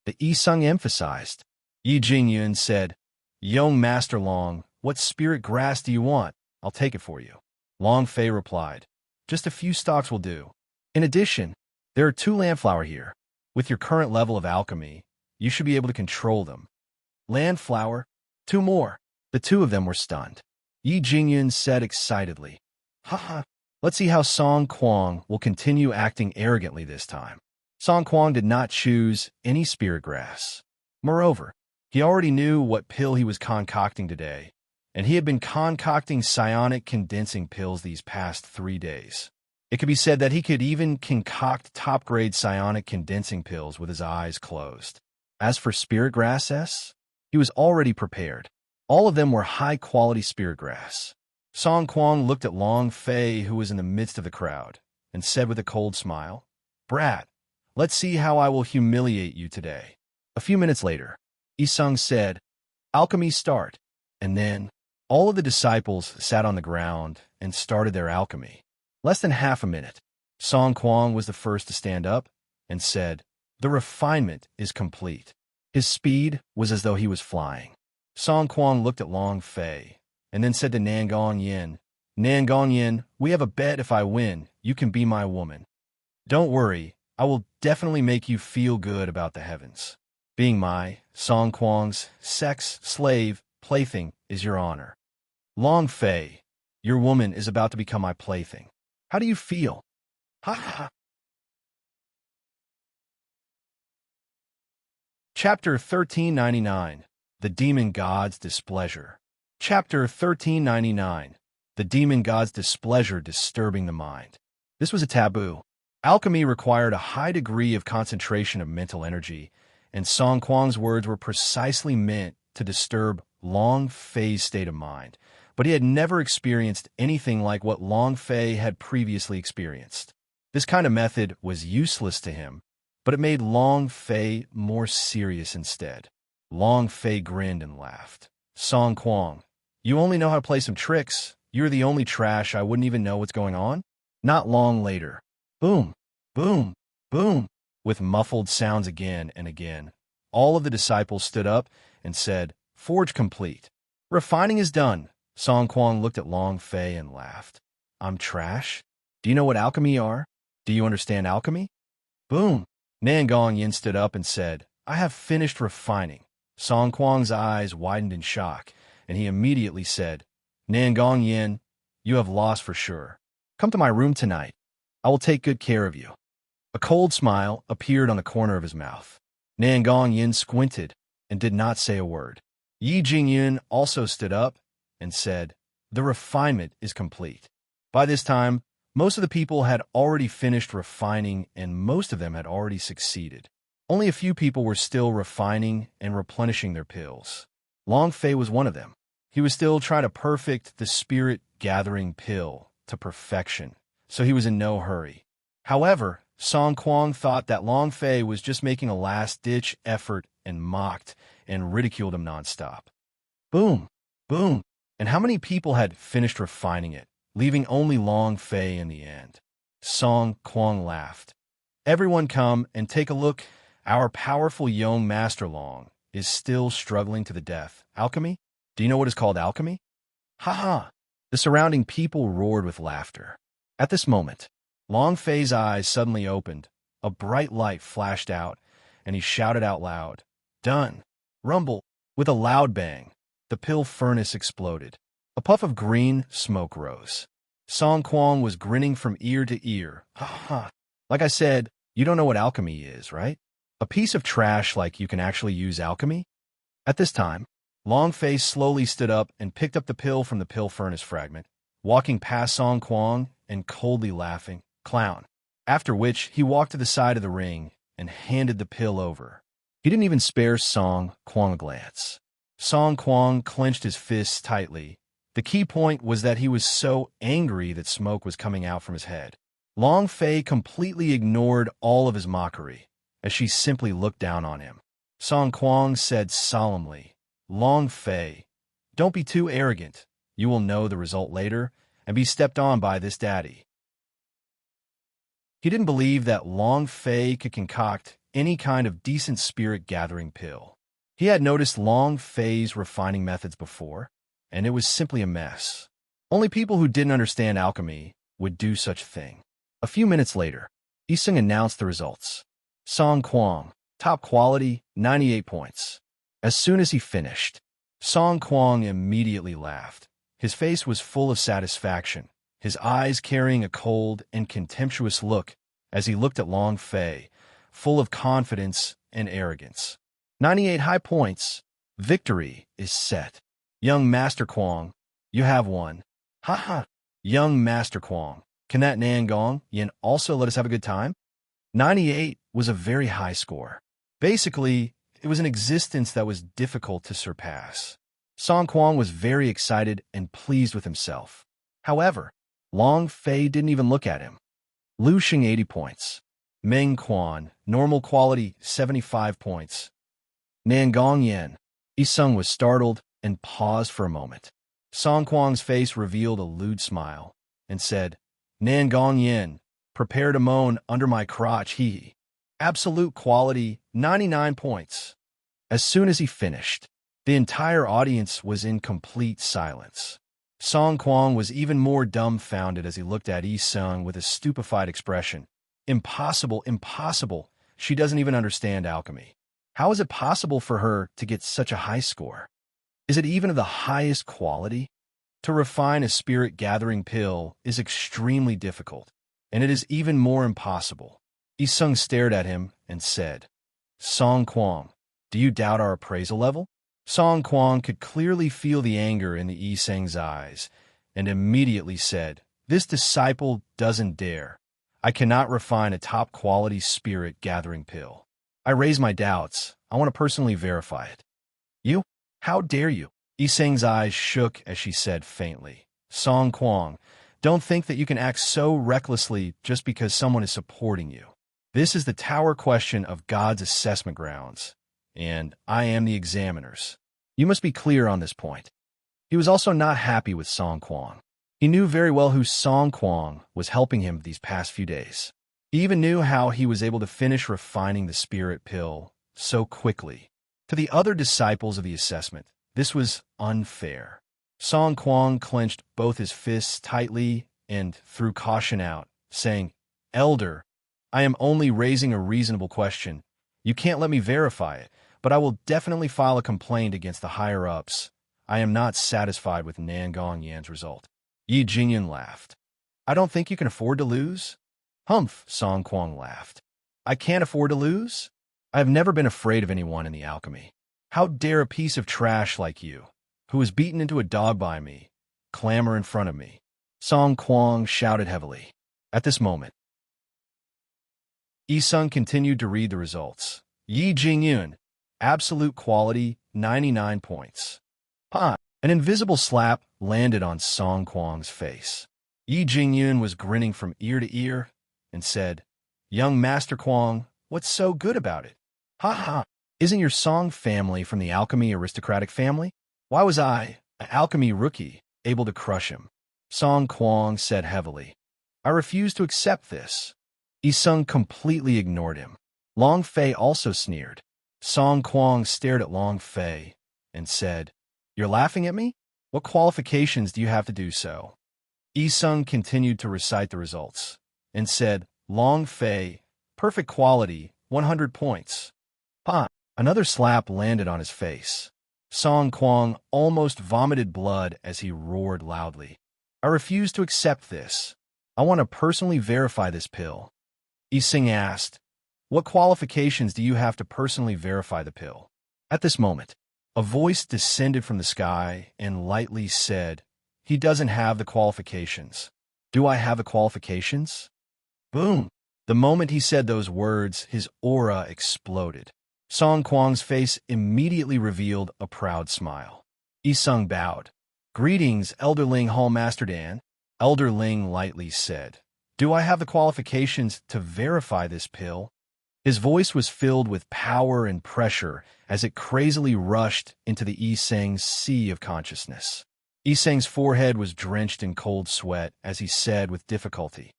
The Yi Sung emphasized. Yi Jingyun said, Young Master Long, what spirit grass do you want? I'll take it for you. Long Fei replied, just a few stalks will do. In addition, there are 2 landflower here. With your current level of alchemy, you should be able to control them. Landflower, 2 more. The 2 of them were stunned. Yi Jingyun said excitedly, haha, let's see how Song Kuang will continue acting arrogantly this time. Song Kuang did not choose any spirit grass. Moreover, he already knew what pill he was concocting today, and he had been concocting psionic condensing pills these past 3 days. It could be said that he could even concoct top-grade psionic condensing pills with his eyes closed. As for spirit grasses, he was already prepared. All of them were high-quality spirit grass. Song Kuang looked at Long Fei, who was in the midst of the crowd, and said with a cold smile, Brat, let's see how I will humiliate you today. A few minutes later, Yi Sung said, Alchemy start. And then, all of the disciples sat on the ground and started their alchemy. Less than half a minute, Song Kuang was the first to stand up and said, the refinement is complete. His speed was as though he was flying. Song Kuang looked at Long Fei and then said to Nangongyan, Nangongyan, we have a bet if I win, you can be my woman. Don't worry, I will definitely make you feel good about the heavens. Being my, Song Kuang's, sex, slave, plaything is your honor. Long Fei, Your woman is about to become my plaything. How do you feel? Ha ha ha. Chapter 1399. The Demon God's Displeasure. Chapter 1399. The Demon God's Displeasure Disturbing the Mind. This was a taboo. Alchemy required a high degree of concentration of mental energy, and Song Kuang's words were precisely meant to disturb Long Fei's state of mind, but he had never experienced anything like what Long Fei had previously experienced. This kind of method was useless to him, but it made Long Fei more serious instead. Long Fei grinned and laughed. Song Kuang, you only know how to play some tricks. You're the only trash I wouldn't even know what's going on. Not long later. Boom, boom, boom, with muffled sounds again and again. All of the disciples stood up and said, "Forge complete. Refining is done." Song Kuang looked at Long Fei and laughed. I'm trash? Do you know what alchemy are? Do you understand alchemy? Boom. Nangong Yin stood up and said, I have finished refining. Song Kuang's eyes widened in shock, and he immediately said, Nangong Yin, you have lost for sure. Come to my room tonight. I will take good care of you. A cold smile appeared on the corner of his mouth. Nangong Yin squinted and did not say a word. Yi Jingyan also stood up and said, The refinement is complete. By this time, most of the people had already finished refining, and most of them had already succeeded. Only a few people were still refining and replenishing their pills. Long Fei was one of them. He was still trying to perfect the spirit-gathering pill to perfection, so he was in no hurry. However, Song Kuang thought that Long Fei was just making a last-ditch effort and mocked and ridiculed him nonstop. Boom, boom, and how many people had finished refining it, leaving only Long Fei in the end? Song Kuang laughed. Everyone come and take a look. Our powerful young Master Long is still struggling to the death. Alchemy? Do you know what is called alchemy? Ha ha! The surrounding people roared with laughter. At this moment, Long Fei's eyes suddenly opened, a bright light flashed out, and he shouted out loud, Done! Rumble! With a loud bang, the pill furnace exploded. A puff of green smoke rose. Song Kuang was grinning from ear to ear. Ha ha! Like I said, you don't know what alchemy is, right? A piece of trash like you can actually use alchemy? At this time, Long Fei slowly stood up and picked up the pill from the pill furnace fragment, walking past Song Kuang and coldly laughing, Clown. After which, he walked to the side of the ring and handed the pill over. He didn't even spare Song Kuang a glance. Song Kuang clenched his fists tightly. The key point was that he was so angry that smoke was coming out from his head. Long Fei completely ignored all of his mockery, as she simply looked down on him. Song Kuang said solemnly, Long Fei, don't be too arrogant. You will know the result later and be stepped on by this daddy. He didn't believe that Long Fei could concoct any kind of decent spirit-gathering pill. He had noticed Long Fei's refining methods before, and it was simply a mess. Only people who didn't understand alchemy would do such a thing. A few minutes later, Yiseng announced the results. Song Kuang, top quality, 98 points. As soon as he finished, Song Kuang immediately laughed. His face was full of satisfaction, his eyes carrying a cold and contemptuous look as he looked at Long Fei, full of confidence and arrogance. 98 high points. Victory is set. Young Master Kuang, you have won. Ha ha. Young Master Kuang, can that Nangong Yin also let us have a good time? 98 was a very high score. Basically, it was an existence that was difficult to surpass. Song Kuang was very excited and pleased with himself. However, Long Fei didn't even look at him. Lu Xing 80 points. Meng Quan, normal quality, 75 points. Nangong Yin. Yiseng was startled and paused for a moment. Song Kuang's face revealed a lewd smile and said, Nangong Yin, prepare to moan under my crotch, hee. Absolute quality, 99 points. As soon as he finished, the entire audience was in complete silence. Song Kuang was even more dumbfounded as he looked at Yiseng with a stupefied expression. Impossible, impossible. She doesn't even understand alchemy. How is it possible for her to get such a high score? Is it even of the highest quality? To refine a spirit-gathering pill is extremely difficult, and it is even more impossible. Isung stared at him and said, Song Kwang, do you doubt our appraisal level? Song Kwang could clearly feel the anger in the Iseng's eyes, and immediately said, This disciple doesn't dare. I cannot refine a top-quality spirit-gathering pill. I raise my doubts. I want to personally verify it. You? How dare you? Iseng's eyes shook as she said faintly, Song Kwang, don't think that you can act so recklessly just because someone is supporting you. This is the tower question of God's assessment grounds, and I am the examiners. You must be clear on this point. He was also not happy with Song Kwang. He knew very well who Song Kwang was helping him these past few days. He even knew how he was able to finish refining the spirit pill so quickly. To the other disciples of the assessment, this was unfair. Song Kwang clenched both his fists tightly and threw caution out, saying, Elder, I am only raising a reasonable question. You can't let me verify it, but I will definitely file a complaint against the higher-ups. I am not satisfied with Nangong Yan's result. Yi Jingyun laughed. I don't think you can afford to lose? Humph, Song Kwang laughed. I can't afford to lose? I have never been afraid of anyone in the alchemy. How dare a piece of trash like you, who was beaten into a dog by me, clamor in front of me? Song Kwang shouted heavily. At this moment, Isung continued to read the results. Yi Jingyun, absolute quality, 99 points. Pa! An invisible slap landed on Song Kwang's face. Yi Jingyun was grinning from ear to ear and said, Young Master Kwang, what's so good about it? Ha ha! Isn't your Song family from the alchemy aristocratic family? Why was I, an alchemy rookie, able to crush him? Song Kwang said heavily. I refuse to accept this. Isung completely ignored him. Long Fei also sneered. Song Kwang stared at Long Fei and said, You're laughing at me? What qualifications do you have to do so? Isung continued to recite the results and said, Long Fei, perfect quality, 100 points. Pa! Another slap landed on his face. Song Kwang almost vomited blood as he roared loudly. I refuse to accept this. I want to personally verify this pill. Ising asked, What qualifications do you have to personally verify the pill? At this moment, a voice descended from the sky and lightly said, He doesn't have the qualifications. Do I have the qualifications? Boom! The moment he said those words, his aura exploded. Song Kwang's face immediately revealed a proud smile. Isung bowed. Greetings, Elder Ling Hall Master Dan. Elder Ling lightly said, Do I have the qualifications to verify this pill? His voice was filled with power and pressure as it crazily rushed into the Iseng's sea of consciousness. Iseng's forehead was drenched in cold sweat as he said with difficulty,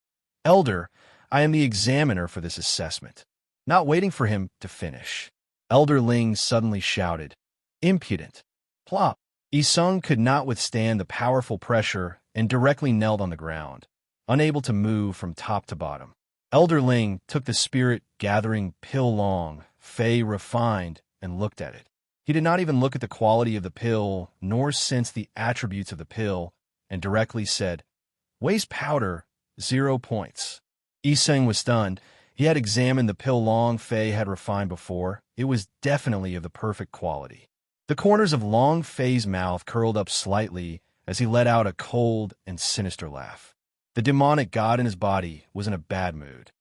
Elder, I am the examiner for this assessment. Not waiting for him to finish, Elder Ling suddenly shouted, Impudent! Plop! Isung could not withstand the powerful pressure and directly knelt on the ground, unable to move from top to bottom. Elder Ling took the spirit-gathering pill Long Fei refined and looked at it. He did not even look at the quality of the pill nor sense the attributes of the pill and directly said, Waste powder, 0 points. Iseng was stunned. He had examined the pill Long Fei had refined before. It was definitely of the perfect quality. The corners of Long Fei's mouth curled up slightly as he let out a cold and sinister laugh. The demonic god in his body was in a bad mood.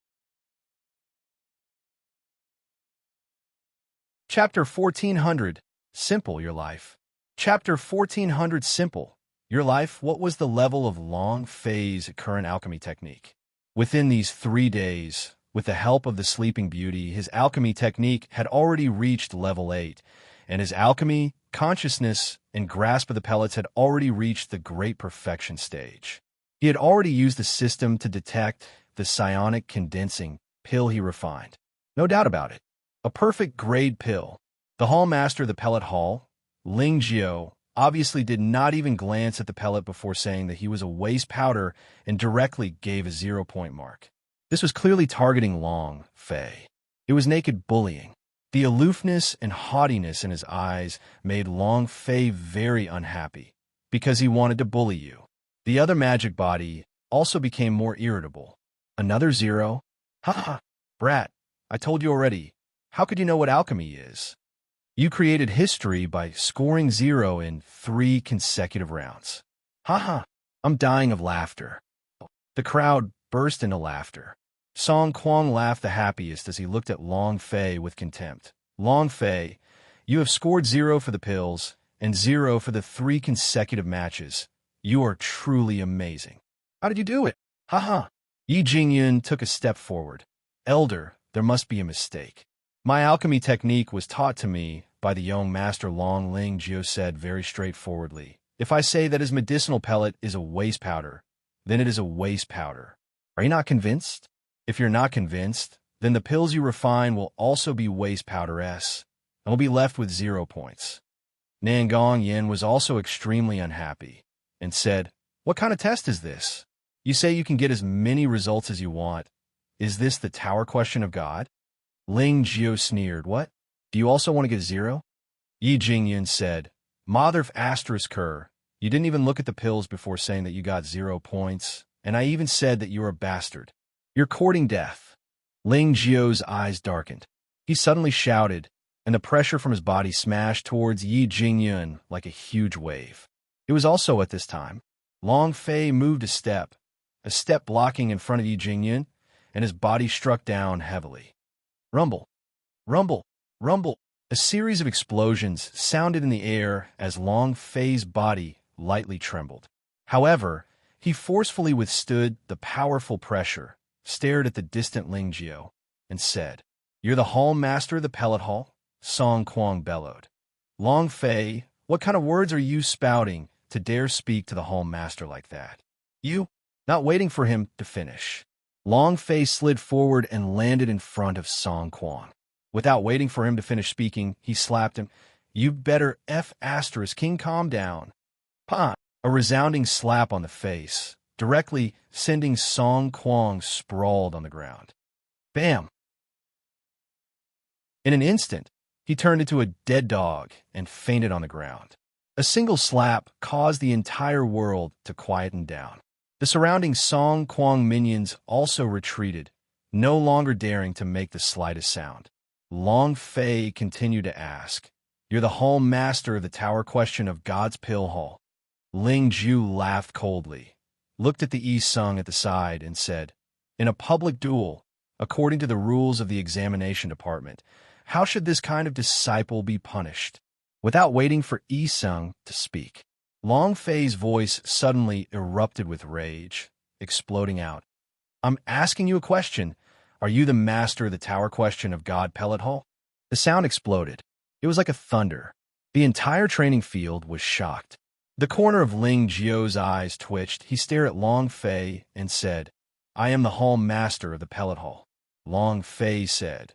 Chapter 1400, Simple Your Life. Chapter 1400, Simple Your Life. What was the level of Long Fei's current alchemy technique? Within these 3 days, with the help of the Sleeping Beauty, his alchemy technique had already reached level 8, and his alchemy, consciousness, and grasp of the pellets had already reached the great perfection stage. He had already used the system to detect the psionic condensing pill he refined. No doubt about it. A perfect grade pill. The hall master of the pellet hall, Ling Jiao, obviously did not even glance at the pellet before saying that he was a waste powder and directly gave a 0-point mark. This was clearly targeting Long Fei. It was naked bullying. The aloofness and haughtiness in his eyes made Long Fei very unhappy, because he wanted to bully you. The other magic body also became more irritable. Another 0? Ha ha, brat, I told you already. How could you know what alchemy is? You created history by scoring 0 in 3 consecutive rounds. Ha ha, I'm dying of laughter. The crowd burst into laughter. Song Kuang laughed the happiest as he looked at Long Fei with contempt. Long Fei, you have scored 0 for the pills and 0 for the 3 consecutive matches. You are truly amazing. How did you do it? Ha ha. Yi Jingyun took a step forward. Elder, there must be a mistake. My alchemy technique was taught to me by the young master Long Ling Jiu said very straightforwardly. If I say that his medicinal pellet is a waste powder, then it is a waste powder. Are you not convinced? If you're not convinced, then the pills you refine will also be waste powder S, and will be left with 0 points. Nangong Yin was also extremely unhappy, and said, What kind of test is this? You say you can get as many results as you want. Is this the tower question of God? Ling Jiu sneered, What? Do you also want to get 0? Yi Jingyun said, Mother of asterisk her, you didn't even look at the pills before saying that you got 0 points, and I even said that you're a bastard. You're courting death. Ling Jiu's eyes darkened. He suddenly shouted, and the pressure from his body smashed towards Yi Jingyun like a huge wave. It was also at this time. Long Fei moved a step blocking in front of Yi Jingyun, and his body struck down heavily. Rumble, rumble, rumble. A series of explosions sounded in the air as Long Fei's body lightly trembled. However, he forcefully withstood the powerful pressure, stared at the distant Ling Jiu, and said, You're the hall master of the pellet hall? Song Kuang bellowed. Long Fei, what kind of words are you spouting to dare speak to the hall master like that? You? Not waiting for him to finish. Long Fei slid forward and landed in front of Song Kuang. Without waiting for him to finish speaking, he slapped him. You better King calm down. Pa! A resounding slap on the face, directly sending Song Kuang sprawled on the ground. Bam! In an instant, he turned into a dead dog and fainted on the ground. A single slap caused the entire world to quieten down. The surrounding Song Kuang minions also retreated, no longer daring to make the slightest sound. Long Fei continued to ask, You're the hall master of the tower question of God's pill hall. Ling Jiu laughed coldly, looked at the Yi Sung at the side, and said, In a public duel, according to the rules of the examination department, how should this kind of disciple be punished? Without waiting for Yi Sung to speak, Long Fei's voice suddenly erupted with rage, exploding out. I'm asking you a question. Are you the master of the tower question of God Pellet Hall? The sound exploded. It was like a thunder. The entire training field was shocked. The corner of Ling Jiu's eyes twitched. He stared at Long Fei and said, I am the hall master of the Pellet Hall. Long Fei said,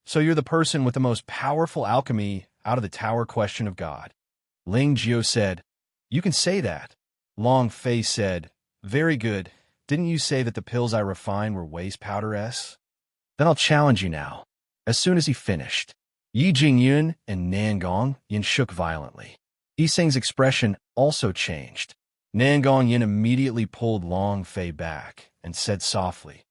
So you're the person with the most powerful alchemy out of the tower question of God. Ling Jiu said, You can say that. Long Fei said, Very good. Didn't you say that the pills I refined were waste powder S? Then I'll challenge you now. As soon as he finished, Yi Jingyun and Nangong Yin shook violently. Yi Sing's expression also changed. Nangong Yin immediately pulled Long Fei back and said softly,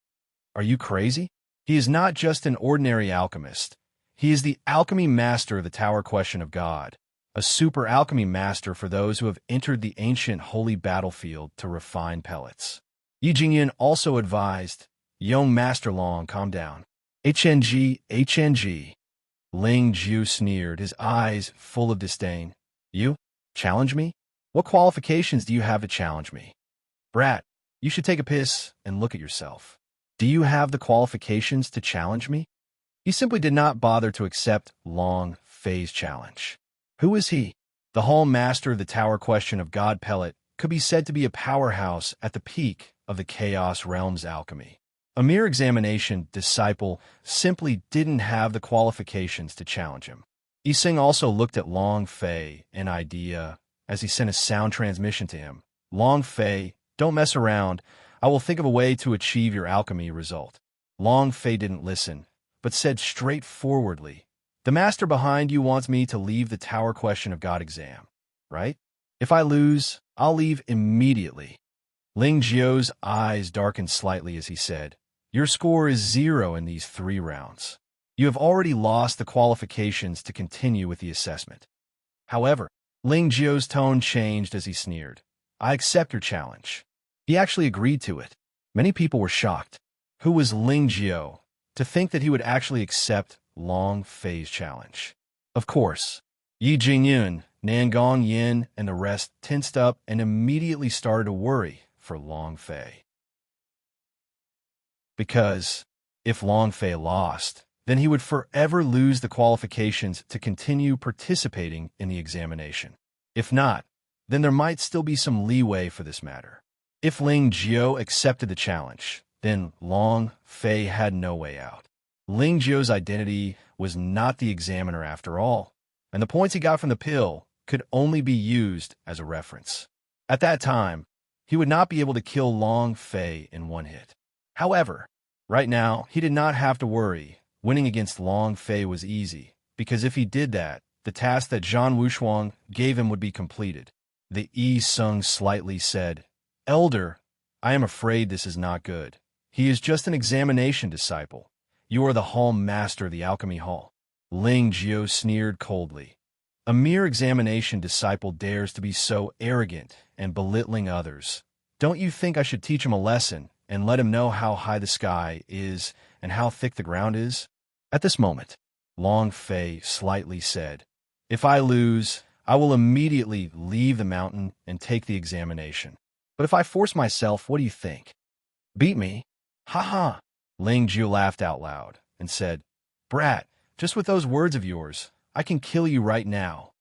Are you crazy? He is not just an ordinary alchemist. He is the alchemy master of the tower question of God, a super alchemy master for those who have entered the ancient holy battlefield to refine pellets. Yi Jingyun also advised, Young Master Long, calm down. HNG. Ling Jiu sneered, his eyes full of disdain. You? Challenge me? What qualifications do you have to challenge me? Brat, you should take a piss and look at yourself. Do you have the qualifications to challenge me? He simply did not bother to accept Long Fei's challenge. Who is he? The hall master of the tower question of God Pellet could be said to be a powerhouse at the peak of the Chaos Realm's alchemy. A mere examination disciple simply didn't have the qualifications to challenge him. Yi Sing also looked at Long Fei, an idea, as he sent a sound transmission to him. Long Fei, don't mess around. I will think of a way to achieve your alchemy result. Long Fei didn't listen, but said straightforwardly, The master behind you wants me to leave the tower question of God exam, right? If I lose, I'll leave immediately. Ling Jiao's eyes darkened slightly as he said, your score is 0 in these 3 rounds. You have already lost the qualifications to continue with the assessment. However, Ling Jiao's tone changed as he sneered. I accept your challenge. He actually agreed to it. Many people were shocked. Who was Ling Jiao to think that he would actually accept Long Fei's challenge? Of course, Yi Jingyun, Nangong Yin, and the rest tensed up and immediately started to worry for Long Fei. Because if Long Fei lost, then he would forever lose the qualifications to continue participating in the examination. If not, then there might still be some leeway for this matter. If Ling Jiao accepted the challenge, then Long Fei had no way out. Ling Jiao's identity was not the examiner after all, and the points he got from the pill could only be used as a reference. At that time, he would not be able to kill Long Fei in one hit. However, right now, he did not have to worry. Winning against Long Fei was easy, because if he did that, the task that Zhan Wushuang gave him would be completed. The Yi Sung slightly said, Elder, I am afraid this is not good. He is just an examination disciple. You are the hall master of the alchemy hall. Ling Jiao sneered coldly. A mere examination disciple dares to be so arrogant and belittling others. Don't you think I should teach him a lesson and let him know how high the sky is and how thick the ground is? At this moment, Long Fei slightly said, If I lose, I will immediately leave the mountain and take the examination. But if I force myself, what do you think? Beat me? Ha ha! Ling Jiao laughed out loud and said, Brat, just with those words of yours, I can kill you right now.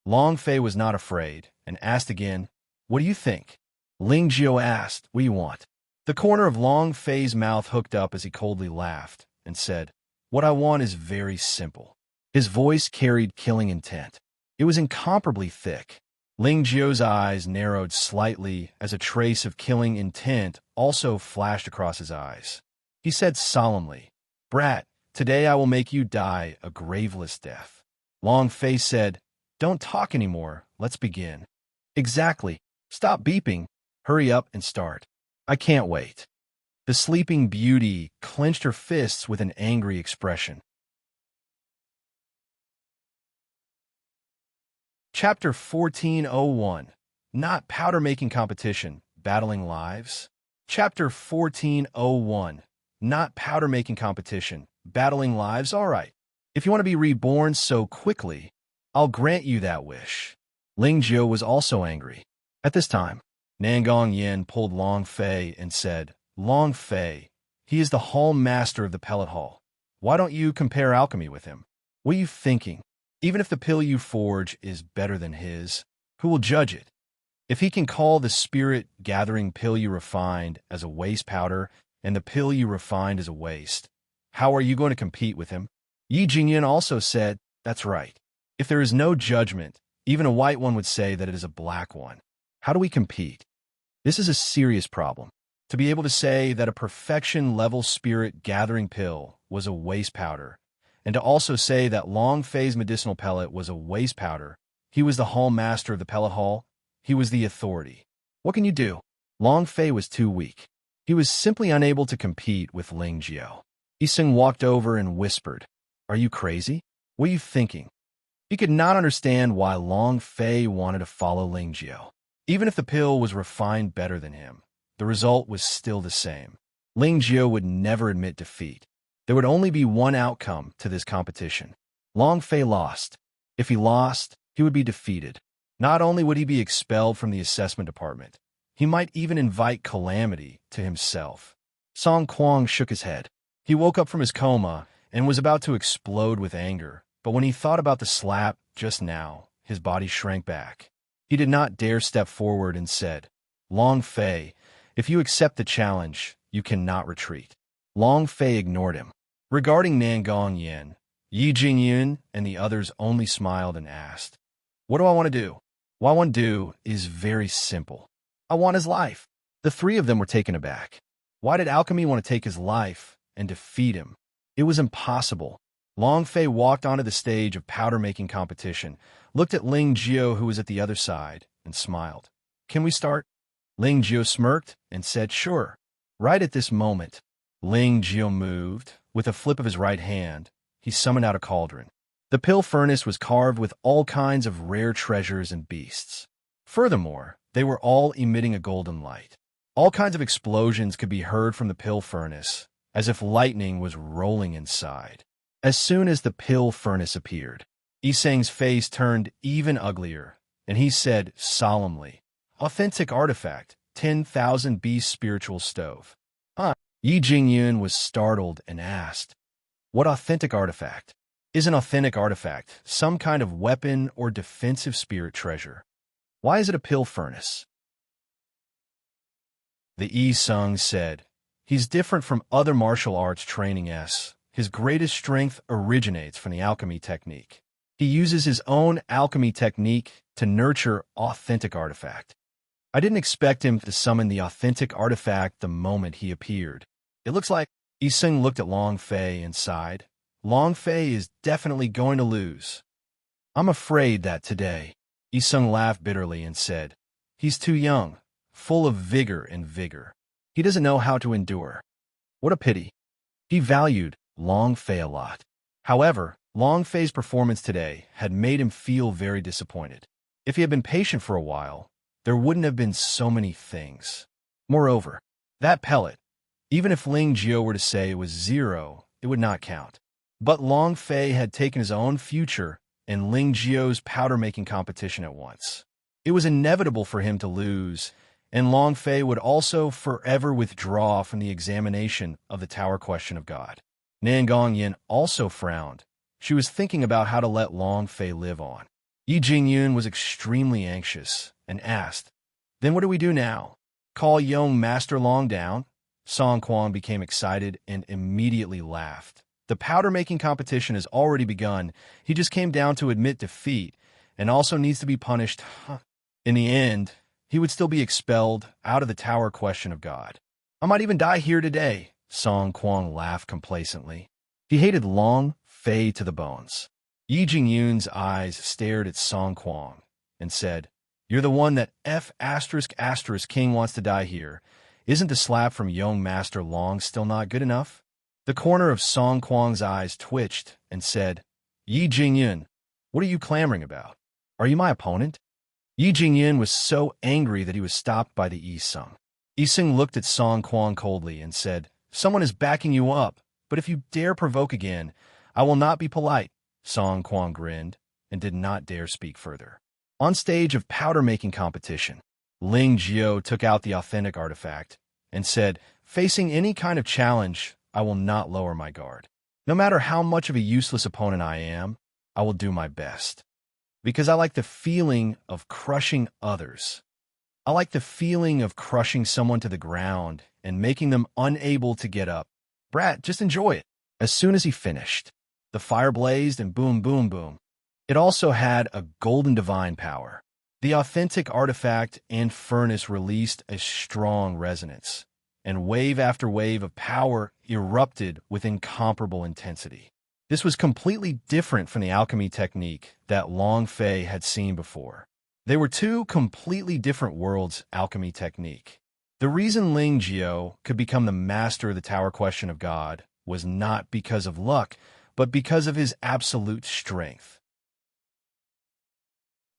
Long Fei was not afraid and asked again, What do you think? Ling Jiao asked, What do you want? The corner of Long Fei's mouth hooked up as he coldly laughed and said, What I want is very simple. His voice carried killing intent. It was incomparably thick. Ling Jiao's eyes narrowed slightly as a trace of killing intent also flashed across his eyes. He said solemnly, Brat, today I will make you die a graveless death. Long Fei said, Don't talk anymore. Let's begin. Exactly. Stop beeping. Hurry up and start. I can't wait. The sleeping beauty clenched her fists with an angry expression. Chapter 1401. Not Powder-Making Competition, Battling Lives. Chapter 1401. Not Powder-Making Competition, Battling Lives. All right. If you want to be reborn so quickly, I'll grant you that wish. Ling Jiao was also angry. At this time, Nangong Yin pulled Long Fei and said, Long Fei, he is the hall master of the pellet hall. Why don't you compare alchemy with him? What are you thinking? Even if the pill you forge is better than his, who will judge it? If he can call the spirit-gathering pill you refined as a waste powder and the pill you refined as a waste, how are you going to compete with him? Yi Jingyun also said, That's right. If there is no judgment, even a white one would say that it is a black one. How do we compete? This is a serious problem. To be able to say that a perfection-level spirit-gathering pill was a waste powder, and to also say that Long Fei's medicinal pellet was a waste powder, he was the hall master of the pellet hall, he was the authority. What can you do? Long Fei was too weak. He was simply unable to compete with Ling Jiao. Yiseng walked over and whispered, Are you crazy? What are you thinking? He could not understand why Long Fei wanted to follow Ling Jiao. Even if the pill was refined better than him, the result was still the same. Ling Jiao would never admit defeat. There would only be one outcome to this competition. Long Fei lost. If he lost, he would be defeated. Not only would he be expelled from the assessment department, he might even invite calamity to himself. Song Kuang shook his head. He woke up from his coma and was about to explode with anger, but when he thought about the slap just now, his body shrank back. He did not dare step forward and said, Long Fei, if you accept the challenge, you cannot retreat. Long Fei ignored him. Regarding Nangong Yin, Yi Jingyun and the others only smiled and asked, What do I want to do? What I want to do is very simple. I want his life. The 3 of them were taken aback. Why did alchemy want to take his life and defeat him? It was impossible. Long Fei walked onto the stage of powder-making competition, looked at Ling Jiao who was at the other side, and smiled. Can we start? Ling Jiao smirked and said, sure. Right at this moment, Ling Jiao moved. With a flip of his right hand, he summoned out a cauldron. The pill furnace was carved with all kinds of rare treasures and beasts. Furthermore, they were all emitting a golden light. All kinds of explosions could be heard from the pill furnace, as if lightning was rolling inside. As soon as the pill furnace appeared, Yiseng's face turned even uglier, and he said solemnly, authentic artifact, 10,000 beast spiritual stove. Yi Jingyun was startled and asked, what authentic artifact? Is an authentic artifact some kind of weapon or defensive spirit treasure? Why is it a pill furnace? The Yi Sung said, he's different from other martial arts training s. His greatest strength originates from the alchemy technique. He uses his own alchemy technique to nurture authentic artifact. I didn't expect him to summon the authentic artifact the moment he appeared. It looks like Yiseng looked at Long Fei and sighed. Long Fei is definitely going to lose. I'm afraid that today. Yiseng laughed bitterly and said, he's too young, full of vigor and vigor. He doesn't know how to endure. What a pity. He valued Long Fei a lot. However, Long Fei's performance today had made him feel very disappointed. If he had been patient for a while, there wouldn't have been so many things. Moreover, that pellet, even if Ling Jiao were to say it was 0, it would not count. But Long Fei had taken his own future and Ling Jiao's powder-making competition at once. It was inevitable for him to lose, and Long Fei would also forever withdraw from the examination of the Tower Question of God. Nan Gongyin also frowned. She was thinking about how to let Long Fei live on. Yi Jingyun was extremely anxious and asked, then what do we do now? Call young Master Long down? Song Quan became excited and immediately laughed. The powder-making competition has already begun. He just came down to admit defeat and also needs to be punished. In the end, he would still be expelled out of the Tower Question of God. I might even die here today, Song Quan laughed complacently. He hated Long Fei to the bones. Yi Jingyun's eyes stared at Song Quan and said, you're the one that F*** King wants to die here. Isn't the slap from young Master Long still not good enough? The corner of Song Quang's eyes twitched and said, Yi Jingyun, what are you clamoring about? Are you my opponent? Yi Jingyun was so angry that he was stopped by the Yi Sung. Yi Sung looked at Song Quan coldly and said, someone is backing you up, but if you dare provoke again, I will not be polite. Song Quan grinned and did not dare speak further. On stage of powder-making competition, Ling Jiao took out the authentic artifact and said, facing any kind of challenge, I will not lower my guard. No matter how much of a useless opponent I am, I will do my best. Because I like the feeling of crushing others. I like the feeling of crushing someone to the ground and making them unable to get up. Brat, just enjoy it. As soon as he finished, the fire blazed and boom, boom, boom. It also had a golden divine power. The authentic artifact and furnace released a strong resonance, and wave after wave of power erupted with incomparable intensity. This was completely different from the alchemy technique that Long Fei had seen before. They were two completely different worlds' alchemy technique. The reason Ling Jiao could become the master of the Tower Question of God was not because of luck, but because of his absolute strength.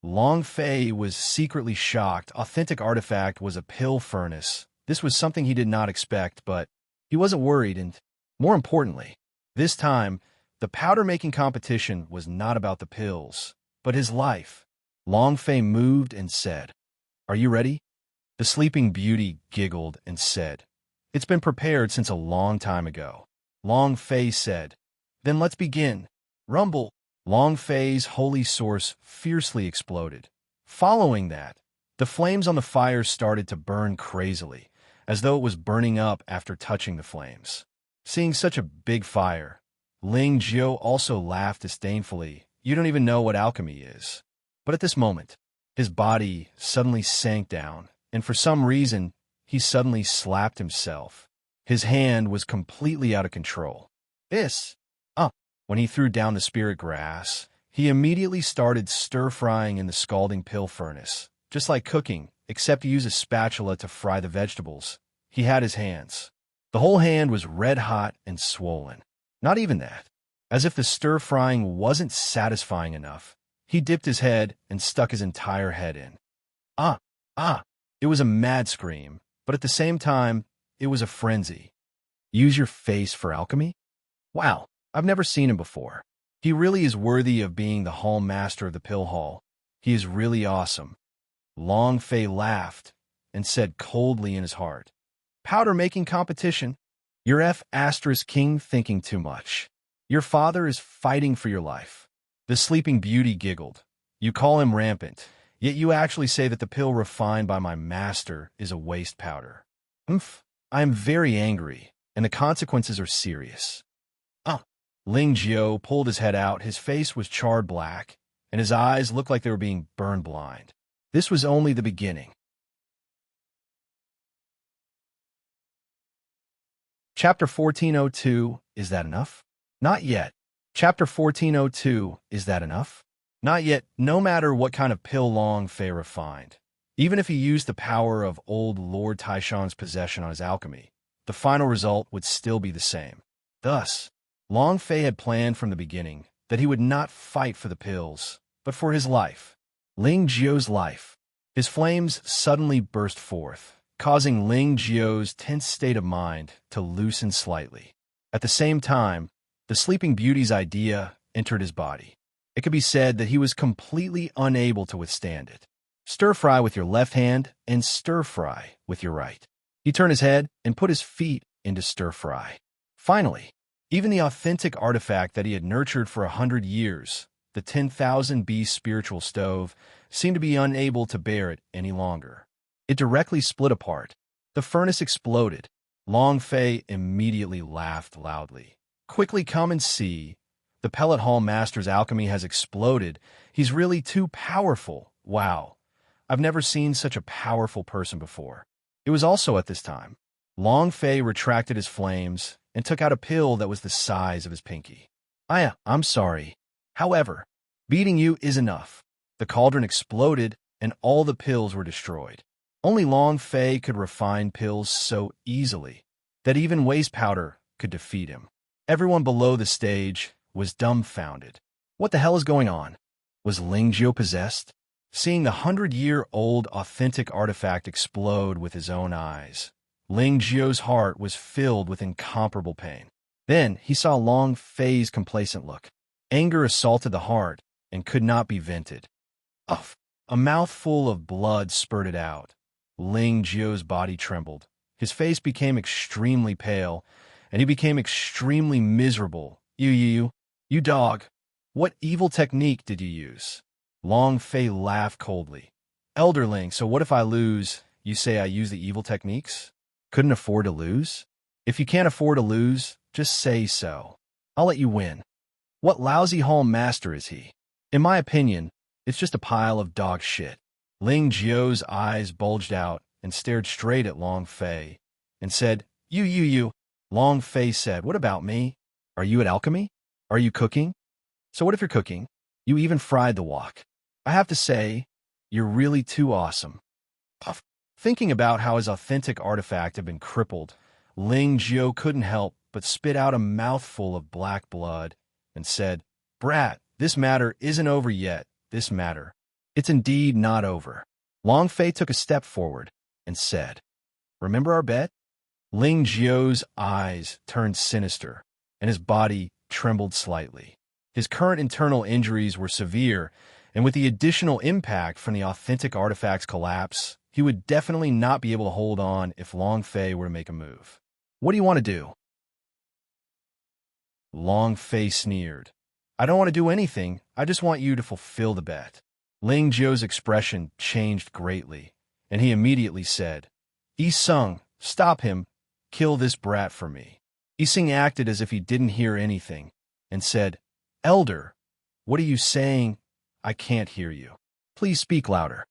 Long Fei was secretly shocked. Authentic artifact was a pill furnace. This was something he did not expect, but he wasn't worried, and more importantly, this time, the powder-making competition was not about the pills, but his life. Long Fei moved and said, "Are you ready?" The Sleeping Beauty giggled and said, "It's been prepared since a long time ago." Long Fei said, "Then let's begin." Rumble. Long Fei's holy source fiercely exploded. Following that, the flames on the fire started to burn crazily, as though it was burning up after touching the flames. Seeing such a big fire, Ling Jiao also laughed disdainfully. You don't even know what alchemy is. But at this moment, his body suddenly sank down, and for some reason, he suddenly slapped himself. His hand was completely out of control. When he threw down the spirit grass, he immediately started stir-frying in the scalding pill furnace, just like cooking, except to use a spatula to fry the vegetables. He had his hands. The whole hand was red-hot and swollen. Not even that. As if the stir-frying wasn't satisfying enough, he dipped his head and stuck his entire head in. Ah! Ah! It was a mad scream, but at the same time, it was a frenzy. Use your face for alchemy? Wow, I've never seen him before. He really is worthy of being the hall master of the pill hall. He is really awesome. Long Fei laughed and said coldly in his heart, "Powder-making competition? You're F*king thinking too much. Your father is fighting for your life." The Sleeping Beauty giggled. "You call him rampant, yet you actually say that the pill refined by my master is a waste powder." "Umph, I am very angry, and the consequences are serious." Ling Jiao pulled his head out. His face was charred black, and his eyes looked like they were being burned blind. This was only the beginning. Chapter 1402, Is That Enough? Not yet. Chapter 1402, Is That Enough? Not yet, no matter what kind of pill Long Fei refined. Even if he used the power of old Lord Taishan's possession on his alchemy, the final result would still be the same. Thus, Long Fei had planned from the beginning that he would not fight for the pills, but for his life. Ling Jiao's life. His flames suddenly burst forth, causing Ling Jiao's tense state of mind to loosen slightly. At the same time, the Sleeping Beauty's idea entered his body. It could be said that he was completely unable to withstand it. Stir-fry with your left hand and stir-fry with your right. He turned his head and put his feet into stir-fry. Finally, even the authentic artifact that he had nurtured for 100 years, the 10,000 beast spiritual stove, seemed to be unable to bear it any longer. It directly split apart. The furnace exploded. Long Fei immediately laughed loudly. "Quickly come and see. The pellet hall master's alchemy has exploded. He's really too powerful. Wow. I've never seen such a powerful person before." It was also at this time. Long Fei retracted his flames and took out a pill that was the size of his pinky. I'm sorry. However, beating you is enough." The cauldron exploded, and all the pills were destroyed. Only Long Fei could refine pills so easily that even waste powder could defeat him. Everyone below the stage was dumbfounded. What the hell is going on? Was Ling Jiao possessed? Seeing the 100-year-old authentic artifact explode with his own eyes, Ling Jiao's heart was filled with incomparable pain. Then he saw Long Fei's complacent look. Anger assaulted the heart and could not be vented. Uff! A mouthful of blood spurted out. Ling Jiao's body trembled. His face became extremely pale, and he became extremely miserable. You dog! What evil technique did you use?" Long Fei laughed coldly. "Elderling, so what if I lose? You say I use the evil techniques? Couldn't afford to lose? If you can't afford to lose, just say so. I'll let you win. What lousy hall master is he? In my opinion, it's just a pile of dog shit." Ling Jiao's eyes bulged out and stared straight at Long Fei and said, You. Long Fei said, "What about me? Are you at alchemy? Are you cooking? So what if you're cooking? You even fried the wok. I have to say, you're really too awesome." Puff. Thinking about how his authentic artifact had been crippled, Ling Jiao couldn't help but spit out a mouthful of black blood and said, "Brat, this matter isn't over yet. This matter. It's indeed not over." Long Fei took a step forward and said, "Remember our bet?" Ling Jiao's eyes turned sinister, and his body trembled slightly. His current internal injuries were severe, and with the additional impact from the authentic artifact's collapse, he would definitely not be able to hold on if Long Fei were to make a move. "What do you want to do?" Long Fei sneered. "I don't want to do anything. I just want you to fulfill the bet." Ling Jiao's expression changed greatly, and he immediately said, "Yi Sung, stop him. Kill this brat for me." Yi Sung acted as if he didn't hear anything and said, "Elder, what are you saying? I can't hear you. Please speak louder."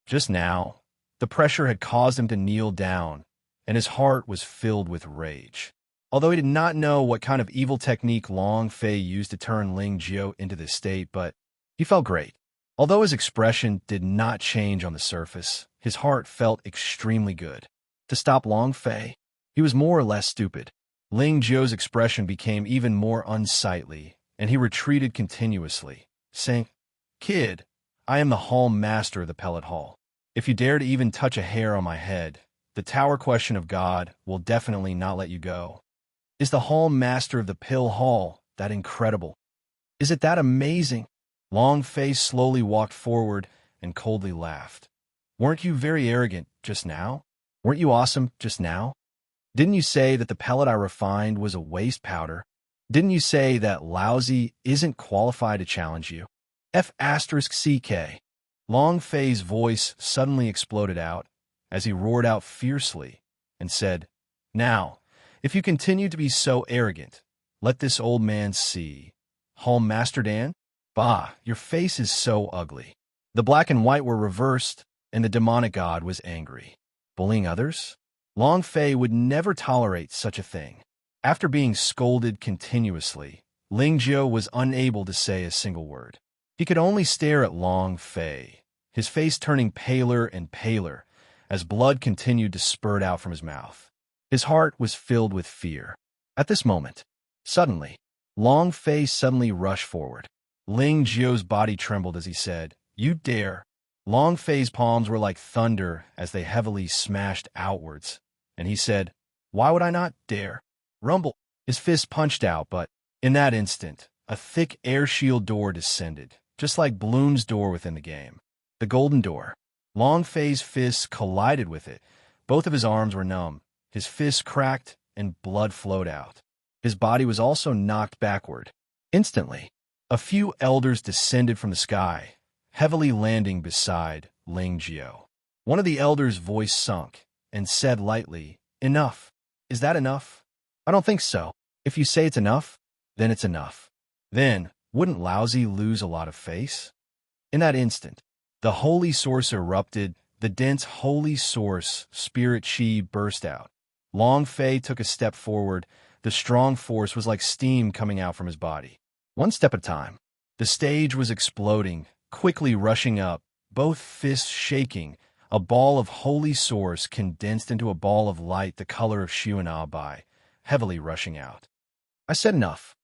Just now, the pressure had caused him to kneel down, and his heart was filled with rage. Although he did not know what kind of evil technique Long Fei used to turn Ling Jiao into this state, but he felt great. Although his expression did not change on the surface, his heart felt extremely good. To stop Long Fei, he was more or less stupid. Ling Jiu's expression became even more unsightly, and he retreated continuously, saying, "Kid, I am the Hall Master of the Pellet Hall. If you dare to even touch a hair on my head, the Tower Question of God will definitely not let you go. Is the Hall Master of the Pill Hall that incredible? Is it that amazing?" Long Fei slowly walked forward and coldly laughed. "Weren't you very arrogant just now? Weren't you awesome just now? Didn't you say that the pellet I refined was a waste powder? Didn't you say that Lousy isn't qualified to challenge you? F***CK. Long Fei's voice suddenly exploded out as he roared out fiercely and said, "Now, if you continue to be so arrogant, let this old man see. Hall Master Dan? Bah, your face is so ugly." The black and white were reversed, and the demonic god was angry. Bullying others? Long Fei would never tolerate such a thing. After being scolded continuously, Ling Jiu was unable to say a single word. He could only stare at Long Fei, his face turning paler and paler as blood continued to spurt out from his mouth. His heart was filled with fear. At this moment, suddenly, Long Fei suddenly rushed forward. Ling Jiu's body trembled as he said, "You dare." Long Fei's palms were like thunder as they heavily smashed outwards, and he said, "Why would I not dare?" Rumble. His fist punched out, but in that instant, a thick air shield door descended, just like Bloom's door within the game. The golden door. Long Fei's fists collided with it. Both of his arms were numb. His fists cracked, and blood flowed out. His body was also knocked backward. Instantly, a few elders descended from the sky, heavily landing beside Ling Jiu. One of the elders' voice sunk and said lightly, "Enough. Is that enough?" "I don't think so. If you say it's enough, then it's enough." Then, wouldn't Lousy lose a lot of face? In that instant, the holy source erupted. The dense holy source spirit chi burst out. Long Fei took a step forward. The strong force was like steam coming out from his body. One step at a time. The stage was exploding, quickly rushing up, both fists shaking. A ball of holy source condensed into a ball of light the color of Shuan Bai, heavily rushing out. I said enough.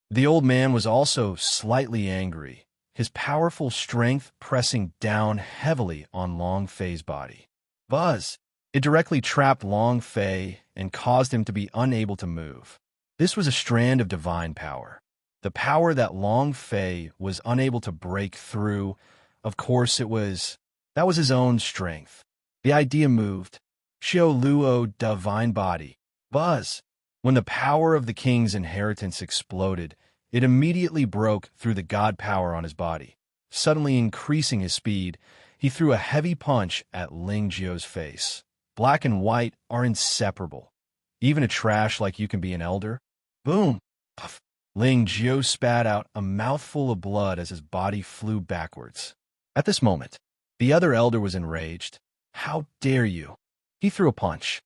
The old man was also slightly angry, his powerful strength pressing down heavily on Long Fei's body. Buzz! It directly trapped Long Fei and caused him to be unable to move. This was a strand of divine power. The power that Long Fei was unable to break through. Of course, that was his own strength. The idea moved. Xiao Luo divine body. Buzz! When the power of the king's inheritance exploded, it immediately broke through the god power on his body. Suddenly increasing his speed, he threw a heavy punch at Ling Jiu's face. Black and white are inseparable. Even a trash like you can be an elder. Boom! Puff! Ling Jiu spat out a mouthful of blood as his body flew backwards. At this moment, the other elder was enraged. "How dare you?" He threw a punch.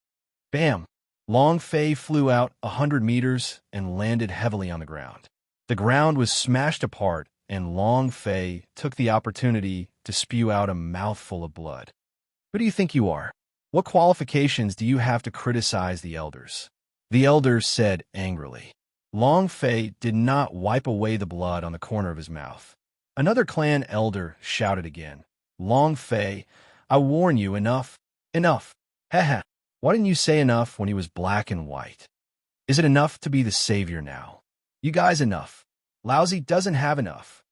Bam! Long Fei flew out 100 meters and landed heavily on the ground. The ground was smashed apart, and Long Fei took the opportunity to spew out a mouthful of blood. "Who do you think you are? What qualifications do you have to criticize the elders?" The elders said angrily. Long Fei did not wipe away the blood on the corner of his mouth. Another clan elder shouted again. "Long Fei, I warn you, enough. Enough. Haha. Why didn't you say enough when he was black and white? Is it enough to be the savior now? You guys enough. Lousy doesn't have enough."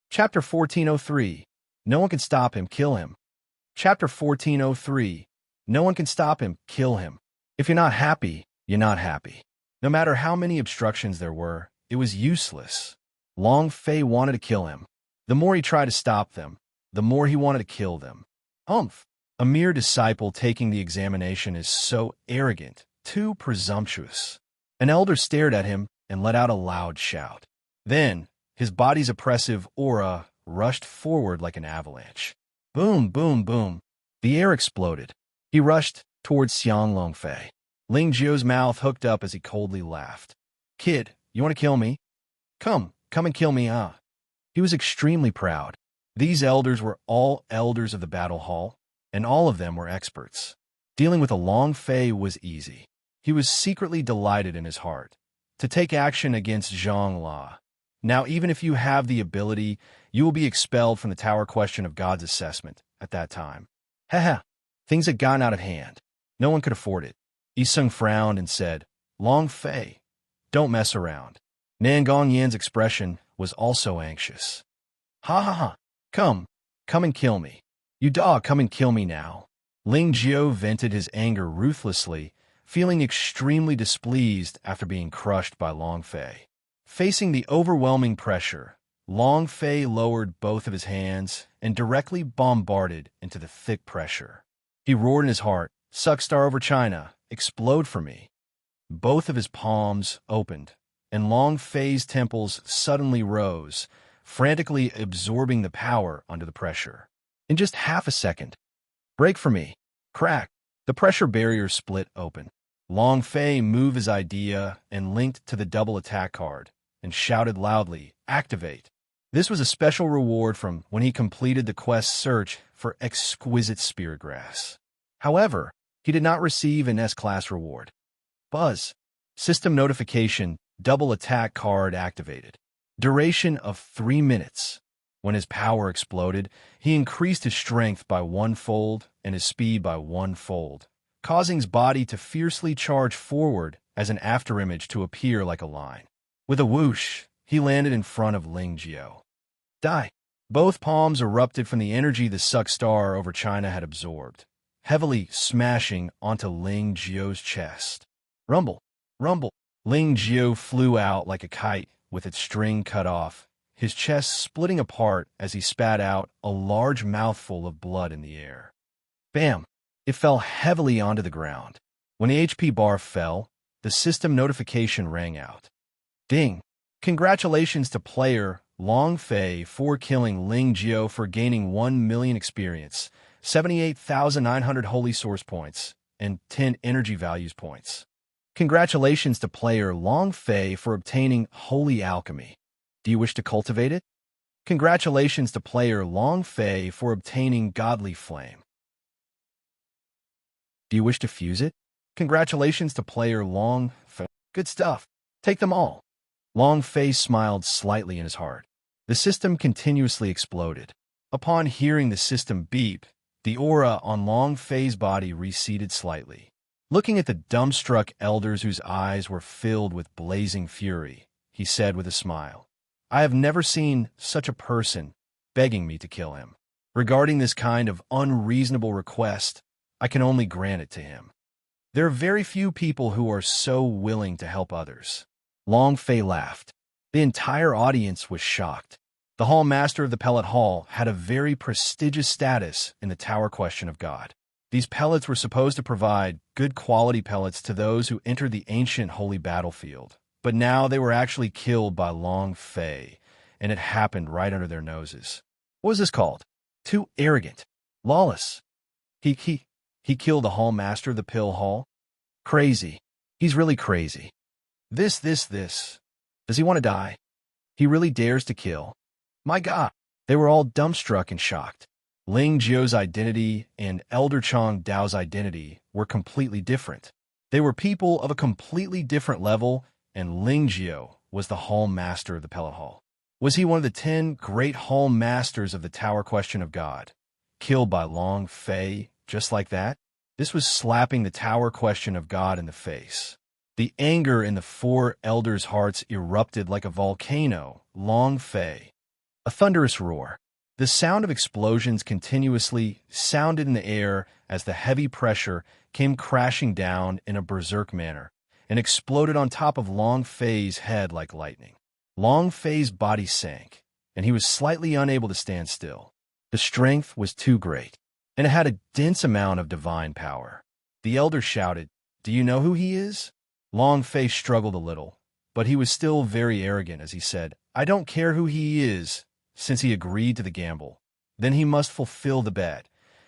Chapter 1403. No one can stop him, kill him. Chapter 1403. No one can stop him, kill him. If you're not happy, you're not happy. No matter how many obstructions there were, it was useless. Long Fei wanted to kill him. The more he tried to stop them, the more he wanted to kill them. Humph! A mere disciple taking the examination is so arrogant, too presumptuous. An elder stared at him and let out a loud shout. Then, his body's oppressive aura rushed forward like an avalanche. Boom, boom, boom. The air exploded. He rushed towards Xiang Longfei. Ling Jiu's mouth hooked up as he coldly laughed. Kid, you want to kill me? Come and kill me, ah. He was extremely proud. These elders were all elders of the battle hall, and all of them were experts. Dealing with a Long Fei was easy. He was secretly delighted in his heart to take action against Zhang La. Now, even if you have the ability, you will be expelled from the tower question of God's assessment at that time. Haha, things had gotten out of hand. No one could afford it. Yisung frowned and said, Long Fei, don't mess around. Nan Gongyan's expression was also anxious. Ha ha ha, come and kill me. You dog, come and kill me now. Ling Jiao vented his anger ruthlessly, feeling extremely displeased after being crushed by Long Fei. Facing the overwhelming pressure, Long Fei lowered both of his hands and directly bombarded into the thick pressure. He roared in his heart, Suckstar over China, explode for me. Both of his palms opened, and Long Fei's temples suddenly rose, frantically absorbing the power under the pressure. In just half a second, break for me. Crack. The pressure barrier split open. Long Fei moved his idea and linked to the double attack card and shouted loudly, Activate. This was a special reward from when he completed the quest search for exquisite spirit grass. However, he did not receive an S-class reward. Buzz. System notification, double attack card activated. Duration of 3 minutes. When his power exploded, he increased his strength by 1-fold and his speed by 1-fold, causing his body to fiercely charge forward as an afterimage to appear like a line. With a whoosh, he landed in front of Ling Jiao. Die. Both palms erupted from the energy the Suckstar over China had absorbed, heavily smashing onto Ling Jiao's chest. Rumble. Rumble. Ling Jiao flew out like a kite with its string cut off, his chest splitting apart as he spat out a large mouthful of blood in the air. Bam! It fell heavily onto the ground. When the HP bar fell, the system notification rang out. Ding! Congratulations to player Long Fei for killing Ling Jiao for gaining 1 million experience, 78,900 holy source points, and 10 energy values points. Congratulations to player Long Fei for obtaining Holy Alchemy. Do you wish to cultivate it? Congratulations to player Long Fei for obtaining Godly Flame. Do you wish to fuse it? Congratulations to player Long Fei. Good stuff. Take them all. Long Fei smiled slightly in his heart. The system continuously exploded. Upon hearing the system beep, the aura on Long Fei's body receded slightly. Looking at the dumbstruck elders whose eyes were filled with blazing fury, he said with a smile, I have never seen such a person begging me to kill him. Regarding this kind of unreasonable request, I can only grant it to him. There are very few people who are so willing to help others. Long Fei laughed. The entire audience was shocked. The Hall Master of the Pellet Hall had a very prestigious status in the Tower Question of God. These pellets were supposed to provide good quality pellets to those who entered the ancient holy battlefield. But now they were actually killed by Long Fei, and it happened right under their noses. What was this called? Too arrogant. Lawless. He killed the Hall Master of the Pill Hall? Crazy. He's really crazy. This. Does he want to die? He really dares to kill. My God. They were all dumbstruck and shocked. Ling Jiao's identity and Elder Chang Dao's identity were completely different. They were people of a completely different level, and Ling Jiao was the Hall Master of the Pellet Hall. Was he one of the 10 great Hall Masters of the Tower Question of God, killed by Long Fei just like that? This was slapping the Tower Question of God in the face. The anger in the 4 elders' hearts erupted like a volcano. Long Fei. A thunderous roar. The sound of explosions continuously sounded in the air as the heavy pressure came crashing down in a berserk manner and exploded on top of Long Fei's head like lightning. Long Fei's body sank, and he was slightly unable to stand still. The strength was too great, and it had a dense amount of divine power. The elder shouted, Do you know who he is? Long Fei struggled a little, but he was still very arrogant as he said, I don't care who he is. Since he agreed to the gamble, then he must fulfill the bet.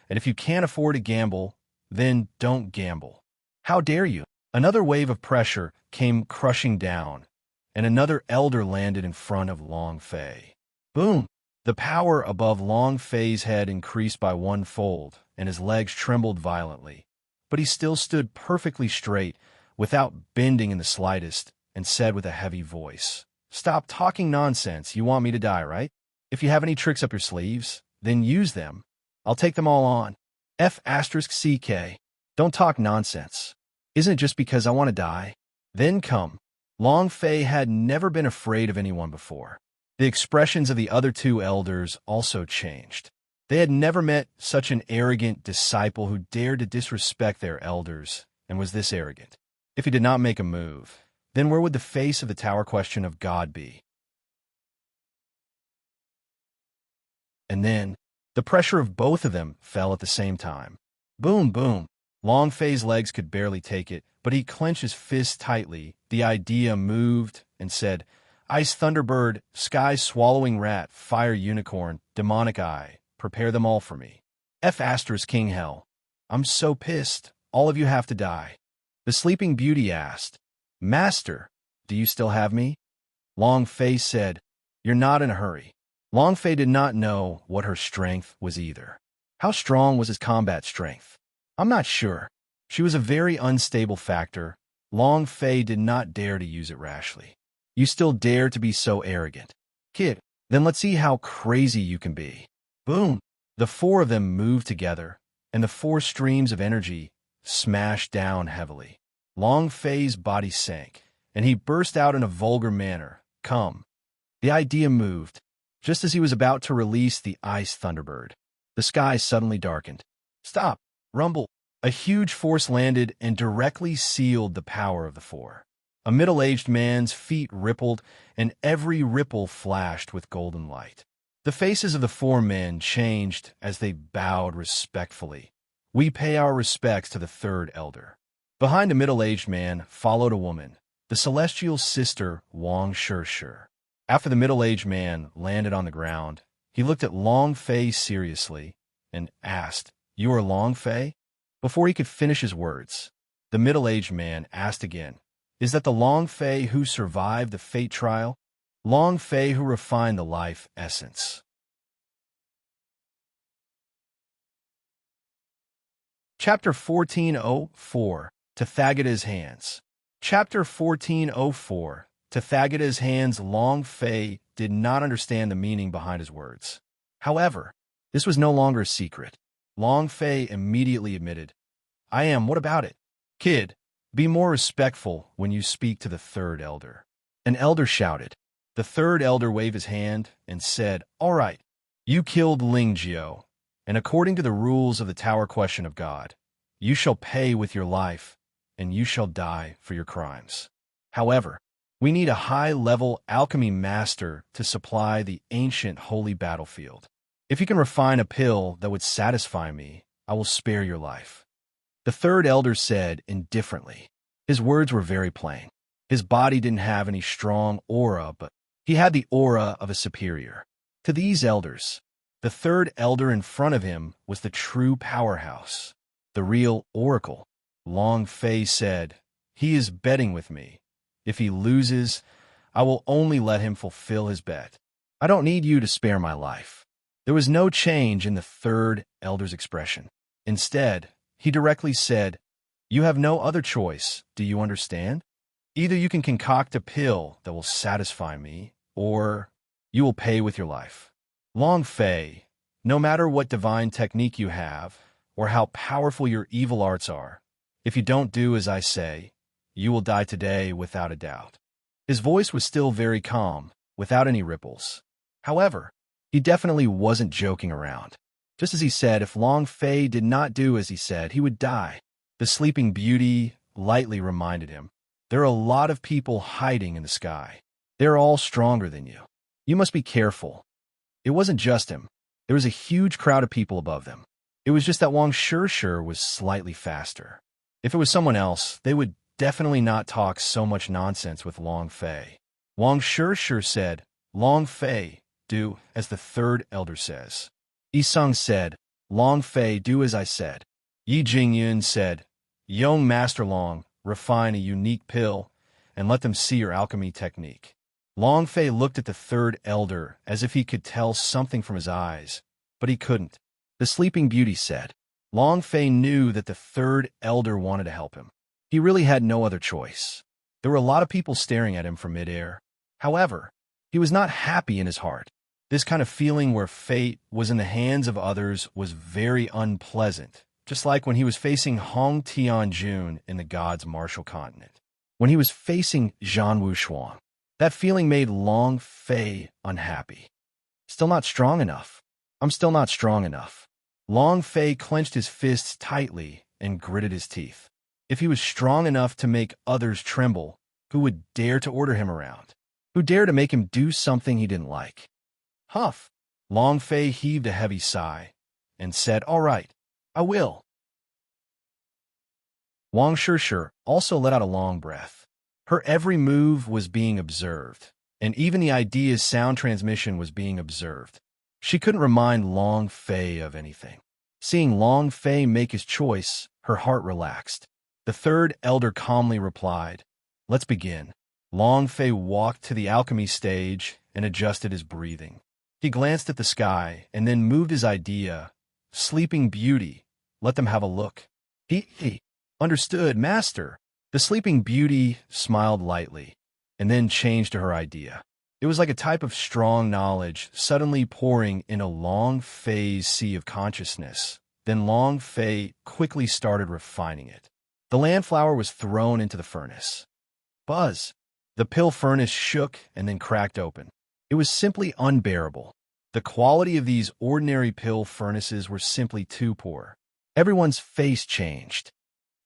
And if you can't afford to gamble, then don't gamble. How dare you? Another wave of pressure came crushing down, and another elder landed in front of Long Fei. Boom! The power above Long Fei's head increased by 1-fold, and his legs trembled violently. But he still stood perfectly straight, without bending in the slightest, and said with a heavy voice, "Stop talking nonsense. You want me to die, right? If you have any tricks up your sleeves, then use them. I'll take them all on. F***CK. Don't talk nonsense. Isn't it just because I want to die? Then come." Long Fei had never been afraid of anyone before. The expressions of the other two elders also changed. They had never met such an arrogant disciple who dared to disrespect their elders and was this arrogant. If he did not make a move, then where would the face of the tower question of God be? And then, the pressure of both of them fell at the same time. Boom, boom. Long Fei's legs could barely take it, but he clenched his fists tightly. The idea moved and said, "Ice Thunderbird, Sky Swallowing Rat, Fire Unicorn, Demonic Eye, prepare them all for me. King Hell. I'm so pissed. All of you have to die." The Sleeping Beauty asked, "Master, do you still have me?" Long Fei said, "You're not in a hurry." Long Fei did not know what her strength was either. How strong was his combat strength? I'm not sure. She was a very unstable factor. Long Fei did not dare to use it rashly. "You still dare to be so arrogant? Kid, then let's see how crazy you can be." Boom! The four of them moved together, and the four streams of energy smashed down heavily. Long Fei's body sank, and he burst out in a vulgar manner, "Come." The idea moved. Just as he was about to release the Ice Thunderbird, the sky suddenly darkened. "Stop! Rumble!" A huge force landed and directly sealed the power of the four. A middle-aged man's feet rippled, and every ripple flashed with golden light. The faces of the four men changed as they bowed respectfully. "We pay our respects to the third elder." Behind a middle-aged man followed a woman, the celestial sister Wang Shirshir. After the middle-aged man landed on the ground, he looked at Long Fei seriously and asked, "You are Long Fei?" Before he could finish his words, the middle-aged man asked again, "Is that the Long Fei who survived the fate trial? Long Fei who refined the life essence?" Chapter 1404, Tathagata's Hands. Chapter 1404, Tathagata's Hands. Long Fei did not understand the meaning behind his words. However, this was no longer a secret. Long Fei immediately admitted, "I am. What about it? Kid, be more respectful when you speak to the third elder." An elder shouted. The third elder waved his hand and said, "All right, you killed Lingjiao, and according to the rules of the Tower Question of God, you shall pay with your life, and you shall die for your crimes. However, we need a high-level alchemy master to supply the ancient holy battlefield. If you can refine a pill that would satisfy me, I will spare your life." The third elder said indifferently. His words were very plain. His body didn't have any strong aura, but he had the aura of a superior. To these elders, the third elder in front of him was the true powerhouse, the real oracle. Long Fei said, "He is betting with me. If he loses, I will only let him fulfill his bet. I don't need you to spare my life." There was no change in the third elder's expression. Instead, he directly said, "You have no other choice, do you understand? Either you can concoct a pill that will satisfy me, or you will pay with your life." Long Fei, no matter what divine technique you have, or how powerful your evil arts are, if you don't do as I say, you will die today without a doubt. His voice was still very calm, without any ripples. However, he definitely wasn't joking around. Just as he said, if Long Fei did not do as he said, he would die. The Sleeping Beauty lightly reminded him, "There are a lot of people hiding in the sky. They're all stronger than you. You must be careful." It wasn't just him. There was a huge crowd of people above them. It was just that Wang Shirshir was slightly faster. If it was someone else, they would definitely not talk so much nonsense with Long Fei. Wang Shirshir said, "Long Fei, do as the third elder says." Isung said, "Long Fei, do as I said." Yi Jingyun said, "Young Master Long, refine a unique pill, and let them see your alchemy technique. Long Fei looked at the third elder as if he could tell something from his eyes, but he couldn't. The Sleeping Beauty said. Long Fei knew that the third elder wanted to help him. He really had no other choice. There were a lot of people staring at him from midair. However, he was not happy in his heart. This kind of feeling where fate was in the hands of others was very unpleasant, just like when he was facing Hong Tianjun in the God's Martial Continent. When he was facing Zhan Wushuang, that feeling made Long Fei unhappy. Still not strong enough. I'm still not strong enough. Long Fei clenched his fists tightly and gritted his teeth. If he was strong enough to make others tremble, who would dare to order him around? Who dared to make him do something he didn't like? Huff! Long Fei heaved a heavy sigh and said, "All right, I will." Wang Shishir also let out a long breath. Her every move was being observed, and even the idea's sound transmission was being observed. She couldn't remind Long Fei of anything. Seeing Long Fei make his choice, her heart relaxed. The third elder calmly replied, "Let's begin." Long Fei walked to the alchemy stage and adjusted his breathing. He glanced at the sky and then moved his idea, "Sleeping Beauty, let them have a look." He understood, Master. The Sleeping Beauty smiled lightly and then changed to her idea. It was like a type of strong knowledge suddenly pouring in a Long Fei's sea of consciousness. Then Long Fei quickly started refining it. The landflower was thrown into the furnace. Buzz! The pill furnace shook and then cracked open. It was simply unbearable. The quality of these ordinary pill furnaces were simply too poor. Everyone's face changed.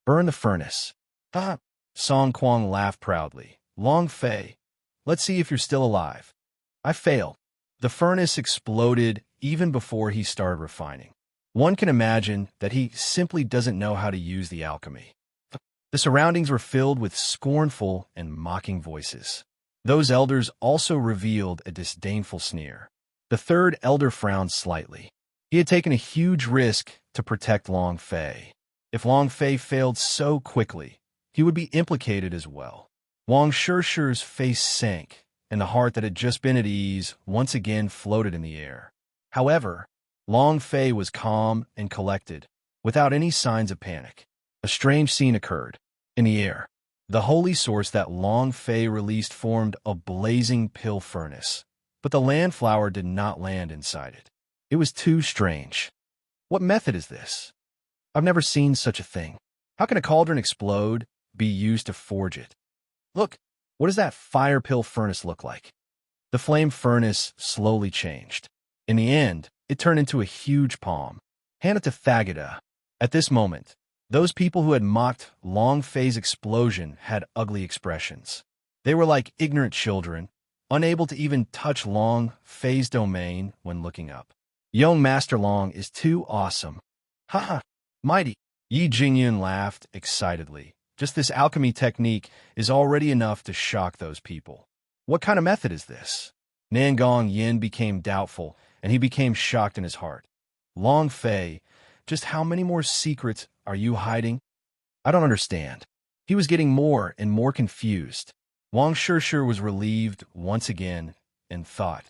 Burn the furnace. Ha! Song Kuang laughed proudly. Long Fei, let's see if you're still alive. I failed. The furnace exploded even before he started refining. One can imagine that he simply doesn't know how to use the alchemy. The surroundings were filled with scornful and mocking voices. Those elders also revealed a disdainful sneer. The third elder frowned slightly. He had taken a huge risk to protect Long Fei. If Long Fei failed so quickly, he would be implicated as well. Wang Shishir's face sank, and the heart that had just been at ease once again floated in the air. However, Long Fei was calm and collected, without any signs of panic. A strange scene occurred. In the air, the holy source that Long Fei released formed a blazing pill furnace, but the landflower did not land inside it. It was too strange. What method is this? I've never seen such a thing. How can a cauldron explode, be used to forge it? Look, what does that fire pill furnace look like? The flame furnace slowly changed. In the end, it turned into a huge palm. Hand it to Thagata. At this moment, those people who had mocked Long Fei's explosion had ugly expressions. They were like ignorant children, unable to even touch Long Fei's domain when looking up. Young Master Long is too awesome. Ha! Mighty! Yi Jingyun laughed excitedly. Just this alchemy technique is already enough to shock those people. What kind of method is this? Nangong Yin became doubtful, and he became shocked in his heart. Long Fei, just how many more secrets are you hiding? I don't understand. He was getting more and more confused. Wang Shishir was relieved once again and thought,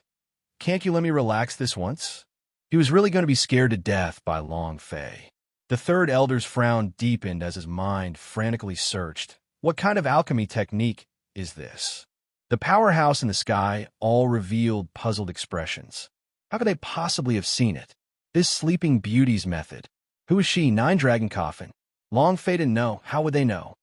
can't you let me relax this once? He was really going to be scared to death by Long Fei. The third elder's frown deepened as his mind frantically searched. What kind of alchemy technique is this? The powerhouse in the sky all revealed puzzled expressions. How could they possibly have seen it? This Sleeping Beauty's method. Who is she, Nine Dragon Coffin? Long Fei didn't know. How would they know?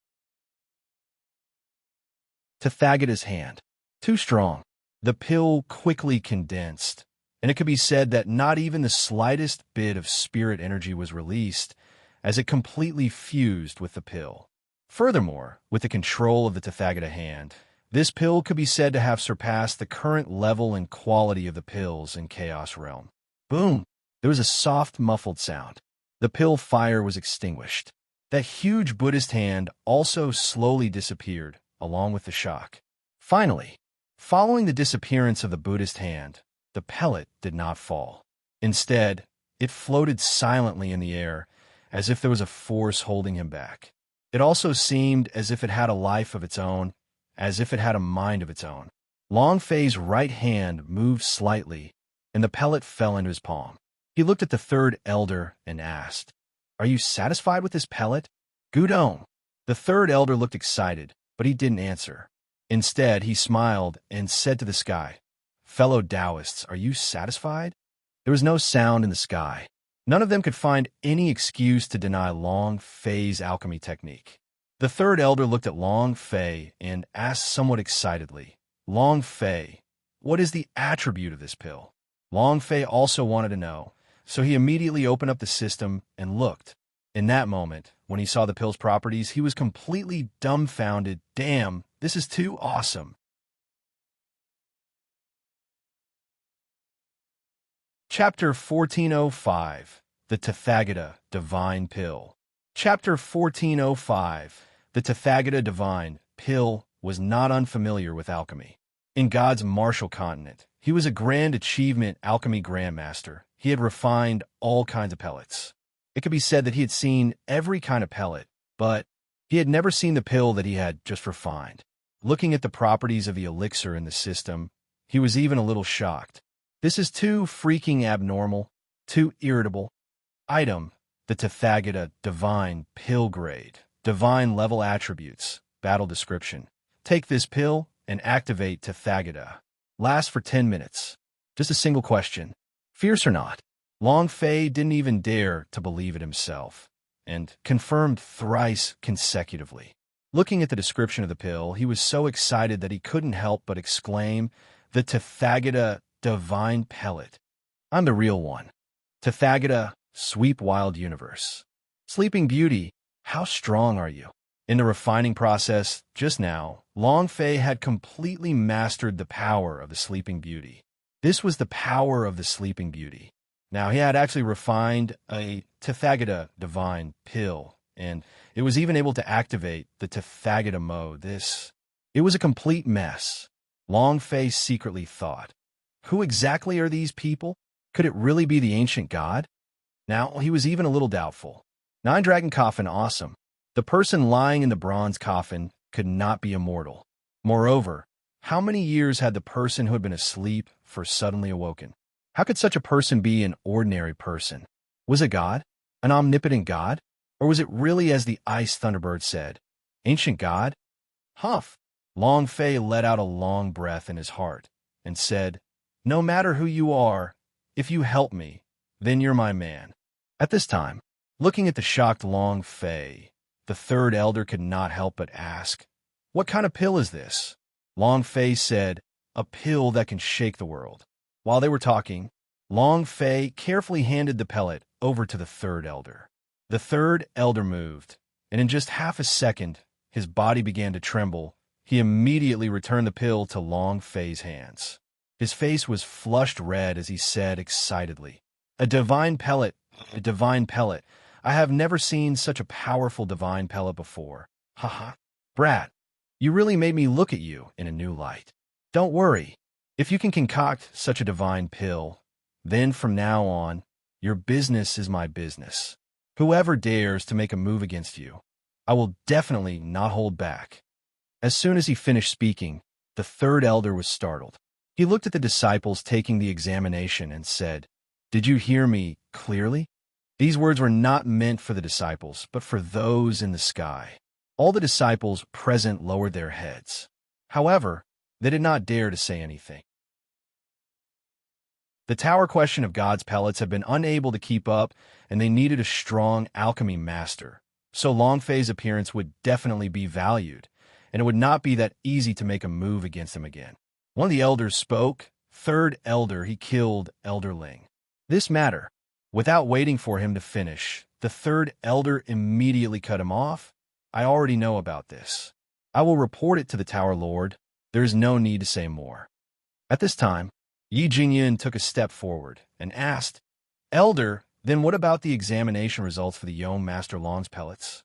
To Thagata's hand. Too strong. The pill quickly condensed, and it could be said that not even the slightest bit of spirit energy was released, as it completely fused with the pill. Furthermore, with the control of the Tathagata hand, this pill could be said to have surpassed the current level and quality of the pills in Chaos Realm. Boom! There was a soft, muffled sound. The pill fire was extinguished. That huge Buddhist hand also slowly disappeared, along with the shock. Finally, following the disappearance of the Buddhist hand, the pellet did not fall. Instead, it floated silently in the air, as if there was a force holding him back. It also seemed as if it had a life of its own, as if it had a mind of its own. Long Fei's right hand moved slightly, and the pellet fell into his palm. He looked at the third elder and asked, "Are you satisfied with this pellet?" "Gudong." The third elder looked excited, but he didn't answer. Instead, he smiled and said to the sky, "Fellow Taoists, are you satisfied?" There was no sound in the sky. None of them could find any excuse to deny Long Fei's alchemy technique. The third elder looked at Long Fei and asked somewhat excitedly, "Long Fei, what is the attribute of this pill?" Long Fei also wanted to know, so he immediately opened up the system and looked. In that moment, when he saw the pill's properties, he was completely dumbfounded. Damn, this is too awesome. Chapter 1405, The Tathagata Divine Pill. Chapter 1405, The Tathagata Divine Pill was not unfamiliar with alchemy. In God's martial continent, he was a grand achievement alchemy grandmaster. He had refined all kinds of pellets. It could be said that he had seen every kind of pellet, but he had never seen the pill that he had just refined. Looking at the properties of the elixir in the system, he was even a little shocked. This is too freaking abnormal, too irritable. Item, the Tathagata Divine Pill Grade, Divine Level Attributes, Battle Description. Take this pill and activate Tathagata. Lasts for 10 minutes. Just a single question. Fierce or not? Long Fei didn't even dare to believe it himself, and confirmed thrice consecutively. Looking at the description of the pill, he was so excited that he couldn't help but exclaim, "The Tathagata Divine Pellet. I'm the real one. Tathagata, sweep wild universe. Sleeping Beauty, how strong are you?" In the refining process just now, Long Fei had completely mastered the power of the Sleeping Beauty. This was the power of the Sleeping Beauty. Now, he had actually refined a Tathagata Divine Pill, and it was even able to activate the Tathagata mode. It was a complete mess. Long Fei secretly thought, who exactly are these people? Could it really be the ancient god? Now, he was even a little doubtful. 9-dragon coffin, awesome. The person lying in the bronze coffin could not be immortal. Moreover, how many years had the person who had been asleep for suddenly awoken? How could such a person be an ordinary person? Was it God? An omnipotent God? Or was it really, as the Ice Thunderbird said, ancient God? Humph! Long Fei let out a long breath in his heart and said, "No matter who you are, if you help me, then you're my man." At this time, looking at the shocked Long Fei, the third elder could not help but ask, "What kind of pill is this?" Long Fei said, "A pill that can shake the world." While they were talking, Long Fei carefully handed the pellet over to the third elder. The third elder moved, and in just half a second, his body began to tremble. He immediately returned the pill to Long Fei's hands. His face was flushed red as he said excitedly, "A divine pellet, a divine pellet. I have never seen such a powerful divine pellet before. Haha. Brat, you really made me look at you in a new light. Don't worry. If you can concoct such a divine pill, then from now on, your business is my business. Whoever dares to make a move against you, I will definitely not hold back." As soon as he finished speaking, the third elder was startled. He looked at the disciples taking the examination and said, "Did you hear me clearly?" These words were not meant for the disciples, but for those in the sky. All the disciples present lowered their heads. However, they did not dare to say anything. The tower question of God's pellets had been unable to keep up, and they needed a strong alchemy master. So Long Fei's appearance would definitely be valued, and it would not be that easy to make a move against him again. One of the elders spoke. Third elder, he killed Elder Ling. This matter. Without waiting for him to finish, the third elder immediately cut him off. "I already know about this. I will report it to the Tower Lord. There is no need to say more." At this time, Yi Jingyan took a step forward and asked, "Elder, then what about the examination results for the Yom Master Long's pellets?"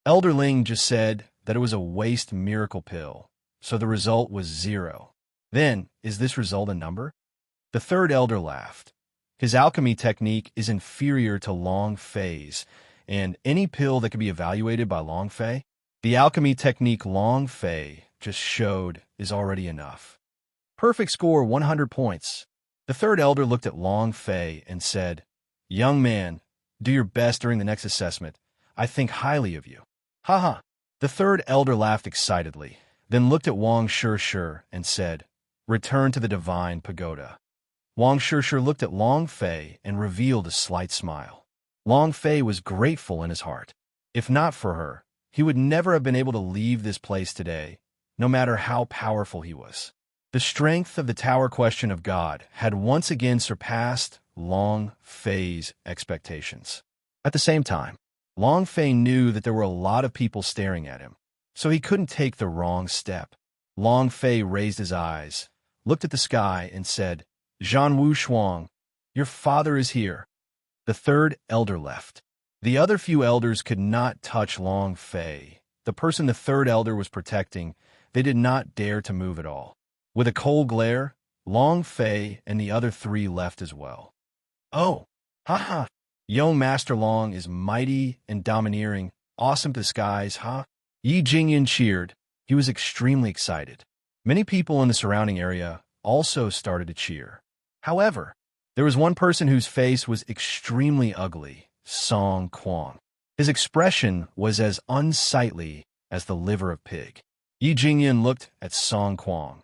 Elder Ling just said that it was a waste miracle pill, so the result was 0. Then, is this result a number? The third elder laughed. His alchemy technique is inferior to Long Fei's, and any pill that can be evaluated by Long Fei, the alchemy technique Long Fei just showed is already enough. Perfect score 100 points. The third elder looked at Long Fei and said, "Young man, do your best during the next assessment. I think highly of you." Haha. The third elder laughed excitedly, then looked at Wang Shishir and said, "Return to the divine pagoda." Wang Shishir looked at Long Fei and revealed a slight smile. Long Fei was grateful in his heart. If not for her, he would never have been able to leave this place today, no matter how powerful he was. The strength of the Tower Question of God had once again surpassed Long Fei's expectations. At the same time, Long Fei knew that there were a lot of people staring at him, so he couldn't take the wrong step. Long Fei raised his eyes, looked at the sky, and said, "Zhan Wu Shuang, your father is here." The third elder left. The other few elders could not touch Long Fei. The person the third elder was protecting, they did not dare to move at all. With a cold glare, Long Fei and the other three left as well. "Oh, haha. Young Master Long is mighty and domineering, awesome to the skies, huh?" Yi Jingyan cheered. He was extremely excited. Many people in the surrounding area also started to cheer. However, there was one person whose face was extremely ugly, Song Kuang. His expression was as unsightly as the liver of pig. Yi Jingyan looked at Song Kuang.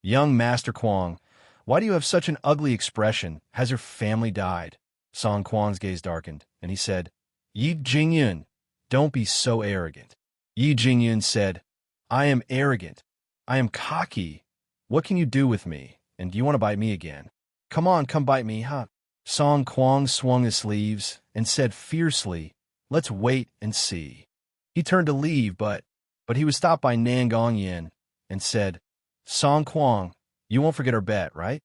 "Young Master Kuang, why do you have such an ugly expression? Has your family died?" Song Kuang's gaze darkened, and he said, "Yi Jingyan, don't be so arrogant." Yi Jingyan said, "I am arrogant. I am cocky. What can you do with me? And do you want to bite me again? Come on, come bite me, huh?" Song Kuang swung his sleeves and said fiercely, "Let's wait and see." He turned to leave, but he was stopped by Nan Gongyin and said, "Song Kuang, you won't forget our bet, right?"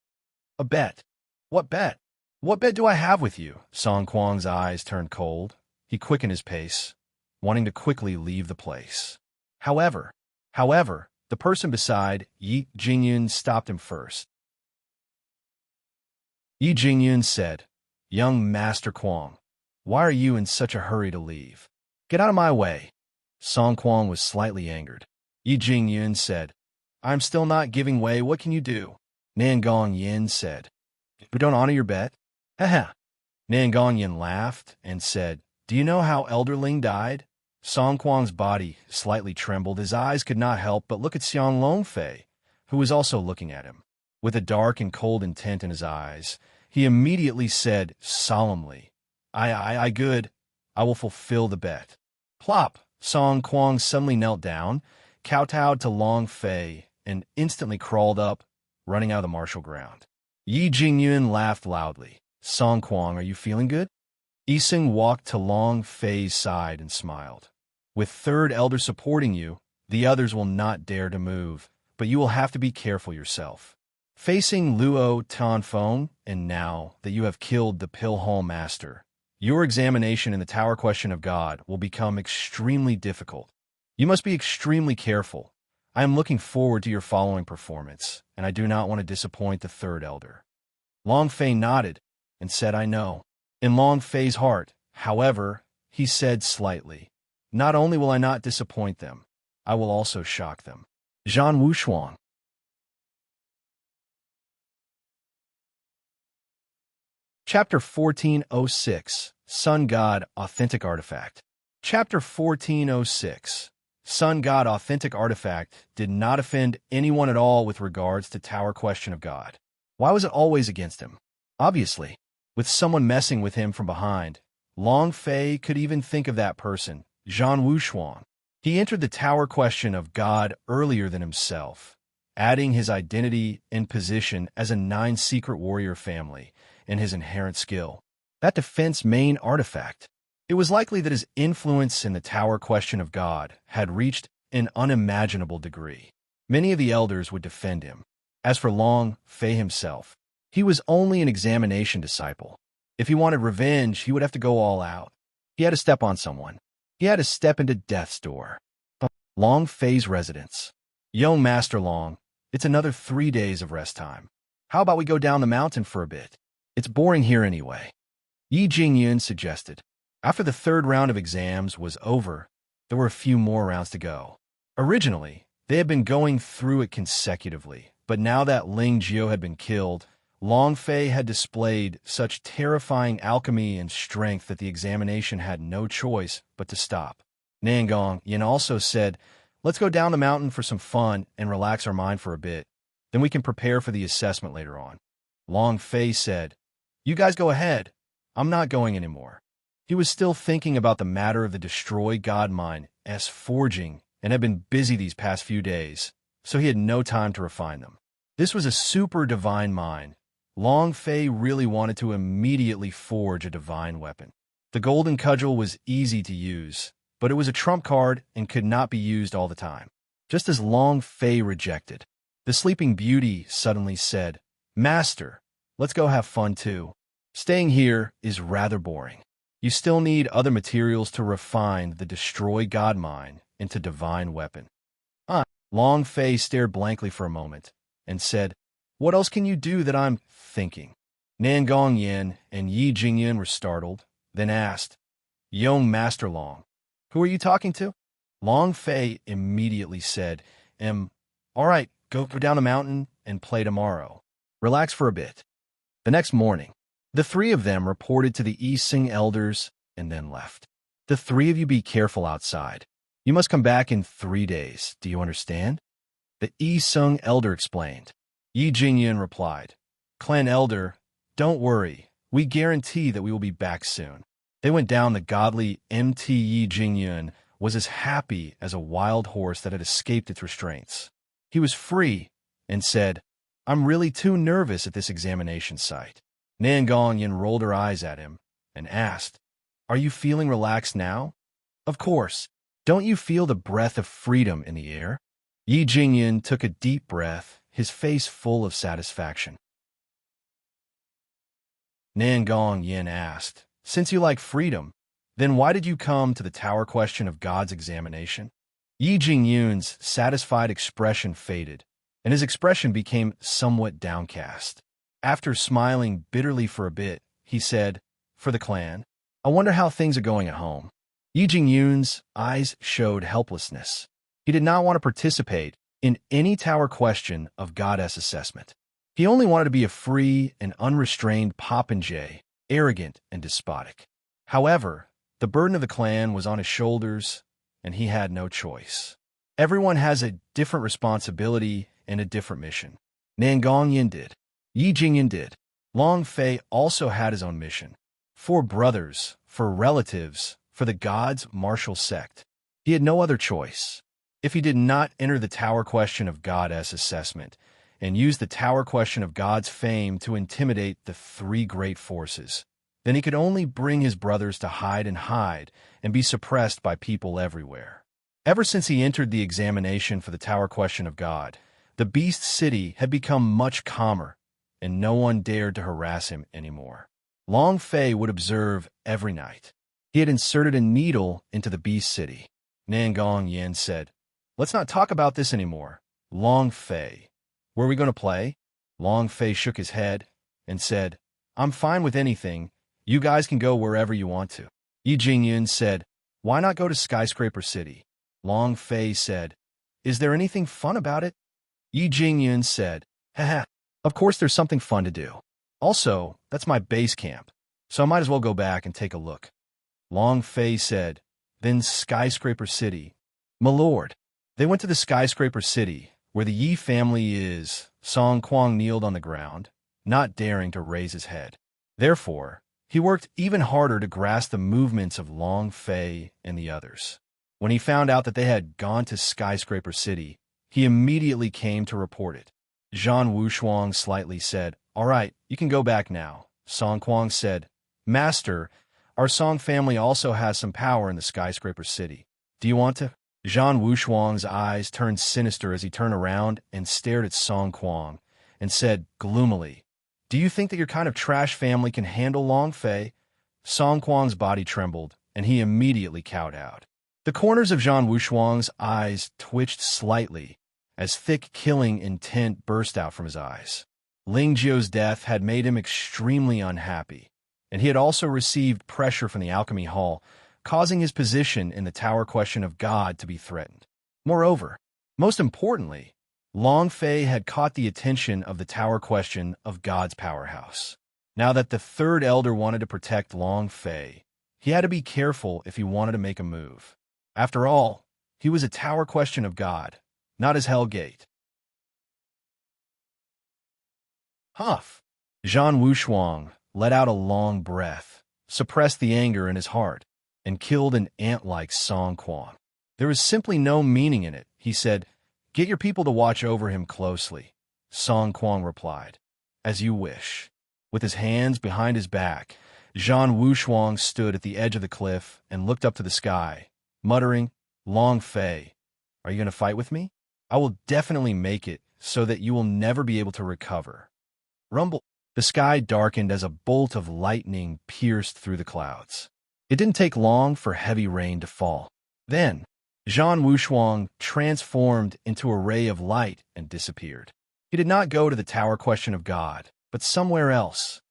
"A bet? What bet? What bet do I have with you?" Song Kuang's eyes turned cold. He quickened his pace, wanting to quickly leave the place. However, the person beside Yi Jingyan stopped him first. Yi Jingyan said, "Young Master Kuang, why are you in such a hurry to leave? Get out of my way." Song Kuang was slightly angered. Yi Jingyan said, "I'm still not giving way. What can you do?" Nan Gongyin said, "We don't honor your bet?" Haha. Nan Gongyin laughed and said, "Do you know how Elder Ling died?" Song Kuang's body slightly trembled. His eyes could not help but look at Xiang Longfei, who was also looking at him. With a dark and cold intent in his eyes, he immediately said solemnly, I good. I will fulfill the bet." Plop! Song Kuang suddenly knelt down, kowtowed to Long Fei, and instantly crawled up, running out of the martial ground. Yi Jingyan laughed loudly. "Song Kuang, are you feeling good?" Yiseng walked to Long Fei's side and smiled. "With third elder supporting you, the others will not dare to move, but you will have to be careful yourself. Facing Luo Tanfeng, and now that you have killed the Pill Hall Master, your examination in the Tower Question of God will become extremely difficult. You must be extremely careful. I am looking forward to your following performance, and I do not want to disappoint the third elder." Long Fei nodded and said, "I know." In Long Fei's heart, however, he said slightly, "Not only will I not disappoint them, I will also shock them." Zhan Wushuang. Chapter 1406, Sun God Authentic Artifact. Chapter 1406, Sun God Authentic Artifact did not offend anyone at all with regards to Tower Question of God. Why was it always against him? Obviously, with someone messing with him from behind, Long Fei could even think of that person, Zhan Wushuang. He entered the Tower Question of God earlier than himself, adding his identity and position as a 9 secret warrior family and his inherent skill. That defense main artifact. It was likely that his influence in the Tower Question of God had reached an unimaginable degree. Many of the elders would defend him. As for Long Fei himself, he was only an examination disciple. If he wanted revenge, he would have to go all out. He had to step on someone. He had to step into death's door. Long Fei's residence. "Young Master Long, it's another 3 days of rest time. How about we go down the mountain for a bit? It's boring here anyway." Yi Jingyan suggested. After the third round of exams was over, there were a few more rounds to go. Originally, They had been going through it consecutively, but now that Ling Jiao had been killed, Long Fei had displayed such terrifying alchemy and strength that the examination had no choice but to stop. Nangong Yin also said, "Let's go down the mountain for some fun and relax our mind for a bit. Then we can prepare for the assessment later on." Long Fei said, "You guys go ahead. I'm not going anymore." He was still thinking about the matter of the destroyed god mine's forging and had been busy these past few days, so he had no time to refine them. This was a super divine mine. Long Fei really wanted to immediately forge a divine weapon. The golden cudgel was easy to use, but it was a trump card and could not be used all the time. Just as Long Fei rejected, the Sleeping Beauty suddenly said, "Master, let's go have fun too. Staying here is rather boring. You still need other materials to refine the destroyed god mine into divine weapon." Long Fei stared blankly for a moment and said, "What else can you do that I'm thinking?" Nangong Yin and Yi Jingyan were startled, then asked, "Young Master Long, who are you talking to?" Long Fei immediately said, All right, go down the mountain and play tomorrow. Relax for a bit." The next morning, the three of them reported to the Yixing elders and then left. "The three of you be careful outside. You must come back in 3 days. Do you understand?" The Yixing elder explained. Yi Jingyan replied, "Clan elder, don't worry. We guarantee that we will be back soon." They went down the godly Mt. Yi Jingyan was as happy as a wild horse that had escaped its restraints. He was free and said, "I'm really too nervous at this examination site." Nangong Yin rolled her eyes at him and asked, "Are you feeling relaxed now?" "Of course. Don't you feel the breath of freedom in the air?" Yi Jingyan took a deep breath, his face full of satisfaction. Nangong Yin asked, "Since you like freedom, then why did you come to the tower question of God's examination?" Yi Jingyun's satisfied expression faded, and his expression became somewhat downcast. After smiling bitterly for a bit, he said, "For the clan. I wonder how things are going at home." Yi Jingyun's eyes showed helplessness. He did not want to participate in any tower question of God's assessment. He only wanted to be a free and unrestrained popinjay, arrogant and despotic. However, the burden of the clan was on his shoulders, and he had no choice. Everyone has a different responsibility and a different mission. Nangong Yin did. Yi Jingyan did. Long Fei also had his own mission. For brothers, for relatives, for the gods' martial sect. He had no other choice. If he did not enter the tower question of God's assessment and use the tower question of God's fame to intimidate the three great forces, then he could only bring his brothers to hide and be suppressed by people everywhere. Ever since he entered the examination for the tower question of God, the beast city had become much calmer, and no one dared to harass him anymore. Long Fei would observe every night. He had inserted a needle into the beast city. Nangong Yin said, "Let's not talk about this anymore. Long Fei, were we going to play?" Long Fei shook his head and said, "I'm fine with anything. You guys can go wherever you want to." Yi Jingyun said, "Why not go to Skyscraper City?" Long Fei said, "Is there anything fun about it?" Yi Jingyun said, "Haha, of course there's something fun to do. Also, that's my base camp, so I might as well go back and take a look." Long Fei said, "Then Skyscraper City." "My lord." They went to the Skyscraper City, where the Yi family is. Song Kuang kneeled on the ground, not daring to raise his head. Therefore, he worked even harder to grasp the movements of Long Fei and the others. When he found out that they had gone to Skyscraper City, he immediately came to report it. Zhan Wushuang slightly said, "All right, you can go back now." Song Kuang said, "Master, our Song family also has some power in the Skyscraper City. Do you want to?" Zhan Wushuang's eyes turned sinister as he turned around and stared at Song Kuang and said gloomily, "Do you think that your kind of trash family can handle Long Fei?" Song Kuang's body trembled, and he immediately cowed out. The corners of Zhan Wushuang's eyes twitched slightly as thick killing intent burst out from his eyes. Ling Jiao's death had made him extremely unhappy, and he had also received pressure from the Alchemy Hall, causing his position in the Tower Question of God to be threatened. Moreover, Most importantly, Long Fei had caught the attention of the tower question of God's powerhouse. Now that the third elder wanted to protect Long Fei, he had to be careful if he wanted to make a move. After all, he was a tower question of God, not his hell gate. Huff! Zhan Wushuang let out a long breath, suppressed the anger in his heart, and killed an ant-like Song Quan. There is simply no meaning in it, he said. Get your people to watch over him closely. Song Quan replied. As you wish. With his hands behind his back, Zhan Wushuang stood at the edge of the cliff and looked up to the sky, muttering, Long Fei, are you going to fight with me? I will definitely make it so that you will never be able to recover. Rumble. The sky darkened as a bolt of lightning pierced through the clouds. It didn't take long for heavy rain to fall. Then, Zhan Wushuang transformed into a ray of light and disappeared. He did not go to the tower question of God, but somewhere else.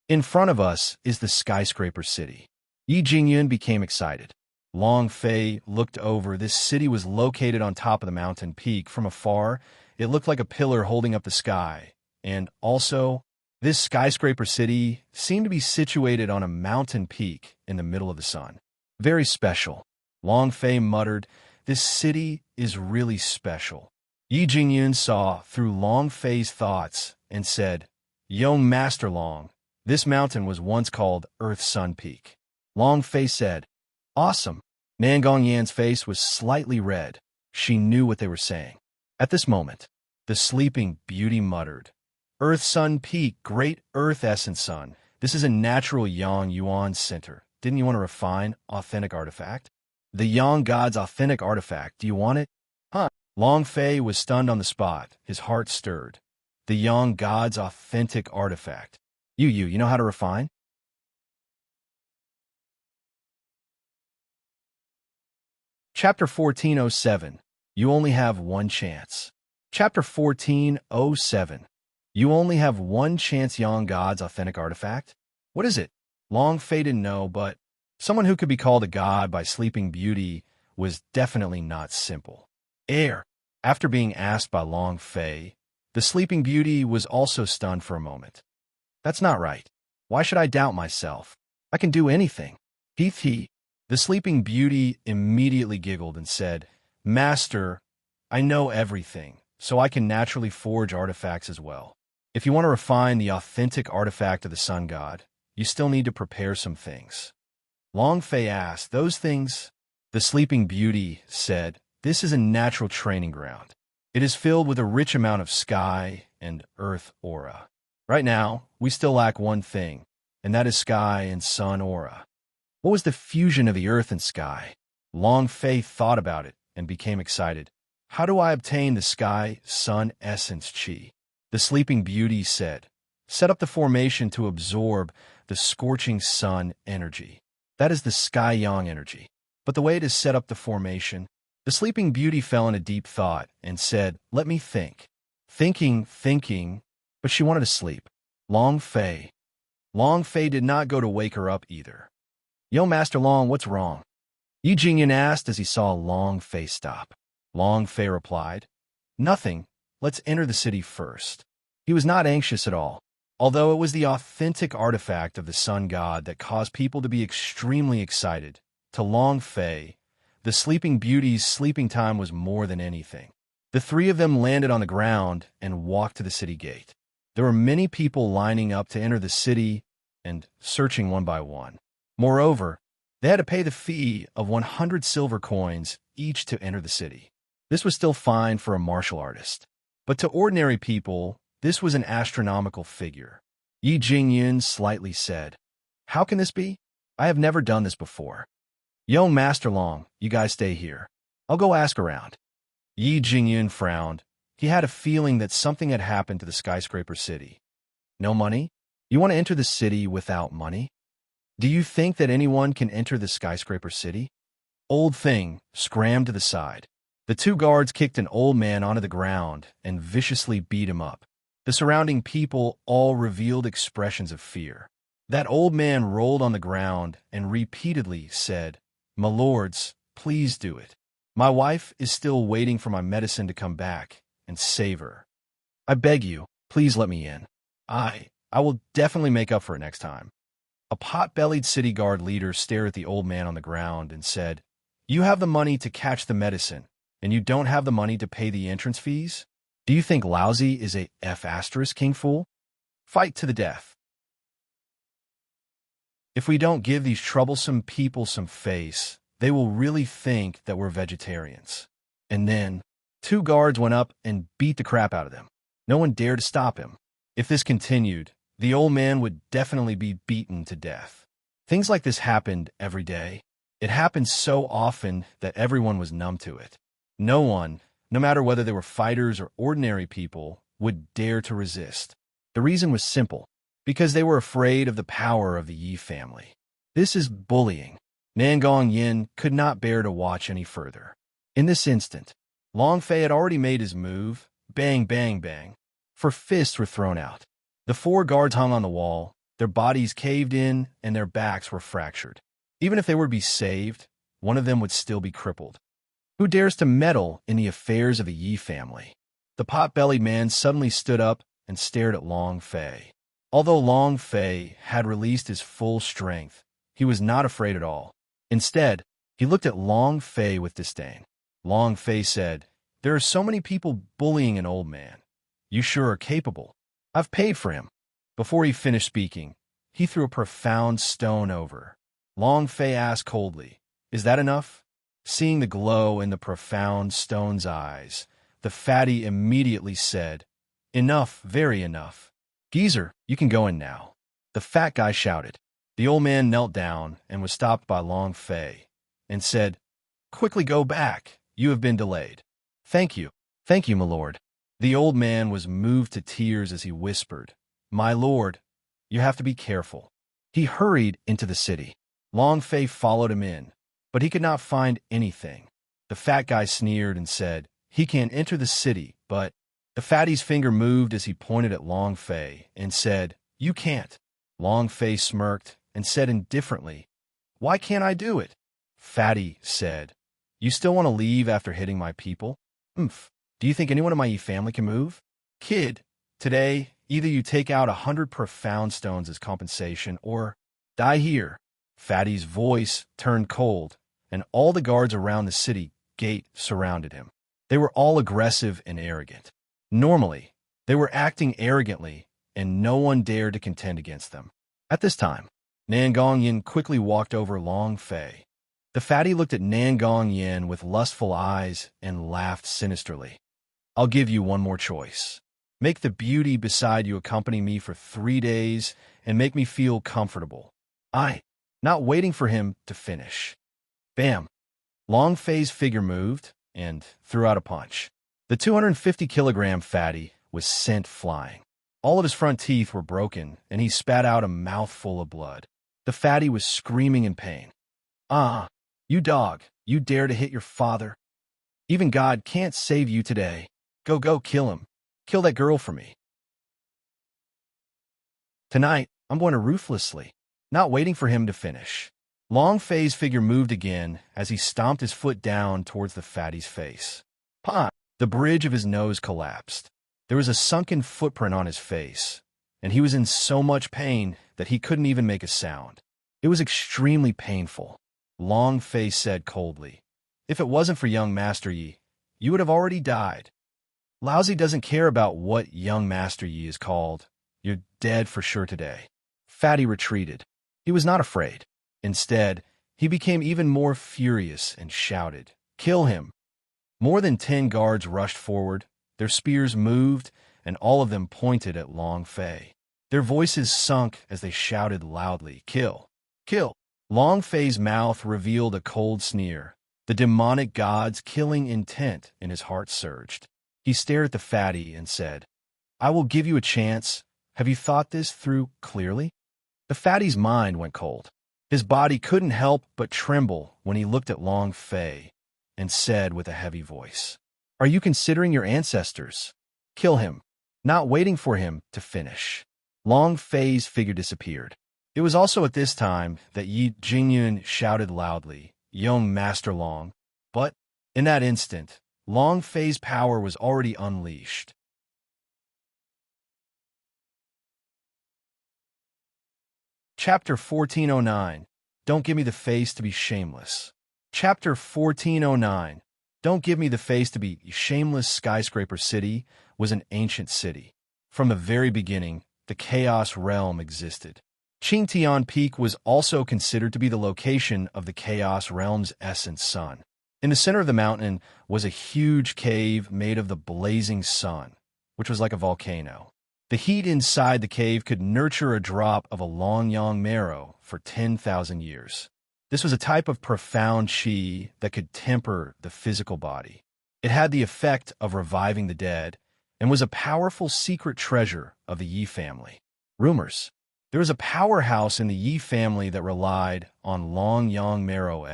In front of us is the skyscraper city. Yi Jingyun became excited. Long Fei looked over. This city was located on top of the mountain peak. From afar, it looked like a pillar holding up the sky. And also, this skyscraper city seemed to be situated on a mountain peak in the middle of the sun. Very special. Long Fei muttered, this city is really special. Yi Jingyun saw through Long Fei's thoughts and said, Young Master Long, this mountain was once called Earth Sun Peak. Long Fei said, Awesome. Nan Gongyan's face was slightly red. She knew what they were saying. At this moment, the sleeping beauty muttered, Earth Sun Peak, great Earth Essence Sun. This is a natural Yang Yuan center. Didn't you want to refine authentic artifact? The Yang God's authentic artifact. Do you want it? Huh. Long Fei was stunned on the spot. His heart stirred. The Yang God's authentic artifact. You know how to refine? Chapter 1407. You only have one chance. Chapter 1407. You only have one chance. Yang God's authentic artifact? What is it? Long Fei didn't know, but someone who could be called a god by Sleeping Beauty was definitely not simple. After being asked by Long Fei, the Sleeping Beauty was also stunned for a moment. That's not right. Why should I doubt myself? I can do anything. He. The Sleeping Beauty immediately giggled and said, Master, I know everything, so I can naturally forge artifacts as well. If you want to refine the authentic artifact of the Sun God, you still need to prepare some things. Long Fei asked, Those things? The Sleeping Beauty said, This is a natural training ground. It is filled with a rich amount of sky and earth aura. Right now, we still lack one thing, and that is sky and sun aura. What was the fusion of the earth and sky? Long Fei thought about it and became excited. How do I obtain the sky-sun essence chi? The Sleeping Beauty said, Set up the formation to absorb the scorching sun energy. That is the sky yang energy. But the way to set up the formation, the Sleeping Beauty fell in a deep thought and said, Let me think. Thinking, but she wanted to sleep. Long Fei did not go to wake her up either. Yo, Master Long, what's wrong? Yi Jingyun asked as he saw Long Fei stop. Long Fei replied, Nothing. Let's enter the city first. He was not anxious at all, although it was the authentic artifact of the Sun God that caused people to be extremely excited. To Long Fei, the Sleeping Beauty's sleeping time was more than anything. The three of them landed on the ground and walked to the city gate. There were many people lining up to enter the city and searching one by one. Moreover, they had to pay the fee of 100 silver coins each to enter the city. This was still fine for a martial artist, but to ordinary people, this was an astronomical figure. Yi Jingyun slightly said, How can this be? I have never done this before. Yo, Master Long, you guys stay here. I'll go ask around. Yi Jingyun frowned. He had a feeling that something had happened to the skyscraper city. No money? You want to enter the city without money? Do you think that anyone can enter the skyscraper city? Old Thing scrammed to the side. The two guards kicked an old man onto the ground and viciously beat him up. The surrounding people all revealed expressions of fear. That old man rolled on the ground and repeatedly said, My lords, please do it. My wife is still waiting for my medicine to come back and save her. I beg you, please let me in. I will definitely make up for it next time. A pot-bellied city guard leader stared at the old man on the ground and said, You have the money to catch the medicine, and you don't have the money to pay the entrance fees? Do you think lousy is a F*** king fool? Fight to the death. If we don't give these troublesome people some face, they will really think that we're vegetarians. And then, 2 guards went up and beat the crap out of them. No one dared to stop him. If this continued, the old man would definitely be beaten to death. Things like this happened every day. It happened so often that everyone was numb to it. No one, no matter whether they were fighters or ordinary people, would dare to resist. The reason was simple, because they were afraid of the power of the Yi family. This is bullying. Nangong Yin could not bear to watch any further. In this instant, Long Fei had already made his move, bang, bang, bang, for fists were thrown out. The 4 guards hung on the wall, their bodies caved in, and their backs were fractured. Even if they were to be saved, one of them would still be crippled. Who dares to meddle in the affairs of the Yi family? The pot-bellied man suddenly stood up and stared at Long Fei. Although Long Fei had released his full strength, he was not afraid at all. Instead, he looked at Long Fei with disdain. Long Fei said, There are so many people bullying an old man. You sure are capable. I've paid for him. Before he finished speaking, he threw a profound stone over. Long Fei asked coldly, Is that enough? Seeing the glow in the profound stone's eyes, the fatty immediately said, Enough, very enough. Geezer, you can go in now. The fat guy shouted. The old man knelt down and was stopped by Long Fei and said, Quickly go back. You have been delayed. Thank you, my lord. The old man was moved to tears as he whispered, My lord, you have to be careful. He hurried into the city. Long Fei followed him in, but he could not find anything. The fat guy sneered and said, He can't enter the city, but the fatty's finger moved as he pointed at Long Fei and said, You can't. Long Fei smirked and said indifferently, Why can't I do it? Fatty said, You still want to leave after hitting my people? Do you think anyone in my Yi family can move? Kid, today, either you take out 100 profound stones as compensation or die here. Fatty's voice turned cold, and all the guards around the city gate surrounded him. They were all aggressive and arrogant. Normally, they were acting arrogantly, and no one dared to contend against them. At this time, Nangong Yin quickly walked over Long Fei. The fatty looked at Nangong Yin with lustful eyes and laughed sinisterly. I'll give you one more choice. Make the beauty beside you accompany me for 3 days and make me feel comfortable. Not waiting for him to finish. Bam! Long Fei's figure moved and threw out a punch. The 250-kilogram fatty was sent flying. All of his front teeth were broken, and he spat out a mouthful of blood. The fatty was screaming in pain. You dog, you dare to hit your father? Even God can't save you today. Go, kill him. Kill that girl for me. Tonight, I'm going to ruthlessly, not waiting for him to finish. Long Fei's figure moved again as he stomped his foot down towards the fatty's face. The bridge of his nose collapsed. There was a sunken footprint on his face, and he was in so much pain that he couldn't even make a sound. It was extremely painful. Long Fei said coldly, If it wasn't for young Master Yi, you would have already died. Lousy doesn't care about what young Master Yi is called. You're dead for sure today. Fatty retreated. He was not afraid. Instead, he became even more furious and shouted, Kill him! More than 10 guards rushed forward. Their spears moved, and all of them pointed at Long Fei. Their voices sunk as they shouted loudly, Kill! Kill! Long Fei's mouth revealed a cold sneer. The demonic god's killing intent in his heart surged. He stared at the fatty and said, I will give you a chance. Have you thought this through clearly? The fatty's mind went cold. His body couldn't help but tremble when he looked at Long Fei and said with a heavy voice, Are you considering your ancestors? Kill him, not waiting for him to finish. Long Fei's figure disappeared. It was also at this time that Yi Jingyun shouted loudly, Young Master Long. But In that instant, Long Fei's power was already unleashed. Chapter 1409. Don't give me the face to be shameless. Chapter 1409. Don't give me the face to be shameless. Skyscraper City was an ancient city. From the very beginning, the Chaos Realm existed. Qingtian Peak was also considered to be the location of the Chaos Realm's essence sun. In the center of the mountain was a huge cave made of the blazing sun, which was like a volcano. The heat inside the cave could nurture a drop of a Longyang marrow for 10,000 years. This was a type of profound qi that could temper the physical body. It had the effect of reviving the dead and was a powerful secret treasure of the Yi family. Rumors. There was a powerhouse in the Yi family that relied on Longyang marrow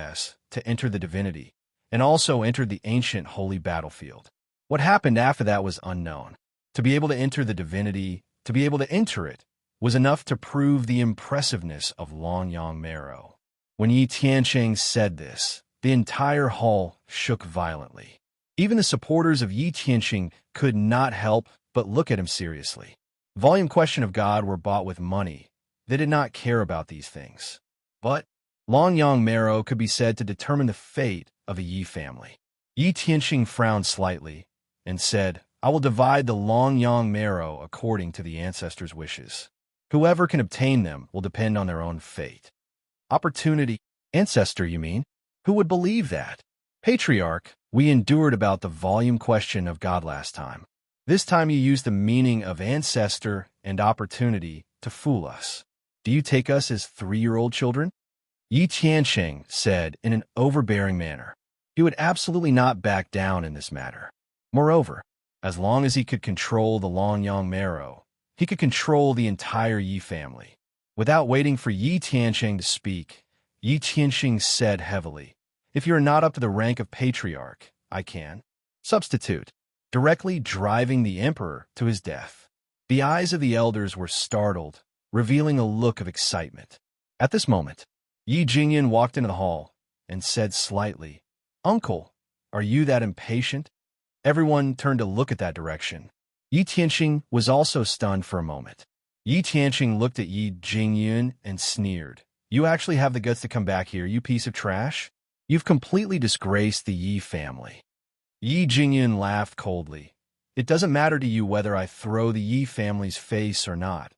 to enter the divinity and also entered the ancient holy battlefield. What happened after that was unknown. To be able to enter the divinity, to be able to enter it, was enough to prove the impressiveness of Longyang marrow. When Yi Tianqing said this, the entire hall shook violently. Even the supporters of Yi Tianqing could not help but look at him seriously. Volume Question of God were bought with money. They did not care about these things. But Longyang marrow could be said to determine the fate of a Yi family. Yi Tianqing frowned slightly and said, I will divide the Longyang marrow according to the ancestors' wishes. Whoever can obtain them will depend on their own fate. Opportunity. Ancestor, you mean? Who would believe that? Patriarch, we endured about the volume question of God last time. This time you used the meaning of ancestor and opportunity to fool us. Do you take us as 3-year-old children? Yi Tianqing said in an overbearing manner. He would absolutely not back down in this matter. Moreover, as long as he could control the Longyang marrow, he could control the entire Yi family. Without waiting for Yi Tianqing to speak, Yi Tianqing said heavily, If you are not up to the rank of patriarch, I can. Substitute, directly driving the emperor to his death. The eyes of the elders were startled, revealing a look of excitement. At this moment, Yi Jingyan walked into the hall and said slightly, Uncle, are you that impatient? Everyone turned to look at that direction. Yi Tianqing was also stunned for a moment. Yi Tianqing looked at Yi Jingyan and sneered. You actually have the guts to come back here, you piece of trash? You've completely disgraced the Yi family. Yi Jingyan laughed coldly. It doesn't matter to you whether I throw the Yi family's face or not.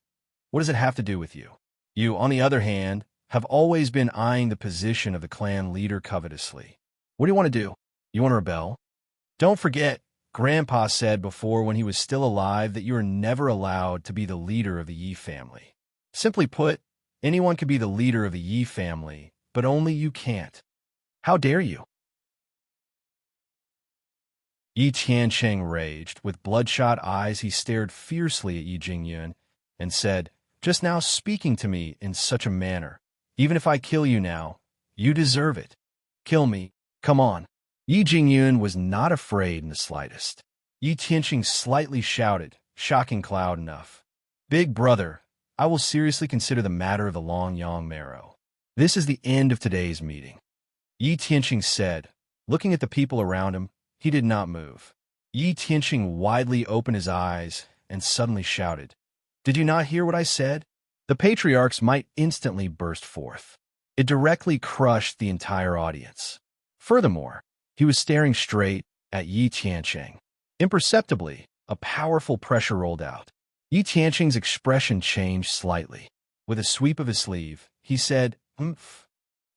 What does it have to do with you? You, on the other hand, have always been eyeing the position of the clan leader covetously. What do you want to do? You want to rebel? Don't forget, Grandpa said before when he was still alive that you are never allowed to be the leader of the Yi family. Simply put, anyone can be the leader of the Yi family, but only you can't. How dare you? Yi Tianqing raged. With bloodshot eyes, he stared fiercely at Yi Jingyan and said, Just now speaking to me in such a manner. Even if I kill you now, you deserve it. Kill me. Come on. Yi Jingyan was not afraid in the slightest. Yi Tianqing slightly shouted, shocking Cloud enough. Big brother, I will seriously consider the matter of the Longyang marrow. This is the end of today's meeting. Yi Tianqing said, looking at the people around him. He did not move. Yi Tianqing widely opened his eyes and suddenly shouted, Did you not hear what I said? The patriarch's might instantly burst forth. It directly crushed the entire audience. Furthermore, he was staring straight at Yi Tianqing. Imperceptibly, a powerful pressure rolled out. Yi Tianqing's expression changed slightly. With a sweep of his sleeve, he said, Humph.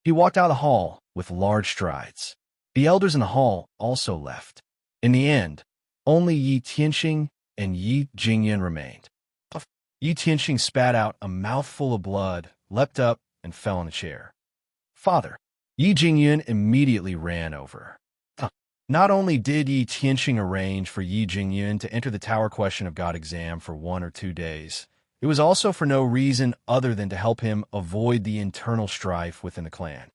He walked out of the hall with large strides. The elders in the hall also left. In the end, only Yi Tianqing and Yi Jingyan remained. Yi Tianqing spat out a mouthful of blood, leapt up, and fell in a chair. Father. Yi Jingyan immediately ran over. Not only did Yi Tianqing arrange for Yi Jingyan to enter the Tower Question of God exam for 1 or 2 days, it was also for no reason other than to help him avoid the internal strife within the clan.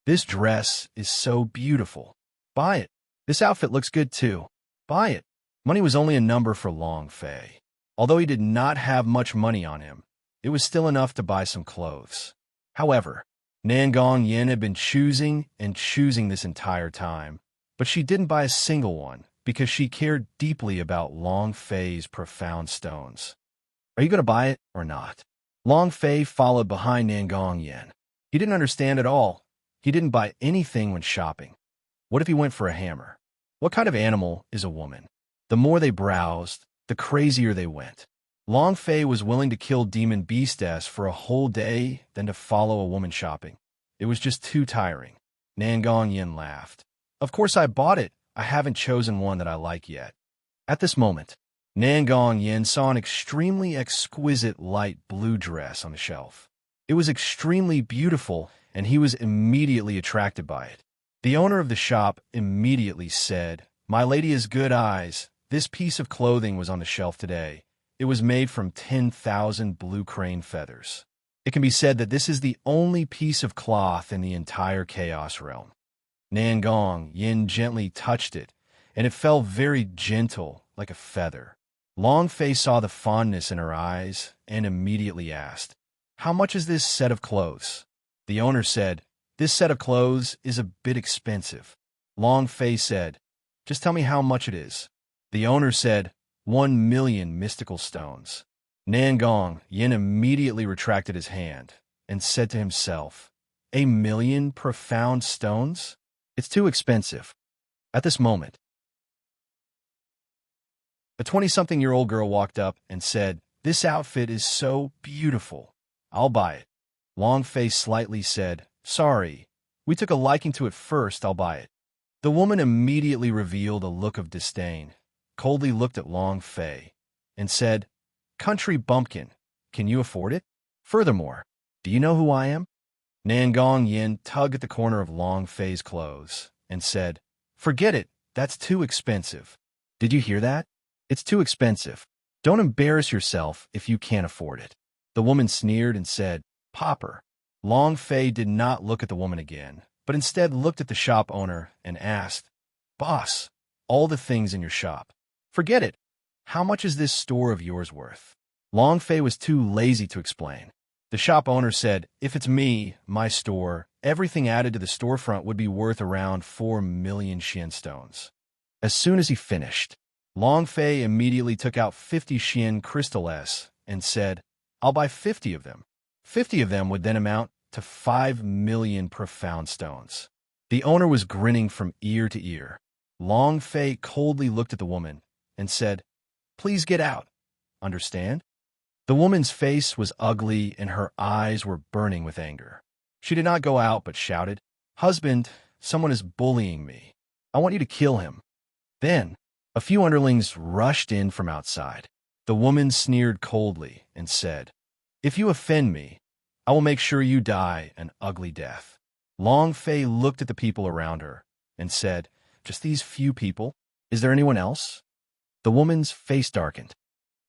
This dress is so beautiful. Buy it. This outfit looks good too. Buy it. Money was only a number for Long Fei. Although he did not have much money on him, it was still enough to buy some clothes. However, Nangong Yin had been choosing and choosing this entire time, but But she didn't buy a single one because she cared deeply about Long Fei's profound stones. Are you going to buy it or not? Long Fei followed behind Nangong Yen. He didn't understand at all. He didn't buy anything when shopping. What if he went for a hammer? What kind of animal is a woman? The more they browsed, the crazier they went. Long Fei was willing to kill demon beastess for a whole day than to follow a woman shopping. It was just too tiring. Nangong Yin laughed. Of course I bought it. I haven't chosen one that I like yet. At this moment, Nangong Yin saw an extremely exquisite light blue dress on the shelf. It was extremely beautiful, and he was immediately attracted by it. The owner of the shop immediately said, "My lady has good eyes. This piece of clothing was on the shelf today. It was made from 10,000 blue crane feathers. It can be said that this is the only piece of cloth in the entire chaos realm." Nangong Yin gently touched it, and it fell very gentle, like a feather. Long Fei saw the fondness in her eyes and immediately asked, "How much is this set of clothes?" The owner said, "This set of clothes is a bit expensive." Long Fei said, "Just tell me how much it is." The owner said, 1,000,000 mystical stones. Nangong Yin immediately retracted his hand and said to himself, "1,000,000 profound stones? It's too expensive." At this moment, a 20-something-year-old girl walked up and said, "This outfit is so beautiful. I'll buy it." Long Fei slightly said, "Sorry, we took a liking to it first. I'll buy it." The woman immediately revealed a look of disdain, coldly looked at Long Fei, and said, "Country bumpkin, can you afford it? Furthermore, do you know who I am?" Nangong Yin tugged at the corner of Long Fei's clothes and said, "Forget it, that's too expensive." Did you hear that? It's too expensive. Don't embarrass yourself if you can't afford it. The woman sneered and said, "Popper." Long Fei did not look at the woman again, but instead looked at the shop owner and asked, "Boss, all the things in your shop. Forget it. How much is this store of yours worth?" Long Fei was too lazy to explain. The shop owner said, "If it's me, my store, everything added to the storefront would be worth around 4,000,000 Xian stones." As soon as he finished, Long Fei immediately took out 50 Xian crystal S and said, "I'll buy 50 of them." 50 of them would then amount to 5,000,000 profound stones. The owner was grinning from ear to ear. Long Fei coldly looked at the woman and said, "Please get out. Understand?" The woman's face was ugly and her eyes were burning with anger. She did not go out but shouted, "Husband, someone is bullying me. I want you to kill him." Then, a few underlings rushed in from outside. The woman sneered coldly and said, "If you offend me, I will make sure you die an ugly death." Long Fei looked at the people around her and said, "Just these few people? Is there anyone else?" The woman's face darkened.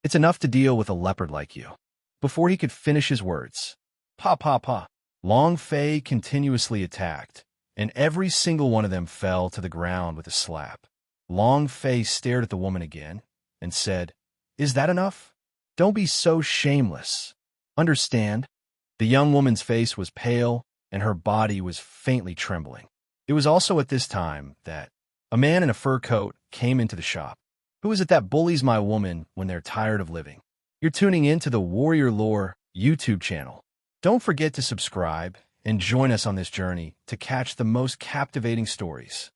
"It's enough to deal with a leopard like you." Before he could finish his words, "Pa, pa, pa," Long Fei continuously attacked, and every single one of them fell to the ground with a slap. Long Fei stared at the woman again and said, "Is that enough? Don't be so shameless. Understand?" The young woman's face was pale and her body was faintly trembling. It was also at this time that a man in a fur coat came into the shop. "Who is it that bullies my woman when they're tired of living?" You're tuning in to the Warrior Lore YouTube channel. Don't forget to subscribe and join us on this journey to catch the most captivating stories.